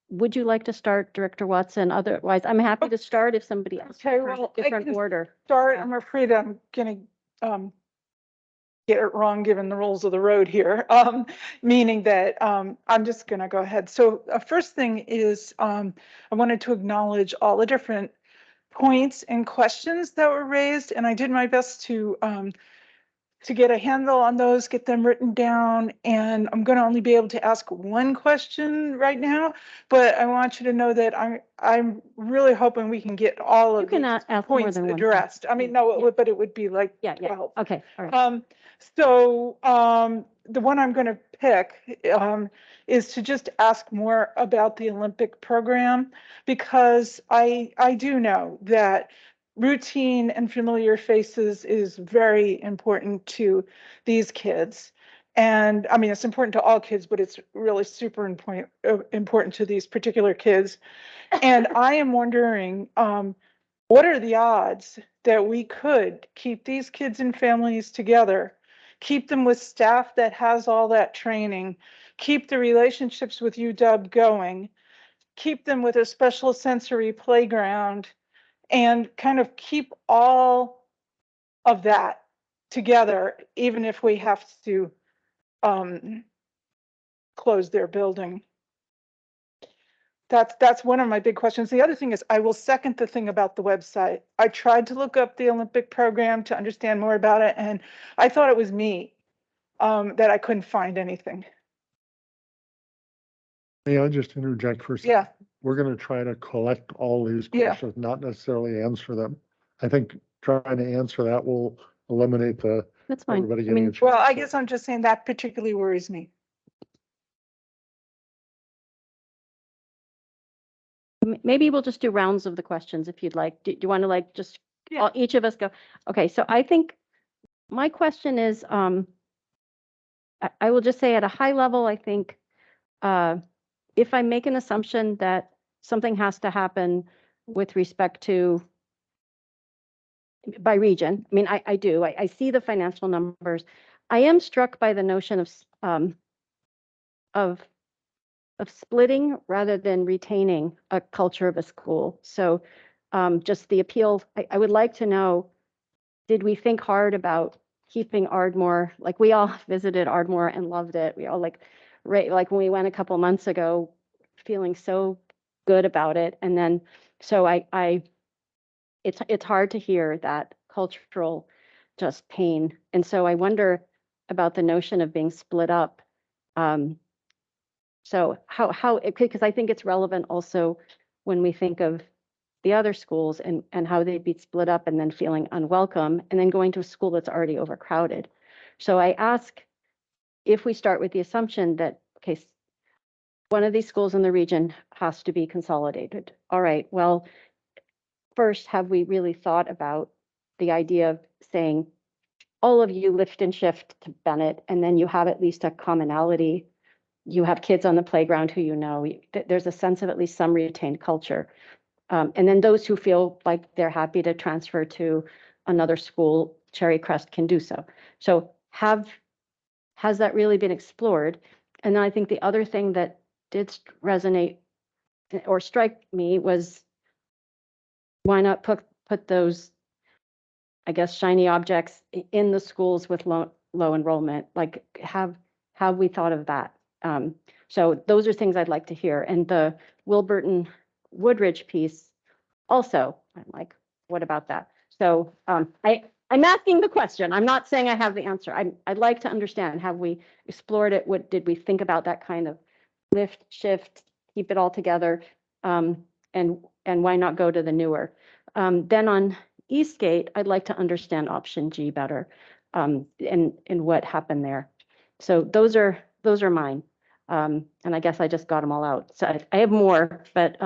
Speaker 1: would you like to start, Director Watson? Otherwise, I'm happy to start if somebody else
Speaker 17: Okay,
Speaker 1: prefers
Speaker 17: well,
Speaker 1: a different order.
Speaker 17: Start, I'm afraid I'm gonna get it wrong given the rules of the road here, meaning that I'm just gonna go ahead. So first thing is I wanted to acknowledge all the different points and questions that were raised, and I did my best to to get a handle on those, get them written down. And I'm going to only be able to ask one question right now, but I want you to know that I'm really hoping we can get all
Speaker 1: You
Speaker 17: of
Speaker 1: can
Speaker 17: these
Speaker 1: ask more
Speaker 17: points
Speaker 1: than one.
Speaker 17: addressed. I mean, no,
Speaker 1: Yeah.
Speaker 17: but it would be like
Speaker 1: Yeah, yeah.
Speaker 17: 12.
Speaker 1: Okay, all right.
Speaker 17: The one I'm going to pick is to just ask more about the Olympic program, because I do know that routine and familiar faces is very important to these kids. And I mean, it's important to all kids, but it's really super important to these particular kids. And I am wondering, what are the odds that we could keep these kids and families together, keep them with staff that has all that training, keep the relationships with UW going, keep them with a special sensory playground, and kind of keep all of that together, even if we have to close their building? That's one of my big questions. The other thing is, I will second the thing about the website. I tried to look up the Olympic program to understand more about it, and I thought it was me that I couldn't find anything.
Speaker 3: May I just interject for a second?
Speaker 17: Yeah,
Speaker 3: We're going to try to collect all these
Speaker 17: Yeah.
Speaker 3: questions, not necessarily answer them. I think trying to answer that will eliminate
Speaker 1: That's fine.
Speaker 3: everybody
Speaker 1: I
Speaker 3: getting a
Speaker 1: mean,
Speaker 3: chance.
Speaker 17: well, I guess I'm just saying that particularly worries me.
Speaker 1: Maybe we'll just do rounds of the questions if you'd like. Do you want to like just
Speaker 17: Yeah.
Speaker 1: each of us go? Okay, so I think my question is, I will just say at a high level, I think if I make an assumption that something has to happen with respect to by region, I mean, I do. I see the financial numbers. I am struck by the notion of splitting rather than retaining a culture of a school. So just the appeal, I would like to know, did we think hard about keeping Ardmore? Like we all visited Ardmore and loved it. We all like when we went a couple months ago, feeling so good about it. And then, so it's hard to hear that cultural just pain. And so I wonder about the notion of being split up. So how it could, because I think it's relevant also when we think of the other schools and how they'd be split up and then feeling unwelcome and then going to a school that's already overcrowded. So I ask, if we start with the assumption that, okay, one of these schools in the region has to be consolidated. All right, well, first, have we really thought about the idea of saying, all of you lift and shift to Bennett, and then you have at least a commonality. You have kids on the playground who you know. There's a sense of at least some retained culture. And then those who feel like they're happy to transfer to another school, Cherry Crest can do so. So has that really been explored? And then I think the other thing that did resonate or strike me was, why not put those, I guess, shiny objects in the schools with low enrollment? Like have we thought of that? So those are things I'd like to hear. And the Wilburton Woodridge piece also, I'm like, what about that? So I'm asking the question. I'm not saying I have the answer. I'd like to understand, have we explored it? What did we think about that kind of lift, shift, keep it all together? And why not go to the newer? Then on Eastgate, I'd like to understand option G better, and what happened there. So those are mine. And I guess I just got them all out. So I have more, but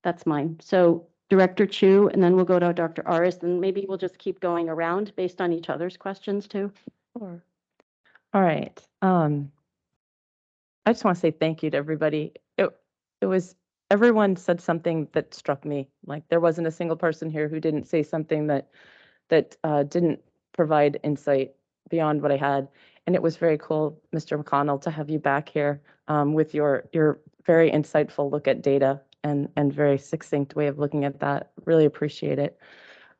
Speaker 1: that's mine. So Director Chu, and then we'll go to Dr. Aris, and maybe we'll just keep going around based on each other's questions too.
Speaker 18: Sure. All right. I just want to say thank you to everybody. It was, everyone said something that struck me. Like there wasn't a single person here who didn't say something that didn't provide insight beyond what I had. And it was very cool, Mr. McConnell, to have you back here with your very insightful look at data and very succinct way of looking at that. Really appreciate it.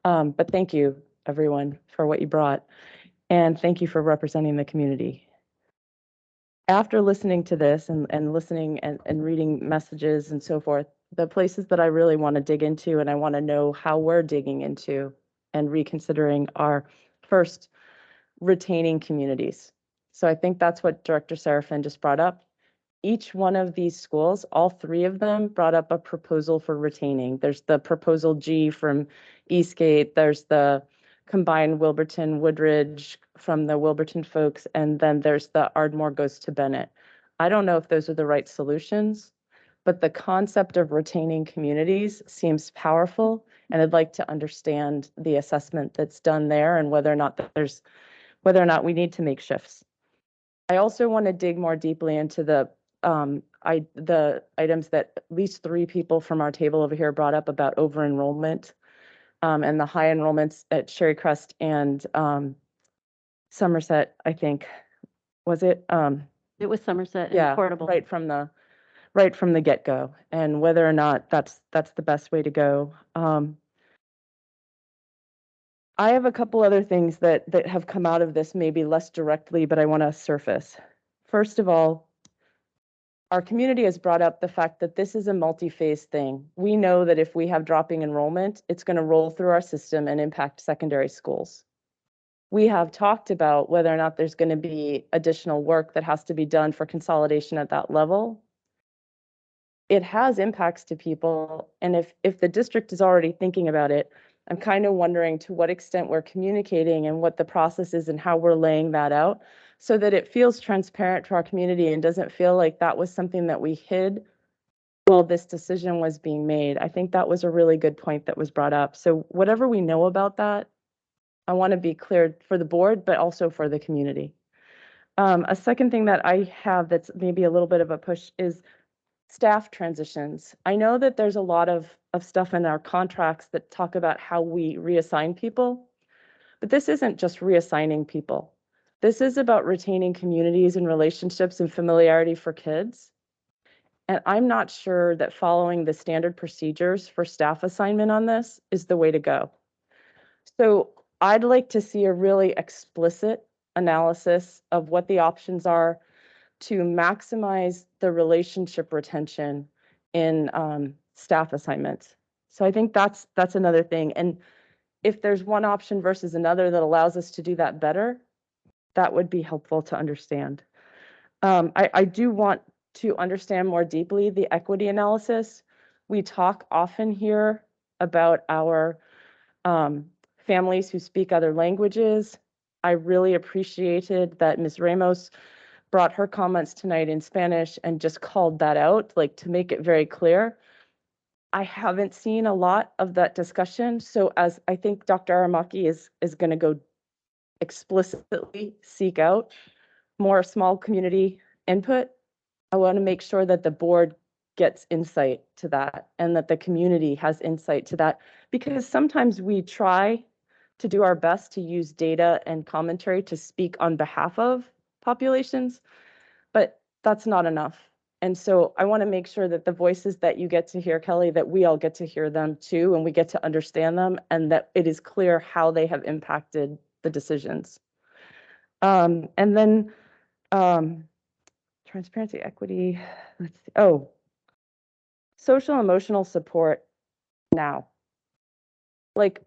Speaker 18: But thank you, everyone, for what you brought. And thank you for representing the community. After listening to this and listening and reading messages and so forth, the places that I really want to dig into and I want to know how we're digging into and reconsidering are, first, retaining communities. So I think that's what Director Serafin just brought up. Each one of these schools, all three of them brought up a proposal for retaining. There's the proposal G from Eastgate, there's the combined Wilburton Woodridge from the Wilburton folks, and then there's the Ardmore goes to Bennett. I don't know if those are the right solutions, but the concept of retaining communities seems powerful, and I'd like to understand the assessment that's done there and whether or not we need to make shifts. I also want to dig more deeply into the items that at least three people from our table over here brought up about over enrollment and the high enrollments at Sherry Crest and Somerset, I think. Was it?
Speaker 1: It was Somerset and
Speaker 18: Yeah,
Speaker 1: Portable.
Speaker 18: right from the get-go, and whether or not that's the best way to go. I have a couple other things that have come out of this, maybe less directly, but I want to surface. First of all, our community has brought up the fact that this is a multi-phase thing. We know that if we have dropping enrollment, it's going to roll through our system and impact secondary schools. We have talked about whether or not there's going to be additional work that has to be done for consolidation at that level. It has impacts to people, and if the district is already thinking about it, I'm kind of wondering to what extent we're communicating and what the process is and how we're laying that out so that it feels transparent to our community and doesn't feel like that was something that we hid while this decision was being made. I think that was a really good point that was brought up. So whatever we know about that, I want to be clear for the board, but also for the community. A second thing that I have that's maybe a little bit of a push is staff transitions. I know that there's a lot of stuff in our contracts that talk about how we reassign people, but this isn't just reassigning people. This is about retaining communities and relationships and familiarity for kids. And I'm not sure that following the standard procedures for staff assignment on this is the way to go. So I'd like to see a really explicit analysis of what the options are to maximize the relationship retention in staff assignments. So I think that's another thing. And if there's one option versus another that allows us to do that better, that would be helpful to understand. I do want to understand more deeply the equity analysis. We talk often here about our families who speak other languages. I really appreciated that Ms. Ramos brought her comments tonight in Spanish and just called that out, like to make it very clear. I haven't seen a lot of that discussion. So as I think Dr. Aramaki is going to go explicitly seek out more small community input, I want to make sure that the board gets insight to that and that the community has insight to that, because sometimes we try to do our best to use data and commentary to speak on behalf of populations, but that's not enough. And so I want to make sure that the voices that you get to hear, Kelly, that we all get to hear them too, and we get to understand them, and that it is clear how they have impacted the decisions. And then transparency, equity, let's see. Oh, social emotional support now. Like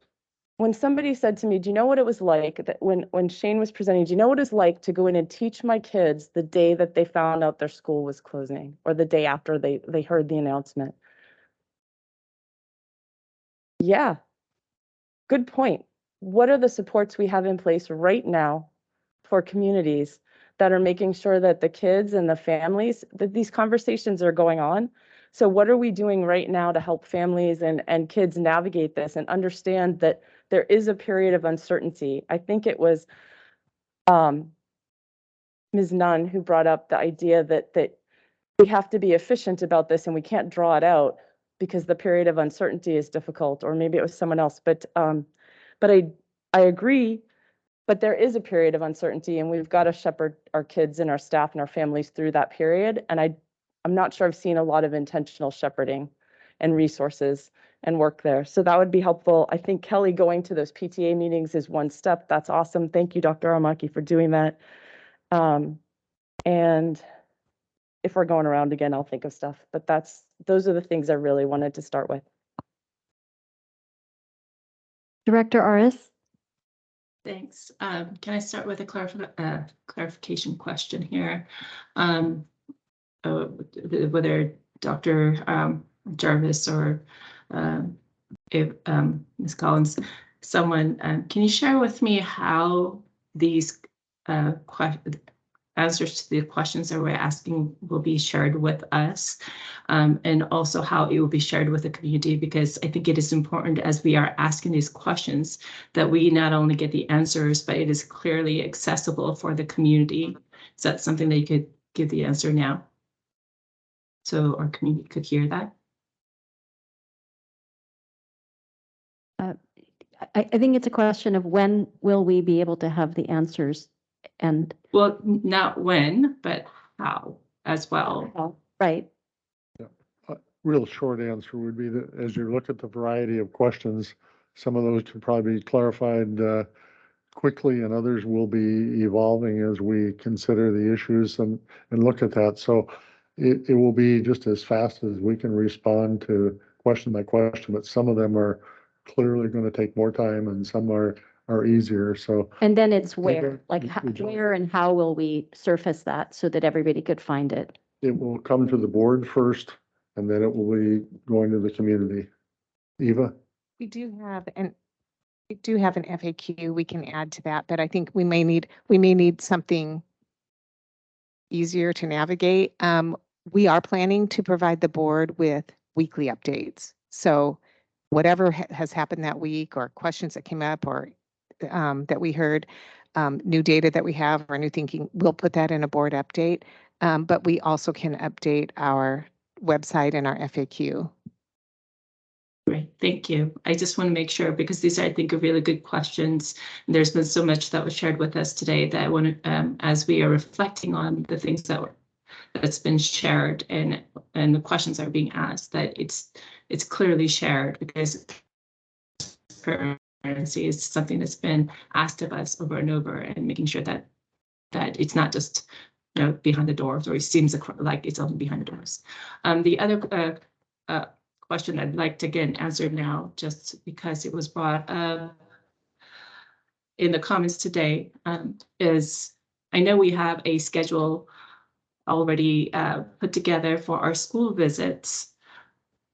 Speaker 18: when somebody said to me, do you know what it was like that when Shane was presenting, do you know what it's like to go in and teach my kids the day that they found out their school was closing or the day after they heard the announcement? Yeah, good point. What are the supports we have in place right now for communities that are making sure that the kids and the families, that these conversations are going on? So what are we doing right now to help families and kids navigate this and understand that there is a period of uncertainty? I think it was Ms. Nunn who brought up the idea that we have to be efficient about this and we can't draw it out because the period of uncertainty is difficult, or maybe it was someone else, but I agree, but there is a period of uncertainty and we've got to shepherd our kids and our staff and our families through that period. And I'm not sure I've seen a lot of intentional shepherding and resources and work there. So that would be helpful. I think Kelly going to those PTA meetings is one step. That's awesome. Thank you, Dr. Aramaki, for doing that. And if we're going around again, I'll think of stuff, but those are the things I really wanted to start with.
Speaker 1: Director Aris?
Speaker 19: Thanks. Can I start with a clarification question here? Whether Dr. Jarvis or if Ms. Collins, someone, can you share with me how these answers to the questions that we're asking will be shared with us, and also how it will be shared with the community, because I think it is important as we are asking these questions that we not only get the answers, but it is clearly accessible for the community. Is that something that you could give the answer now, so our community could hear that?
Speaker 1: I think it's a question of when will we be able to have the answers, and
Speaker 19: Well, not when, but how as well.
Speaker 1: Right.
Speaker 3: Real short answer would be that as you look at the variety of questions, some of those can probably be clarified quickly, and others will be evolving as we consider the issues and look at that. So it will be just as fast as we can respond to question by question, but some of them are clearly going to take more time and some are easier. So
Speaker 1: And then it's where, like where and how will we surface that so that everybody could find it?
Speaker 3: it will come to the board first, and then it will be going to the community. Eva?
Speaker 4: We do have an FAQ we can add to that, but I think we may need something easier to navigate. We are planning to provide the board with weekly updates. So whatever has happened that week, or questions that came up, or that we heard, new data that we have, or new thinking, we'll put that in a board update. But we also can update our website and our FAQ.
Speaker 19: Great, thank you. I just want to make sure, because these are, I think, are really good questions. There's been so much that was shared with us today that I want to, as we are reflecting on the things that's been shared and the questions that are being asked, that it's clearly shared, because transparency is something that's been asked of us over and over, and making sure that it's not just, you know, behind the doors, or it seems like it's only behind the doors. The other question I'd like to get answered now, just because it was brought up in the comments today, is I know we have a schedule already put together for our school visits.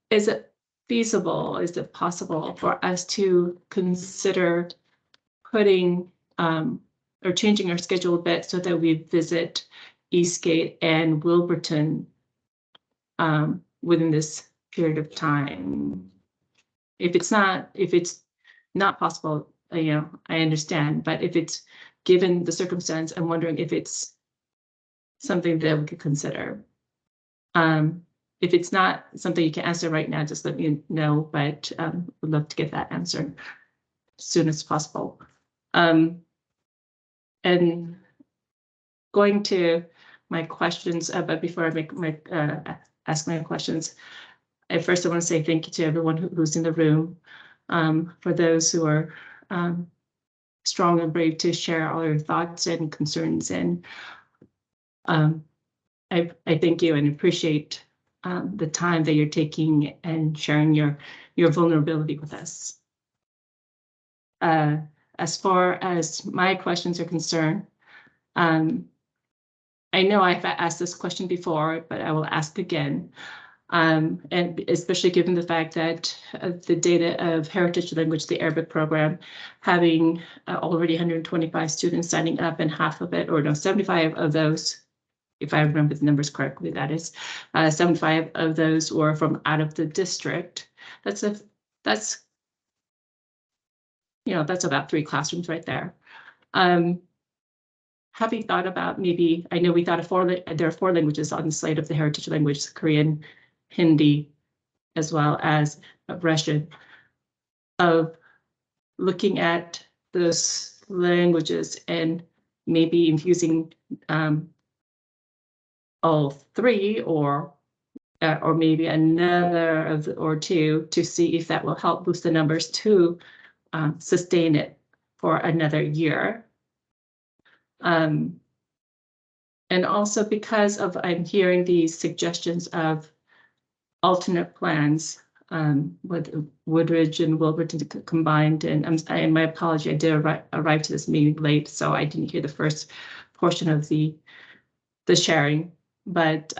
Speaker 19: Is it feasible, is it possible for us to consider putting or changing our schedule a bit so that we visit Eastgate and Wilburton within this period of time? If it's not possible, you know, I understand, but if it's given the circumstance, I'm wondering if it's something that we could consider. If it's not something you can answer right now, just let me know, but would love to get that answer as soon as possible. And going to my questions, but before I make my ask my questions, first I want to say thank you to everyone who's in the room, for those who are strong and brave to share all your thoughts and concerns, and I thank you and appreciate the time that you're taking and sharing your vulnerability with us. As far as my questions are concerned, I know I've asked this question before, but I will ask again. And especially given the fact that the data of Heritage Language, the Arabic program, having already 125 students signing up, and half of it, or no, 75 of those, if I remember the numbers correctly, that is, 75 of those were from out of the district. That's you know, that's about 3 classrooms right there. Have you thought about maybe, I know we thought of there are 4 languages on the slate of the Heritage Language: Korean, Hindi, as well as Russian, of looking at those languages and maybe infusing all 3, or maybe another of or 2, to see if that will help boost the numbers to sustain it for another year. And also because of, I'm hearing these suggestions of alternate plans with Woodridge and Wilburton combined. And my apology, I did arrive to this meeting late, so I didn't hear the first portion of the sharing. But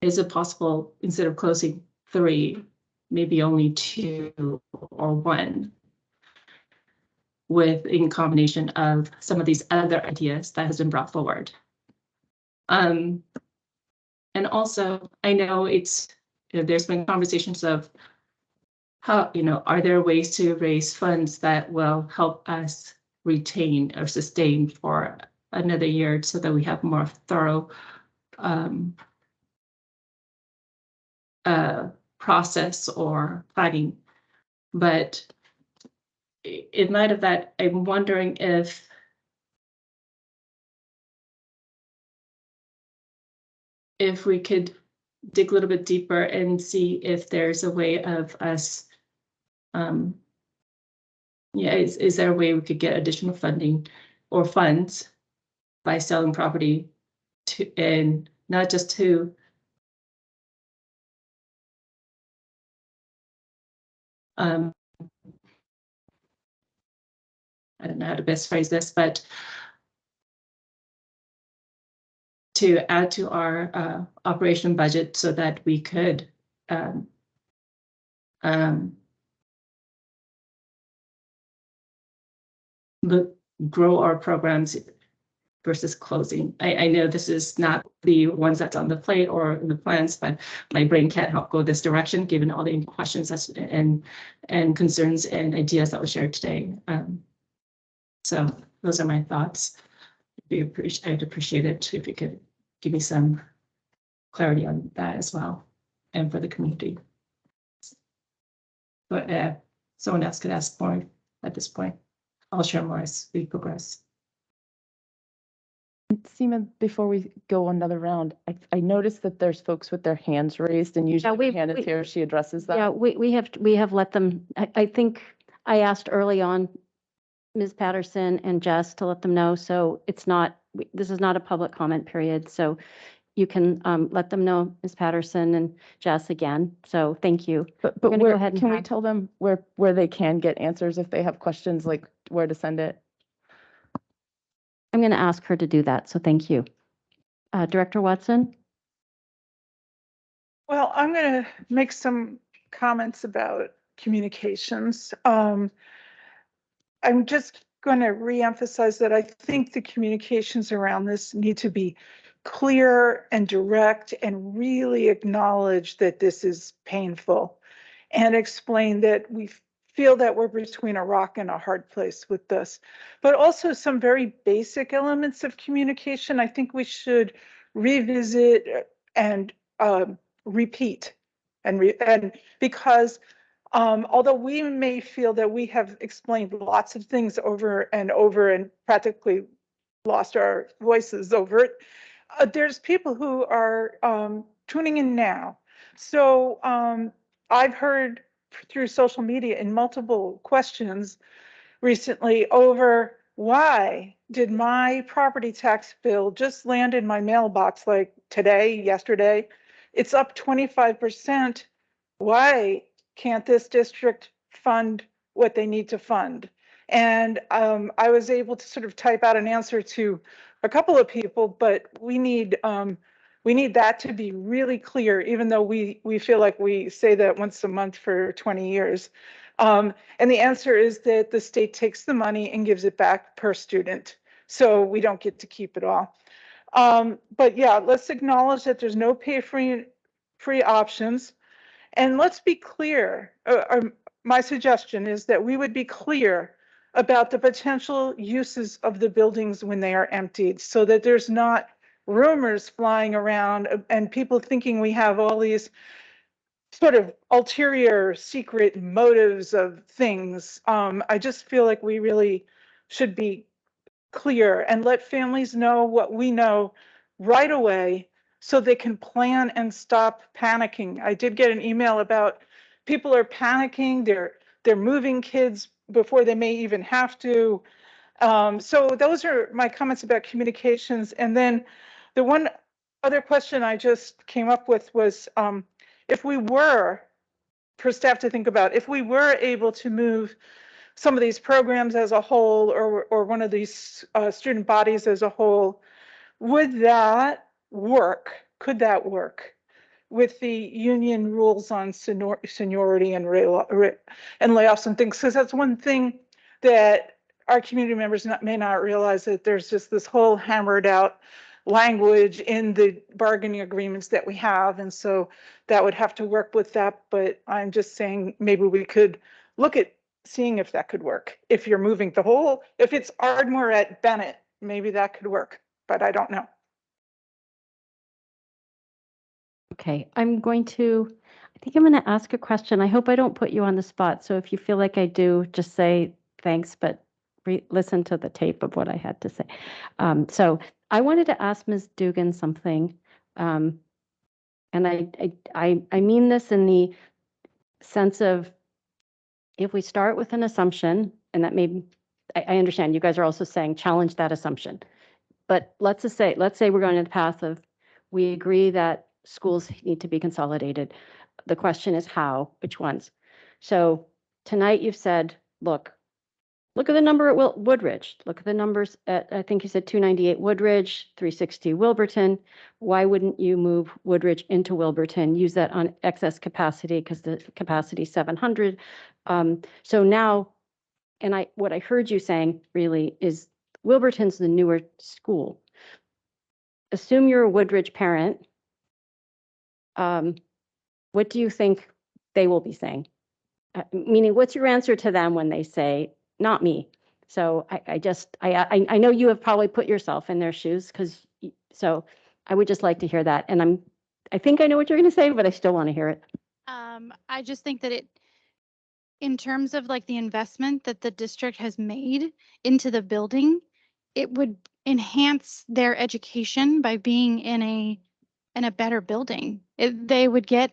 Speaker 19: is it possible, instead of closing 3, maybe only 2 or 1, with in combination of some of these other ideas that has been brought forward? And also, I know there's been conversations of how, are there ways to raise funds that will help us retain or sustain for another year so that we have more thorough process or planning. But in light of that, I'm wondering if we could dig a little bit deeper and see if there's a way of us, is there a way we could get additional funding or funds by selling property and not just to I don't know how to best phrase this, but to add to our operation budget so that we could grow our programs versus closing. I know this is not the ones that's on the plate or in the plans, but my brain can't help go this direction given all the questions and concerns and ideas that were shared today. So those are my thoughts. I'd appreciate it if you could give me some clarity on that as well, and for the community. But someone else could ask more at this point. I'll share more as we progress.
Speaker 18: Seema, before we go another round, I noticed that there's folks with their hands raised, and usually when Hannah's here, she addresses that.
Speaker 1: Yeah, we have let them, I think I asked early on Ms. Patterson and Jess to let them know, so it's not, this is not a public comment period, so you can let them know, Ms. Patterson and Jess again, so thank you.
Speaker 18: But
Speaker 1: We're gonna go ahead and
Speaker 18: can we
Speaker 1: have-
Speaker 18: tell them where they can get answers if they have questions, like where to send it?
Speaker 1: I'm going to ask her to do that, so thank you. Director Watson?
Speaker 17: Well, I'm going to make some comments about communications. I'm just going to reemphasize that I think the communications around this need to be clear and direct and really acknowledge that this is painful and explain that we feel that we're between a rock and a hard place with this. But also some very basic elements of communication I think we should revisit and repeat. And because although we may feel that we have explained lots of things over and practically lost our voices over it, there's people who are tuning in now. So I've heard through social media in multiple questions recently over why did my property tax bill just land in my mailbox like today, yesterday? It's up 25%. Why can't this district fund what they need to fund? And I was able to sort of type out an answer to a couple of people, but we need that to be really clear, even though we feel like we say that once a month for 20 years. And the answer is that the state takes the money and gives it back per student. So we don't get to keep it all. But yeah, let's acknowledge that there's no pay free options. And let's be clear, my suggestion is that we would be clear about the potential uses of the buildings when they are emptied so that there's not rumors flying around and people thinking we have all these sort of ulterior secret motives of things. I just feel like we really should be clear and let families know what we know right away so they can plan and stop panicking. I did get an email about people are panicking, they're moving kids before they may even have to. So those are my comments about communications. And then the one other question I just came up with was if we were for staff to think about, if we were able to move some of these programs as a whole, or one of these student bodies as a whole, would that work? Could that work with the union rules on seniority and layoffs and things? Because that's one thing that our community members may not realize, that there's just this whole hammered out language in the bargaining agreements that we have. And so that would have to work with that. But I'm just saying, maybe we could look at seeing if that could work. If you're moving the whole, if it's Ardmore at Bennett, maybe that could work, but I don't know.
Speaker 1: Okay, I think I'm going to ask a question. I hope I don't put you on the spot. So if you feel like I do, just say thanks, but listen to the tape of what I had to say. So I wanted to ask Ms. Dugan something. And I mean this in the sense of, if we start with an assumption, and that maybe, I understand you guys are also saying challenge that assumption. But let's say we're going in the path of, we agree that schools need to be consolidated. The question is how, which ones? So tonight you've said, look at the number at Woodridge. Look at the numbers at, I think you said 298 Woodridge, 360 Wilburton. Why wouldn't you move Woodridge into Wilburton? Use that on excess capacity because the capacity is 700. So now, and what I heard you saying really is Wilburton's the newer school. Assume you're a Woodridge parent. What do you think they will be saying? Meaning, what's your answer to them when they say, not me? So I know you have probably put yourself in their shoes, so I would just like to hear that. And I think I know what you're going to say, but I still want to hear it.
Speaker 12: I just think that in terms of like the investment that the district has made into the building, it would enhance their education by being in a better building. They would get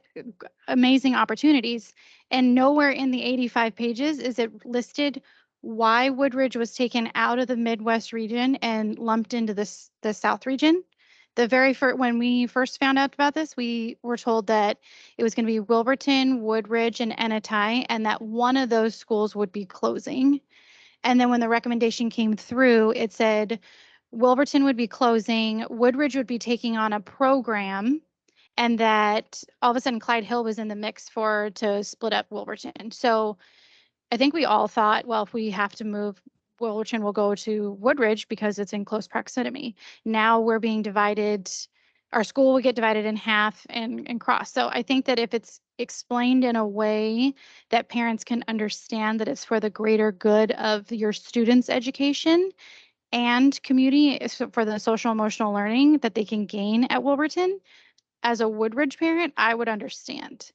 Speaker 12: amazing opportunities, and nowhere in the 85 pages is it listed why Woodridge was taken out of the Midwest region and lumped into the South region. The very first, when we first found out about this, we were told that it was going to be Wilburton, Woodridge, and Ennetai, and that one of those schools would be closing. And then when the recommendation came through, it said Wilburton would be closing, Woodridge would be taking on a program, and that all of a sudden Clyde Hill was in the mix to split up Wilburton. So I think we all thought, well, if we have to move Wilburton, we'll go to Woodridge because it's in close proximity. Now we're being divided, our school will get divided in half and cross. So I think that if it's explained in a way that parents can understand that it's for the greater good of your students' education and community, for the social emotional learning that they can gain at Wilburton, as a Woodridge parent, I would understand.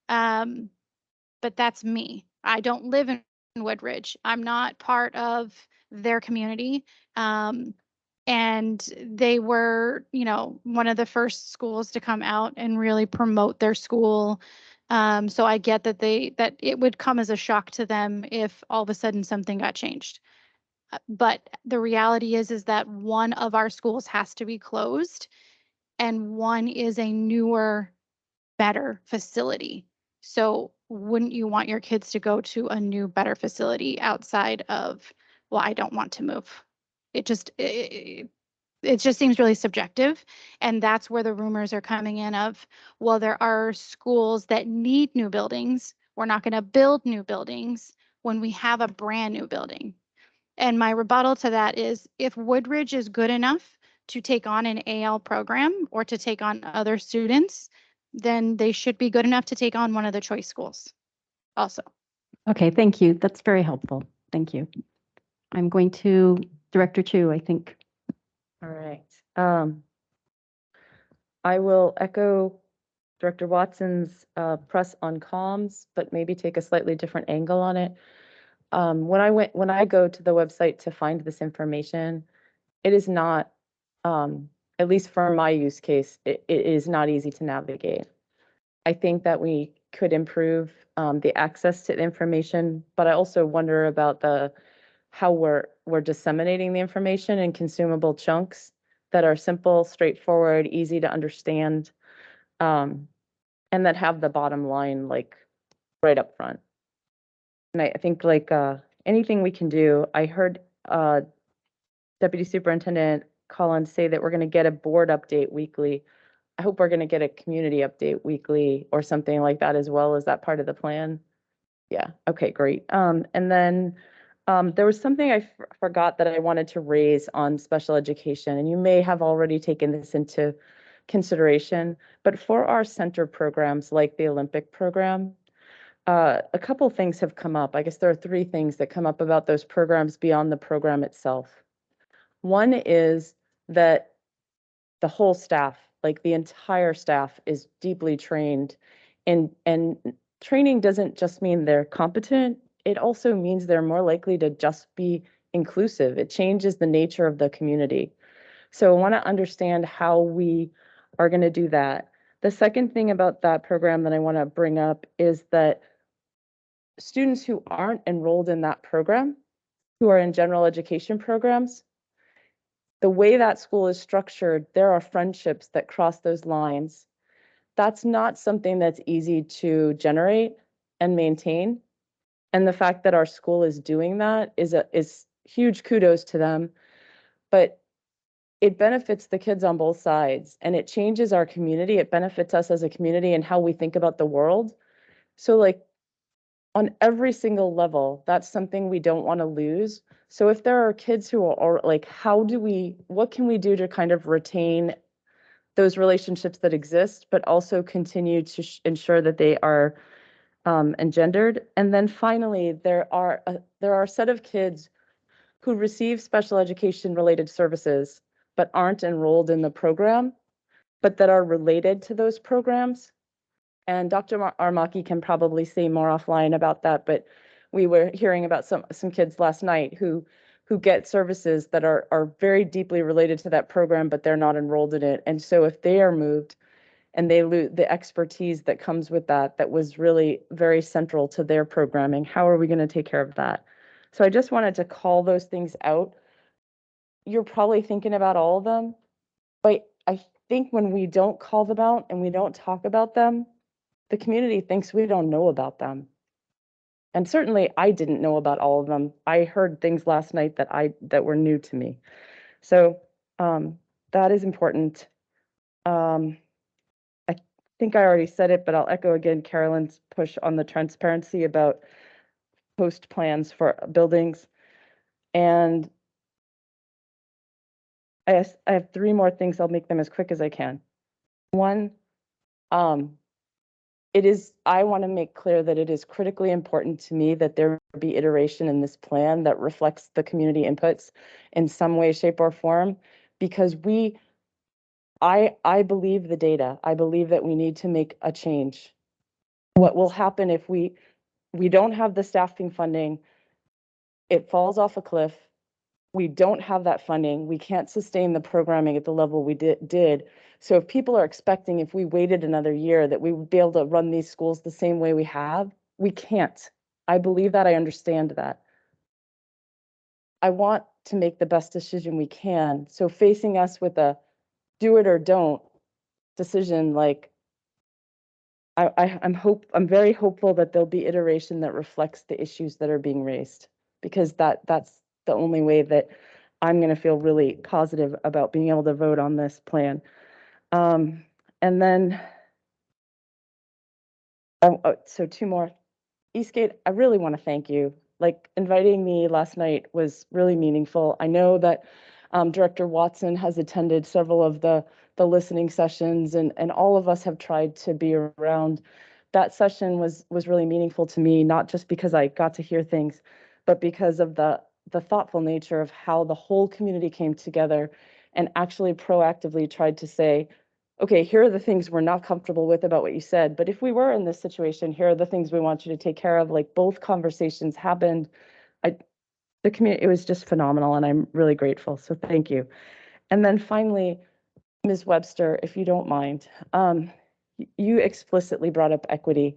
Speaker 12: But that's me. I don't live in Woodridge. I'm not part of their community. And they were, one of the first schools to come out and really promote their school. So I get that that it would come as a shock to them if all of a sudden something got changed. But the reality is that one of our schools has to be closed, and one is a newer, better facility. So wouldn't you want your kids to go to a new, better facility outside of, well, I don't want to move? It just seems really subjective. And that's where the rumors are coming in of, well, there are schools that need new buildings. We're not going to build new buildings when we have a brand new building. And my rebuttal to that is, if Woodridge is good enough to take on an AL program or to take on other students, then they should be good enough to take on one of the choice schools also.
Speaker 1: Okay, thank you. That's very helpful. Thank you. I'm going to Director Chu, I think.
Speaker 18: All right. I will echo Director Watson's press on comms, but maybe take a slightly different angle on it. When I go to the website to find this information, it is not, at least for my use case, it is not easy to navigate. I think that we could improve the access to the information, but I also wonder about how we're disseminating the information in consumable chunks that are simple, straightforward, easy to understand, and that have the bottom line like right up front. And I think like anything we can do, I heard Deputy Superintendent Collins say that we're going to get a board update weekly. I hope we're going to get a community update weekly or something like that as well. Is that part of the plan? Yeah, okay, great. And then there was something I forgot that I wanted to raise on special education, and you may have already taken this into consideration, but for our center programs like the Olympic program, a couple things have come up. I guess there are three things that come up about those programs beyond the program itself. One is that the whole staff, like the entire staff, is deeply trained, and training doesn't just mean they're competent, it also means they're more likely to just be inclusive. It changes the nature of the community. So I want to understand how we are going to do that. The second thing about that program that I want to bring up is that students who aren't enrolled in that program, who are in general education programs, the way that school is structured, there are friendships that cross those lines. That's not something that's easy to generate and maintain. And the fact that our school is doing that is huge kudos to them. But it benefits the kids on both sides, and it changes our community. It benefits us as a community and how we think about the world. So like on every single level, that's something we don't want to lose. So if there are kids who are like, what can we do to kind of retain those relationships that exist, but also continue to ensure that they are engendered? And then finally, there are a set of kids who receive special education related services, but aren't enrolled in the program, but that are related to those programs. And Dr. Armaki can probably say more offline about that, but we were hearing about some kids last night who get services that are very deeply related to that program, but they're not enrolled in it. And so if they are moved and they lose the expertise that comes with that was really very central to their programming, how are we going to take care of that? So I just wanted to call those things out. You're probably thinking about all of them, but I think when we don't call them out and we don't talk about them, the community thinks we don't know about them. And certainly I didn't know about all of them. I heard things last night that were new to me. So that is important. I think I already said it, but I'll echo again Carolyn's push on the transparency about post plans for buildings. And I have three more things. I'll make them as quick as I can. One, I want to make clear that it is critically important to me that there be iteration in this plan that reflects the community inputs in some way, shape, or form, because I believe the data. I believe that we need to make a change. What will happen if we don't have the staffing funding, it falls off a cliff. We don't have that funding. We can't sustain the programming at the level we did. So if people are expecting, if we waited another year, that we would be able to run these schools the same way we have, we can't. I believe that. I understand that. I want to make the best decision we can. So facing us with a do it or don't decision, like I'm very hopeful that there'll be iteration that reflects the issues that are being raised, because that's the only way that I'm going to feel really positive about being able to vote on this plan. And then, so two more. Eastgate, I really want to thank you. Like, inviting me last night was really meaningful. I know that Director Watson has attended several of the listening sessions, and all of us have tried to be around. That session was really meaningful to me, not just because I got to hear things, but because of the thoughtful nature of how the whole community came together and actually proactively tried to say, okay, here are the things we're not comfortable with about what you said, but if we were in this situation, here are the things we want you to take care of. Like, both conversations happened. The community, it was just phenomenal, and I'm really grateful. So thank you. And then finally, Ms. Webster, if you don't mind, you explicitly brought up equity,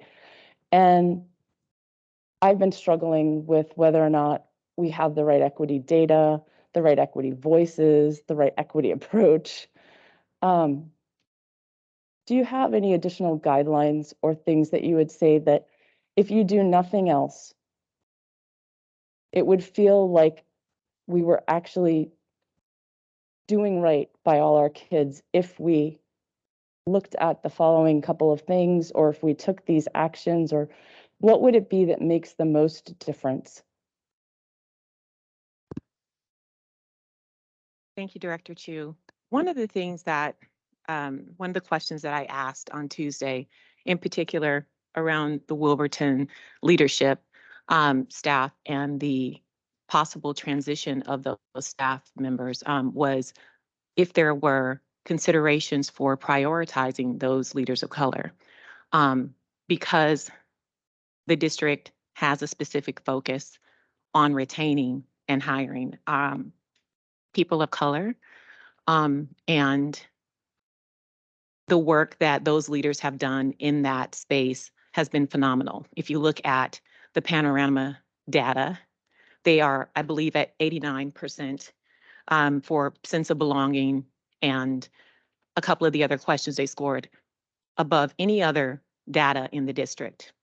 Speaker 18: and I've been struggling with whether or not we have the right equity data, the right equity voices, the right equity approach. Do you have any additional guidelines or things that you would say that if you do nothing else, it would feel like we were actually doing right by all our kids if we looked at the following couple of things, or if we took these actions, or what would it be that makes the most difference?
Speaker 9: Thank you, Director Chu. One of the things that, one of the questions that I asked on Tuesday, in particular around the Wilburton leadership, staff, and the possible transition of those staff members, was if there were considerations for prioritizing those leaders of color, because the district has a specific focus on retaining and hiring people of color. And the work that those leaders have done in that space has been phenomenal. If you look at the panorama data, they are, I believe, at 89% for sense of belonging, and a couple of the other questions they scored above any other data in the district.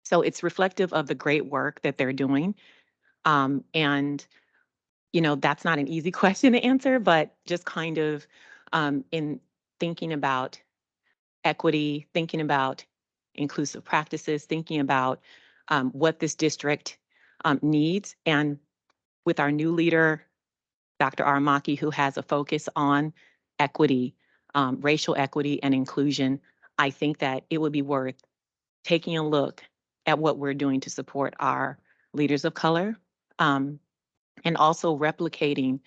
Speaker 9: So it's reflective of the great work that they're doing. And, you know, that's not an easy question to answer, but just kind of in thinking about equity, thinking about inclusive practices, thinking about what this district needs. And with our new leader, Dr. Aramaki, who has a focus on equity, racial equity and inclusion, I think that it would be worth taking a look at what we're doing to support our leaders of color, and also replicating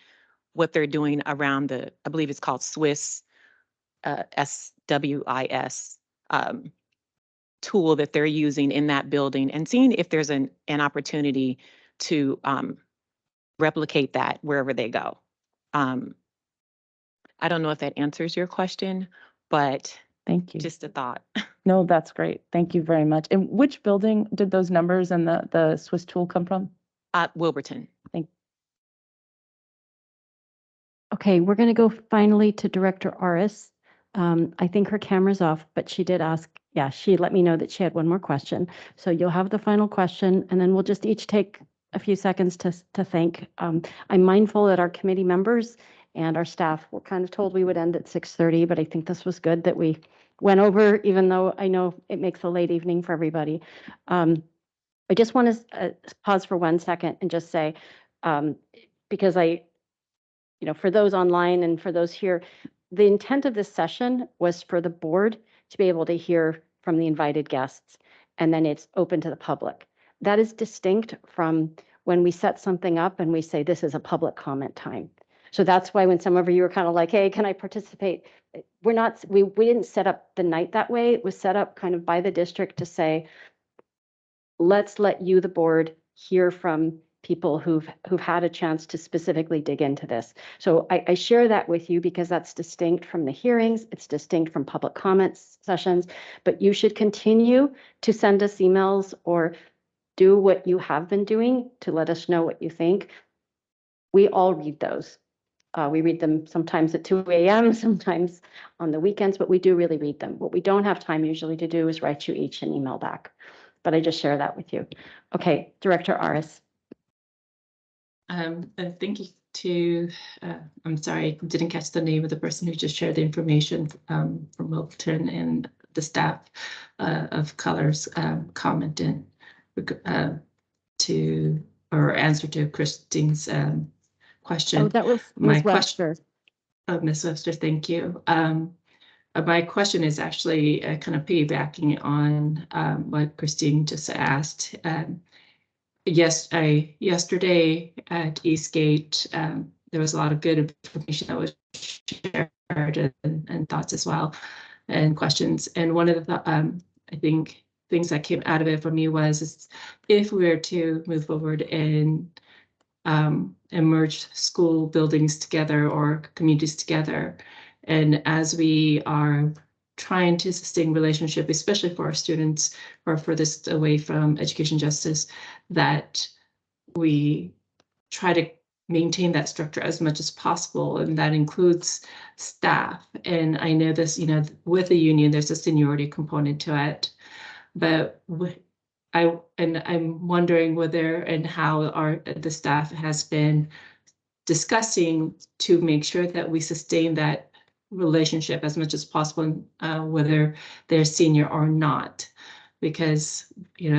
Speaker 9: what they're doing around the, I believe it's called SWIS, SWIS tool that they're using in that building, and seeing if there's an opportunity to replicate that wherever they go. I don't know if that answers your question, but
Speaker 18: thank you.
Speaker 9: Just a thought.
Speaker 18: No, that's great. Thank you very much. And which building did those numbers and the Swiss tool come from?
Speaker 9: Wilburton.
Speaker 1: Okay, we're going to go finally to Director Aris. I think her camera's off, but she did ask, yeah, she let me know that she had one more question. So you'll have the final question, and then we'll just each take a few seconds to thank. I'm mindful that our committee members and our staff were kind of told we would end at 6:30, but I think this was good that we went over, even though I know it makes a late evening for everybody. I just want to pause for 1 second and just say, because for those online and for those here, the intent of this session was for the board to be able to hear from the invited guests, and then it's open to the public. That is distinct from when we set something up and we say this is a public comment time. So that's why when some of you were kind of like, hey, can I participate? We didn't set up the night that way. It was set up kind of by the district to say, let's let you, the board, hear from people who've had a chance to specifically dig into this. So I share that with you because that's distinct from the hearings, it's distinct from public comments sessions, but you should continue to send us emails or do what you have been doing to let us know what you think. We all read those. We read them sometimes at 2 a.m., sometimes on the weekends, but we do really read them. What we don't have time usually to do is write you each an email back. But I just share that with you. Okay, Director Aris.
Speaker 19: Thank you to, I'm sorry, I didn't catch the name of the person who just shared the information from Wilburton, and the staff of Colors commented to, or answer to Christine's question.
Speaker 1: Oh, that was Ms. Webster.
Speaker 19: Oh, Ms. Webster, thank you. My question is actually kind of piggybacking on what Christine just asked. Yesterday at Eastgate, there was a lot of good information that was shared, and thoughts as well, and questions. And one of the, I think, things that came out of it for me was, if we were to move forward and merge school buildings together or communities together, and as we are trying to sustain relationship, especially for our students who are furthest away from education justice, that we try to maintain that structure as much as possible, and that includes staff. And I know this, with the union, there's a seniority component to it, but I'm wondering whether and how the staff has been discussing to make sure that we sustain that relationship as much as possible, whether they're senior or not, because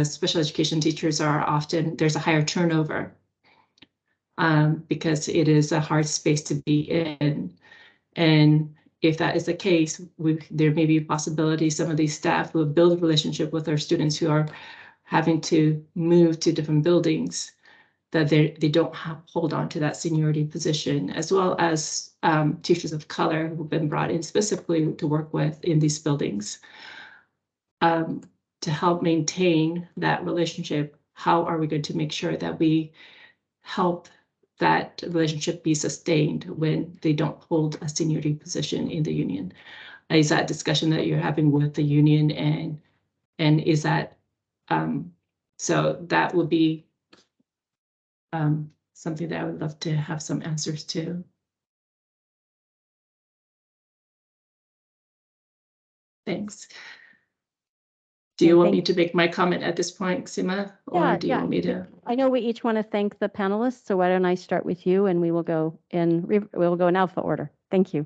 Speaker 19: special education teachers are often, there's a higher turnover because it is a hard space to be in. And if that is the case, there may be a possibility some of these staff will build a relationship with our students who are having to move to different buildings, that they don't hold on to that seniority position, as well as teachers of color who've been brought in specifically to work with in these buildings. To help maintain that relationship, how are we going to make sure that we help that relationship be sustained when they don't hold a seniority position in the union? Is that discussion that you're having with the union, and is that so that would be something that I would love to have some answers to. Thanks. Do you want me to make my comment at this point, Sima, or do you want me to?
Speaker 1: I know we each want to thank the panelists, so why don't I start with you, and we will go in alpha order. Thank you.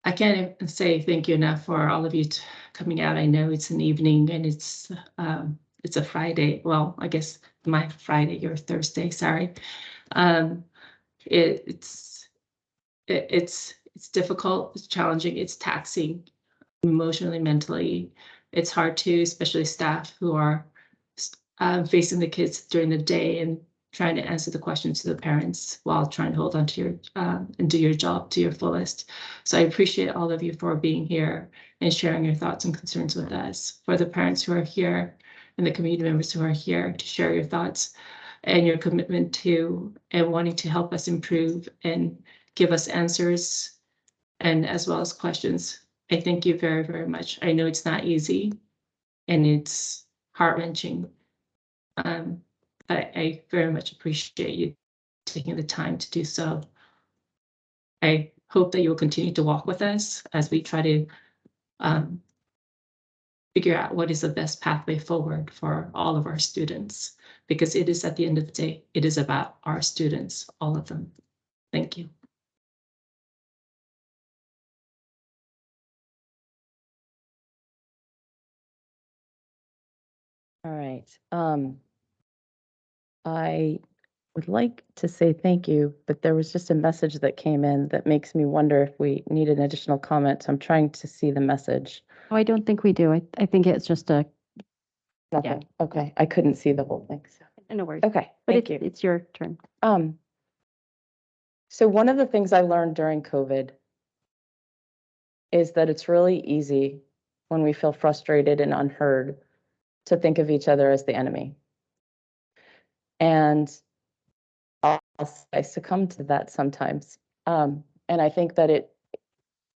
Speaker 19: I can't even say thank you enough for all of you coming out. I know it's an evening and it's a Friday. Well, I guess my Friday, your Thursday. Sorry. It's difficult. It's challenging. It's taxing emotionally, mentally. It's hard too, especially staff who are facing the kids during the day and trying to answer the questions to the parents while trying to hold on to your and do your job to your fullest. So I appreciate all of you for being here and sharing your thoughts and concerns with us. For the parents who are here and the community members who are here to share your thoughts and your commitment to and wanting to help us improve and give us answers and as well as questions. I thank you very, very much. I know it's not easy and it's heart-wrenching. I very much appreciate you taking the time to do so. I hope that you will continue to walk with us as we try to figure out what is the best pathway forward for all of our students, because it is at the end of the day, it is about our students, all of them. Thank you.
Speaker 18: All right. I would like to say thank you, but there was just a message that came in that makes me wonder if we need an additional comment. So I'm trying to see the message.
Speaker 1: Oh, I don't think we do. I think it's just a,
Speaker 18: Nothing. Okay, I couldn't see the whole thing. So.
Speaker 1: no worries.
Speaker 18: Okay,
Speaker 1: But
Speaker 18: thank you.
Speaker 1: it's your turn.
Speaker 18: So one of the things I learned during COVID is that it's really easy when we feel frustrated and unheard to think of each other as the enemy. And I succumb to that sometimes. And I think that it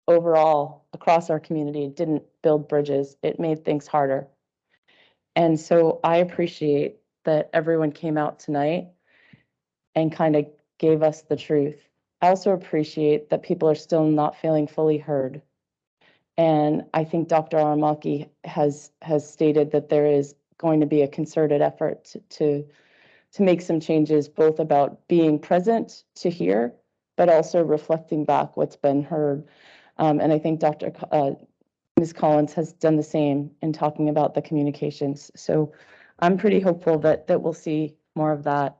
Speaker 18: overall across our community didn't build bridges. It made things harder. And so I appreciate that everyone came out tonight and kind of gave us the truth. I also appreciate that people are still not feeling fully heard. And I think Dr. Aramaki has stated that there is going to be a concerted effort to make some changes, both about being present to hear, but also reflecting back what's been heard. And I think Ms. Collins has done the same in talking about the communications. So I'm pretty hopeful that we'll see more of that.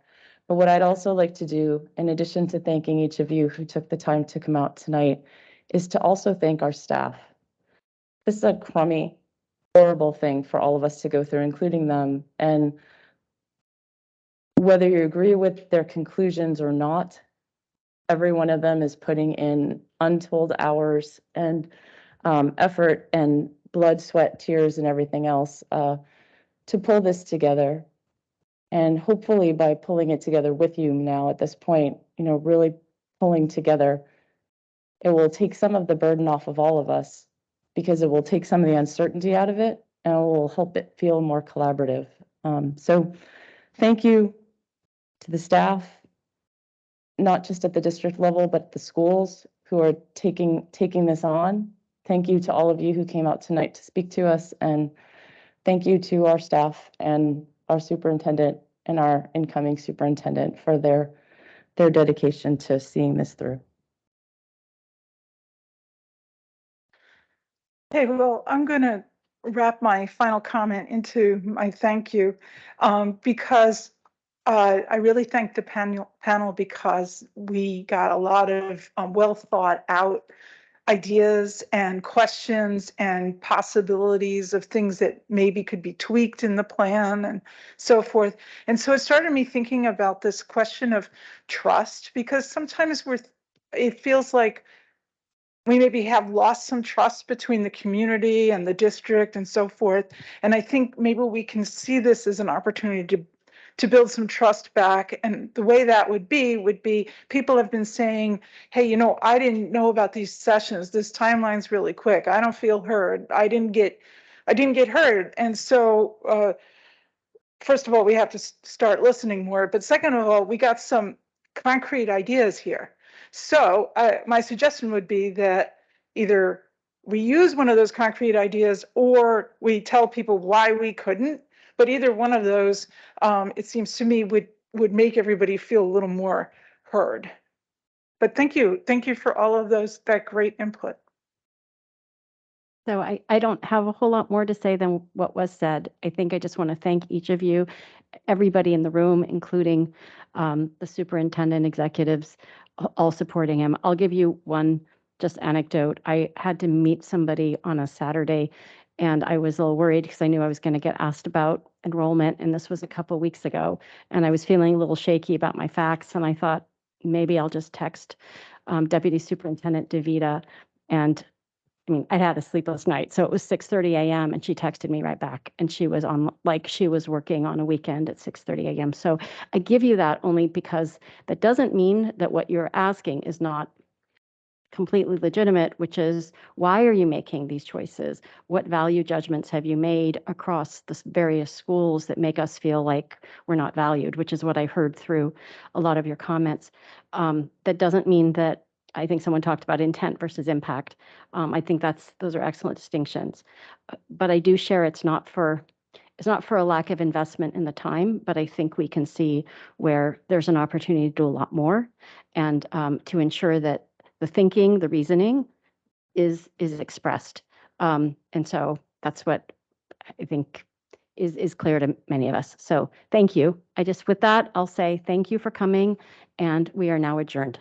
Speaker 18: But what I'd also like to do, in addition to thanking each of you who took the time to come out tonight, is to also thank our staff. This is a crummy, horrible thing for all of us to go through, including them. And whether you agree with their conclusions or not, every one of them is putting in untold hours and effort and blood, sweat, tears, and everything else to pull this together. And hopefully by pulling it together with you now at this point, really pulling together, it will take some of the burden off of all of us, because it will take some of the uncertainty out of it and it will help it feel more collaborative. So thank you to the staff, not just at the district level, but the schools who are taking this on. thank you to all of you who came out tonight to speak to us, and thank you to our staff and our superintendent and our incoming superintendent for their dedication to seeing this through.
Speaker 17: Okay, well, I'm going to wrap my final comment into my thank you because I really thank the panel because we got a lot of well thought out ideas and questions and possibilities of things that maybe could be tweaked in the plan and so forth. And so it started me thinking about this question of trust, because sometimes it feels like we maybe have lost some trust between the community and the district and so forth. And I think maybe we can see this as an opportunity to build some trust back. And the way that would be people have been saying, hey, you know, I didn't know about these sessions. This timeline's really quick. I don't feel heard. I didn't get heard. And so first of all, we have to start listening more. But second of all, we got some concrete ideas here. So my suggestion would be that either we use one of those concrete ideas or we tell people why we couldn't. But either one of those, it seems to me, would make everybody feel a little more heard. But thank you for all of that great input.
Speaker 1: So I don't have a whole lot more to say than what was said. I think I just want to thank each of you, everybody in the room, including the superintendent, executives, all supporting him. I'll give you one just anecdote. I had to meet somebody on a Saturday, and I was a little worried because I knew I was going to get asked about enrollment, and this was a couple weeks ago, and I was feeling a little shaky about my facts, and I thought maybe I'll just text Deputy Superintendent DeVita. And I mean, I had a sleepless night. So it was 6:30 a.m. and she texted me right back, and she was on, like, she was working on a weekend at 6:30 a.m. So I give you that only because that doesn't mean that what you're asking is not completely legitimate, which is, why are you making these choices? What value judgments have you made across the various schools that make us feel like we're not valued, which is what I heard through a lot of your comments. That doesn't mean that, I think someone talked about intent versus impact. I think those are excellent distinctions. But I do share it's not for a lack of investment in the time, but I think we can see where there's an opportunity to do a lot more, and to ensure that the thinking, the reasoning is expressed. And so that's what I think is clear to many of us. So thank you. With that, I'll say thank you for coming, and we are now adjourned.